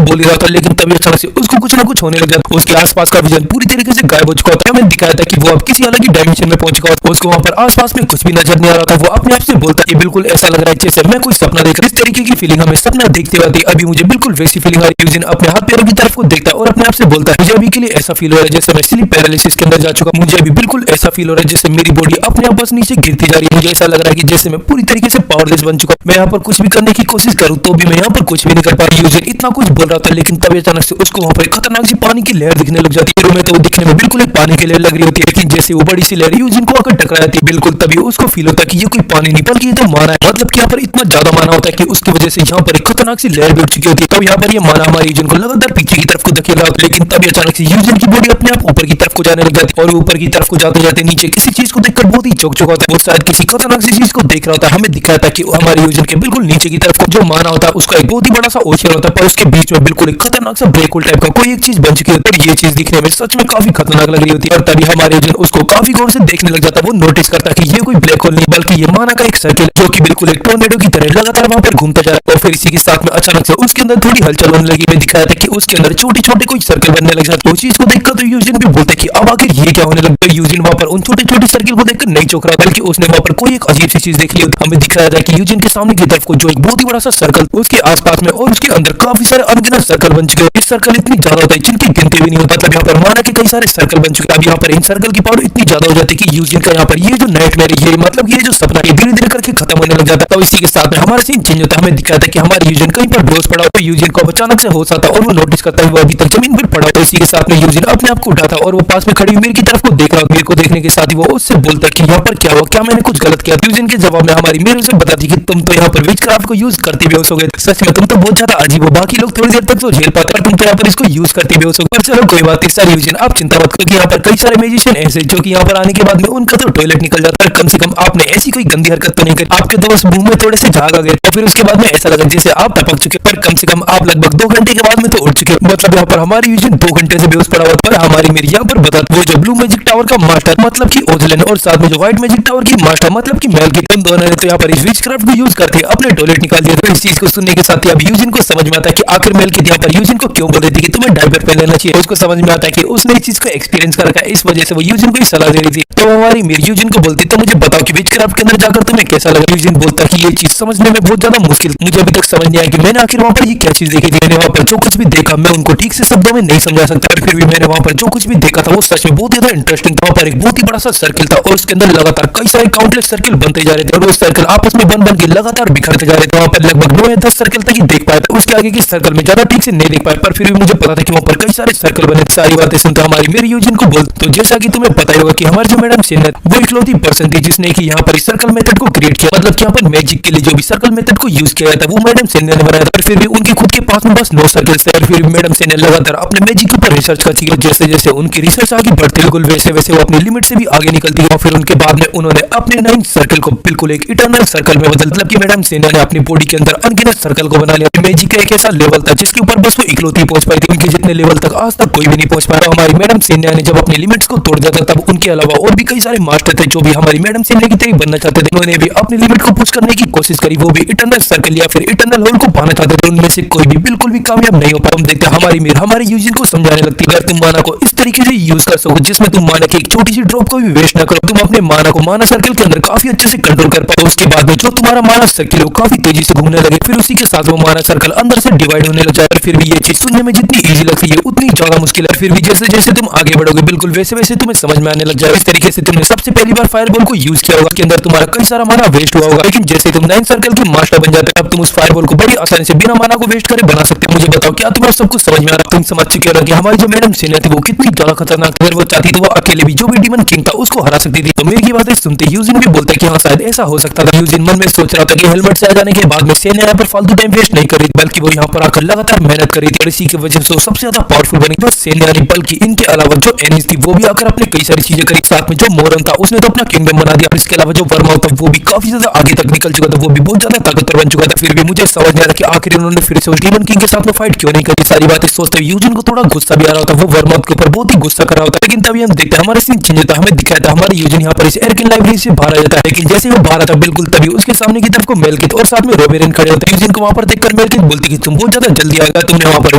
S1: बोल ही रहा था, लेकिन तभी अचानक से उसको कुछ ना कुछ होने लग जाता है। उसके आसपास का विजन पूरी तरीके से गायब हो चुका होता है। हमें दिखाया था कि वो अब किसी अलग ही डायमेंशन में पहुंच चुका होता है। उसको वहां पर आसपास में कुछ भी नजर नहीं आ रहा था। वो अपने आप से बोलता है बिल्कुल ऐसा लग रहा है जैसे मैं कोई सपना देख रहा हूं। इस तरीके की फीलिंग हमें सपना देखते हुए अभी मुझे बिल्कुल वैसी फीलिंग आ रही है। यूजिन अपने हाथ पैरों की तरफ को देखता है और अपने आप से बोलता है मुझे अभी के लिए ऐसा फील हो रहा है जैसे मैं स्लीप पैरालिसिस के अंदर जा चुका। मुझे अभी बिल्कुल ऐसा फील हो रहा है जैसे मेरी बॉडी अपने आप बस नीचे गिरती जा रही है। मुझे ऐसा लग रहा है कि जैसे मैं पूरी तरीके से पावरलेस बन चुका। मैं यहाँ पर कुछ भी करने की कोशिश करूँ तो भी मैं यहाँ पर कुछ भी नहीं कर पा रहा। यूजिन इतना कुछ बोल रहा था, लेकिन तभी अचानक से उसको वहाँ पर खतरनाक सी पानी की लहर दिखने लग जाती है। में तो दिखने में बिल्कुल एक पानी की लहर लग रही होती है, लेकिन जैसे वो बड़ी सी लहर यूजिन को आकर टकरा जाती है बिल्कुल तभी उसको फील होता है कि ये कोई पानी नहीं बल्कि ये तो माना है। मतलब कि यहाँ पर इतना ज्यादा माना होता है कि उसकी वजह से यहाँ पर एक खतरनाक सी लहर भी उठ चुकी होती है। तब यहाँ पर ये माना हमारे यूजिन को लगातार पीछे की तरफ को धकेल रहा होता है, लेकिन तभी अचानक से यूजिन की बॉडी अपने आप ऊपर की तरफ को जाने लग जाती है और ऊपर की तरफ को जाते जाते नीचे किसी चीज को देखकर बहुत ही चौंक चुका होता है। वो शायद किसी खतरनाक सी चीज को देख रहा होता है। हमें दिखाया था कि हमारे यूजिन के बिल्कुल नीचे की तरफ जो माना होता है उसका एक बहुत ही बड़ा सा ओशन होता है, पर उसके बीच में बिल्कुल एक खतरनाक सा ब्लैक होल टाइप का कोई एक चीज बन चुकी होती है। ये चीज दिखने में सच में काफी खतरनाक लग रही होती है और तभी हमारे यूजिन उसको काफी गौर से देखने लग जाता है। वो नोटिस करता है कि ये कोई ब्लैक होल नहीं बल्कि ये माना का एक सर्कल जो कि बिल्कुल एक टोर्नेडो की तरह लगातार वहां पर घूमता जा रहा है। और फिर इसी के साथ में अचानक से उसके अंदर थोड़ी हलचल होने लगी। मैं दिखाया था कि उसके अंदर छोटे छोटे कोई सर्कल बनने लग जाते। उस चीज को देखकर तो यूजिन भी बोलता है कि अब आखिर ये क्या होने लगा। यूजिन वहां पर उन छोटे छोटे सर्कल को देखकर नहीं चौंक रहा बल्कि उसने वहां पर कोई एक अजीब सी चीज देख ली। हमें दिखाया था कि यूजिन के सामने की तरफ को जो एक बहुत ही बड़ा सा सर्कल उसके आसपास में और उसके अंदर काफी सारे अनगिनत सर्कल बन चुके हैं। इस सर्कल इतनी ज्यादा होता है जिनकी गिनती भी नहीं होता। मतलब यहाँ पर माना के कई सारे सर्कल बन चुके हैं। अब यहाँ पर इन सर्कल की पावर इतनी ज्यादा हो जाती है कि यूजिन का यहाँ पर ये जो नाइटमेयर ये मतलब ये जो सपना है धीरे धीरे करके खत्म होने लग जाता है। तो इसी के साथ में हमारा सीन चेंज होता है। हमें दिखाया था कि हमारे यूजिन कहीं पर बेहोश पड़ा तो यूजिन को अचानक से होश आता है और वो नोटिस करता है वो अभी तक जमीन पर पड़ा। तो इसी के साथ में यूजिन अपने आप को उठाता और वो पास में खड़ी मीर की तरफ को देख रहा। मीर को देखने के साथ ही वो उससे बोलता है कि यहाँ पर क्या हुआ, क्या मैंने कुछ गलत किया। यूजिन के जवाब में हमारी मीर उसे बताती कि तुम तो यहाँ पर विचक्राफ्ट को यूज करते बेहोश हो गए। सच में तुम तो बहुत ज्यादा अजीब हो, बाकी लोग थोड़ी देर तक तो झेल पाते हैं तुम तो यहाँ पर इसको यूज करते बेहोश हो गए। चलो कोई बात नहीं सर यूजिन आप चिंता मत करो कि यहाँ पर कई सारे म्यूजिशियन ऐसे जो कि यहाँ पर आने के बाद में उनका तो टॉयलेट निकल जाता है। कम से कम आपने ऐसी कोई गंदी हरकत तो नहीं करी। आपके दोस्त मुंह में थोड़े से झाग आ गए और फिर उसके बाद में ऐसा लगा जैसे आप टपक चुके, पर कम से कम आप लगभग 2 घंटे के बाद में तो उठ चुके। मतलब यहाँ पर हमारी यूजिन 2 घंटे से बेहोश पड़ा हुआ पर हमारी मेरी यहाँ पर बता वो जो ब्लू मैजिक टावर का मास्टर मतलब कि ओजलन और साथ में जो व्हाइट मैजिक टावर की मास्टर मतलब कि मेल की तुम दोनों ने तो यहाँ पर इस विचक्राफ्ट को यूज करके अपने टॉयलेट निकाल दिया। तो इस चीज को सुनने के साथ ही अब यूजिन को समझ में आता है कि आखिर मेल की यहाँ पर यूजिन को क्यों बोल रही थी कि तुम्हें डायपर पहन लेना चाहिए। उसको समझ में आता है कि उसने इस चीज को एक्सपीरियंस कर रखा है, इस वजह से वो यूजिन को सलाह दे रही थी। तो हमारी मेरी यूजिन को बोलती तो मुझे बताओ कि विचक्राफ्ट के अंदर जाकर तुम्हें कैसा लगा। यूजिन बोलता कि ये चीज समझने में बहुत ज्यादा मुश्किल, मुझे अभी तक समझ नहीं आया कि मैंने आखिर वहां पर ये क्या चीज देखी थी। मैंने वहां पर जो कुछ भी देखा
S2: था, मैं उनको ठीक से शब्दों में नहीं समझा सकता, पर फिर भी मैंने वहाँ पर जो कुछ भी देखा था वो सच में बहुत ज्यादा इंटरेस्टिंग था। वहाँ पर एक बहुत ही बड़ा सा सर्किल था और उसके अंदर लगातार कई सारे काउंटलेस सर्किल बनते जा रहे थे और वो सर्किल आपस में बन के लगातार बिखरते जा रहे थे। वहाँ पर लगभग 9 या 10 सर्किल तक ही देख पाया था, उसके आगे की सर्कल में ज्यादा ठीक से नहीं देख पाया, पर फिर भी मुझे पता था कि वहाँ पर कई सारे सर्कल बने। सारी बातें सुनते हमारी मेरी यूजिन को बोल, तो जैसा कि तुम्हें पता ही होगा कि हमारी जो मैडम सेनत वो इकलौती पर्सन थी जिसने कि यहाँ पर सर्कल मेथड को क्रिएट किया, मतलब कि यहाँ पर मैजिक के लिए जो भी सर्कल मेथड को यूज किया था वो मैडम सेनत ने बनाया था। फिर भी उनके खुद के पास में बस 9 सर्कल थे और फिर भी मैडम सेनत लगातार अपने मैजिक के ऊपर रिसर्च करती है। जैसे जैसे उनकी रिसर्च आगे बढ़ती बिल्कुल वैसे वैसे वो अपनी लिमिट से भी आगे निकलती है। फिर उनके बाद में उन्होंने अपने 9 सर्कल को बिल्कुल एक इटर्नल सर्कल में बदल, मतलब कि मैडम सेना ने अपनी बॉडी के अंदर अनगिनत सर्कल को बना लिया। मैजिक का एक ऐसा लेवल था जिसके ऊपर बस वो इकलौती पहुंच पाई थी, उनके जितने लेवल तक आज तक कोई भी नहीं पहुंच पाया। हमारी मैडम सेना ने जब अपनी लिमिट्स को तोड़ दिया था तब उनके अलावा और भी कई सारे मास्टर थे जो भी हमारी मैडम सेना की तरह बनना चाहते थे, उन्होंने भी अपनी लिमिट को पुश करने की कोशिश करी, वो भी इटर्नल सर्कल या फिर इटर्नल होल को पाना चाहते थे। उनमें से कोई भी बिल्कुल भी कामयाब नहीं हो पाया। हम देखते हमारी यूजिन को समझाने लगती है, अगर तुम माना को इस तरीके से यूज कर सको जिसमें तुम माना की एक छोटी सी ड्रॉप को भी वेस्ट ना करो, तुम अपने माना को माना सर्कल के अंदर काफी अच्छे से कंट्रोल कर पाओ। उसके बाद में जो तुम्हारा माना सर्कल हो काफी तेजी से घूमने लगे, फिर उसी के साथ वो माना सर्कल अंदर से डिवाइड होने लग जाए। फिर भी ये चीज सुनने में जितनी इजी लगती है उतनी ज्यादा मुश्किल है। फिर भी जैसे जैसे तुम आगे बढ़ोगे बिल्कुल वैसे वैसे तुम्हें समझ में आने लग जाएगा। इस तरीके से तुमने सबसे पहली बार फायरबॉल को यूज किया होगा, के अंदर तुम्हारा कई सारा माना वेस्ट हुआ होगा, लेकिन जैसे तुम 9 सर्कल के मास्टर बन जाते हो अब तुम उस फायरबॉल को बड़ी आसानी से बिना माना को वेस्ट करे बना सकते हो। मुझे बताओ क्या तुम्हें सब कुछ समझ में आ रहा है? तुम समझ चुके हो कि हमारी जो मैडम सेना थी वो कितनी ज्यादा खतरनाक थी। अगर वो चाहती तो वो अकेले भी जो भी डीमन किंग था उसको हरा सकती थी। तो मेरी बातें सुनते यूजिन भी बोलता है कि हाँ शायद ऐसा हो सकता था। यूजिन मन में सोच रहा था कि हेलमेट से आ जाने के बाद में सेना यहाँ पर फालतू टाइम वेस्ट नहीं करी, बल्कि वो यहाँ पर आकर लगातार मेहनत करी थी और इसी की वजह से सबसे ज्यादा पावरफुल बनी। बस सेना नहीं बल्कि इनके अलावा जो एनिस थी वो भी आकर अपने कई सारी चीजें करी। साथ में जो मोरन था उसने तो अपना किंगडम बना दिया, इसके अलावा जो वर्मा था वो भी काफी ज्यादा आगे तक निकल चुका था, वो भी बहुत ज्यादा ताकतवर बन चुका था। फिर भी मुझे समझ नहीं आ रहा कि आखिर उन्होंने फिर से उस डीमन किंग के साथ में फाइट क्यों नहीं करी। सारी बातें सोचते हुए यूजिन को थोड़ा गुस्सा भी आ रहा था, वो वर्मा के ऊपर बहुत ही गुस्सा कर रहा होता। लेकिन तभी हम देखते हैं हमारे सीन चेंज होता है, हमें दिखाया था हमारी यूजिन यहाँ पर इस एयरकिन लाइब्रेरी से बाहर आ जाता है। लेकिन जैसे वो बाहर आता बिल्कुल तभी उसके सामने की तरफ को मेलकित और साथ में रोबेरिन खड़े होते हैं। यूजिन को वहां पर देखकर मेलकित बोलती कि तुम बहुत ज्यादा जल्दी आएगा, तुमने वहां पर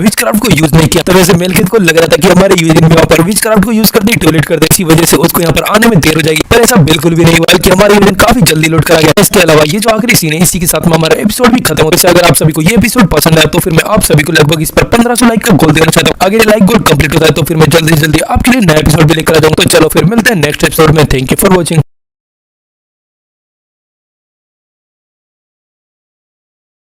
S2: विचक्राफ्ट को यूज नहीं किया। तो वैसे मेलकित को लग रहा था कि हमारे यूजिन भी वहां पर विचक्राफ्ट को यूज कर दी, टॉयलेट कर दे, इसी वजह से उसको यहाँ पर आने में देर हो जाएगी, पर ऐसा बिल्कुल भी नहीं हुआ कि हमारे यूजिन काफी जल्दी लौट कर आ गया। इसके अलावा ये जो आखिरी सीन है इसी के साथ में हमारा एपिसोड भी खत्म होता है। अगर आप सभी को ये एपिसोड पसंद आया तो फिर मैं आप सभी को लगभग इस पर 1500 लाइक का गोल देना चाहता हूँ। अगर ये लाइक गोल कंप्लीट होता है तो फिर मैं जल्दी जल्दी आपके लिए नया एपिसोड भी लेकर आ जाऊंगा। तो चलो फिर मिलते हैं नेक्स्ट एपिसोड में। Thank you for watching.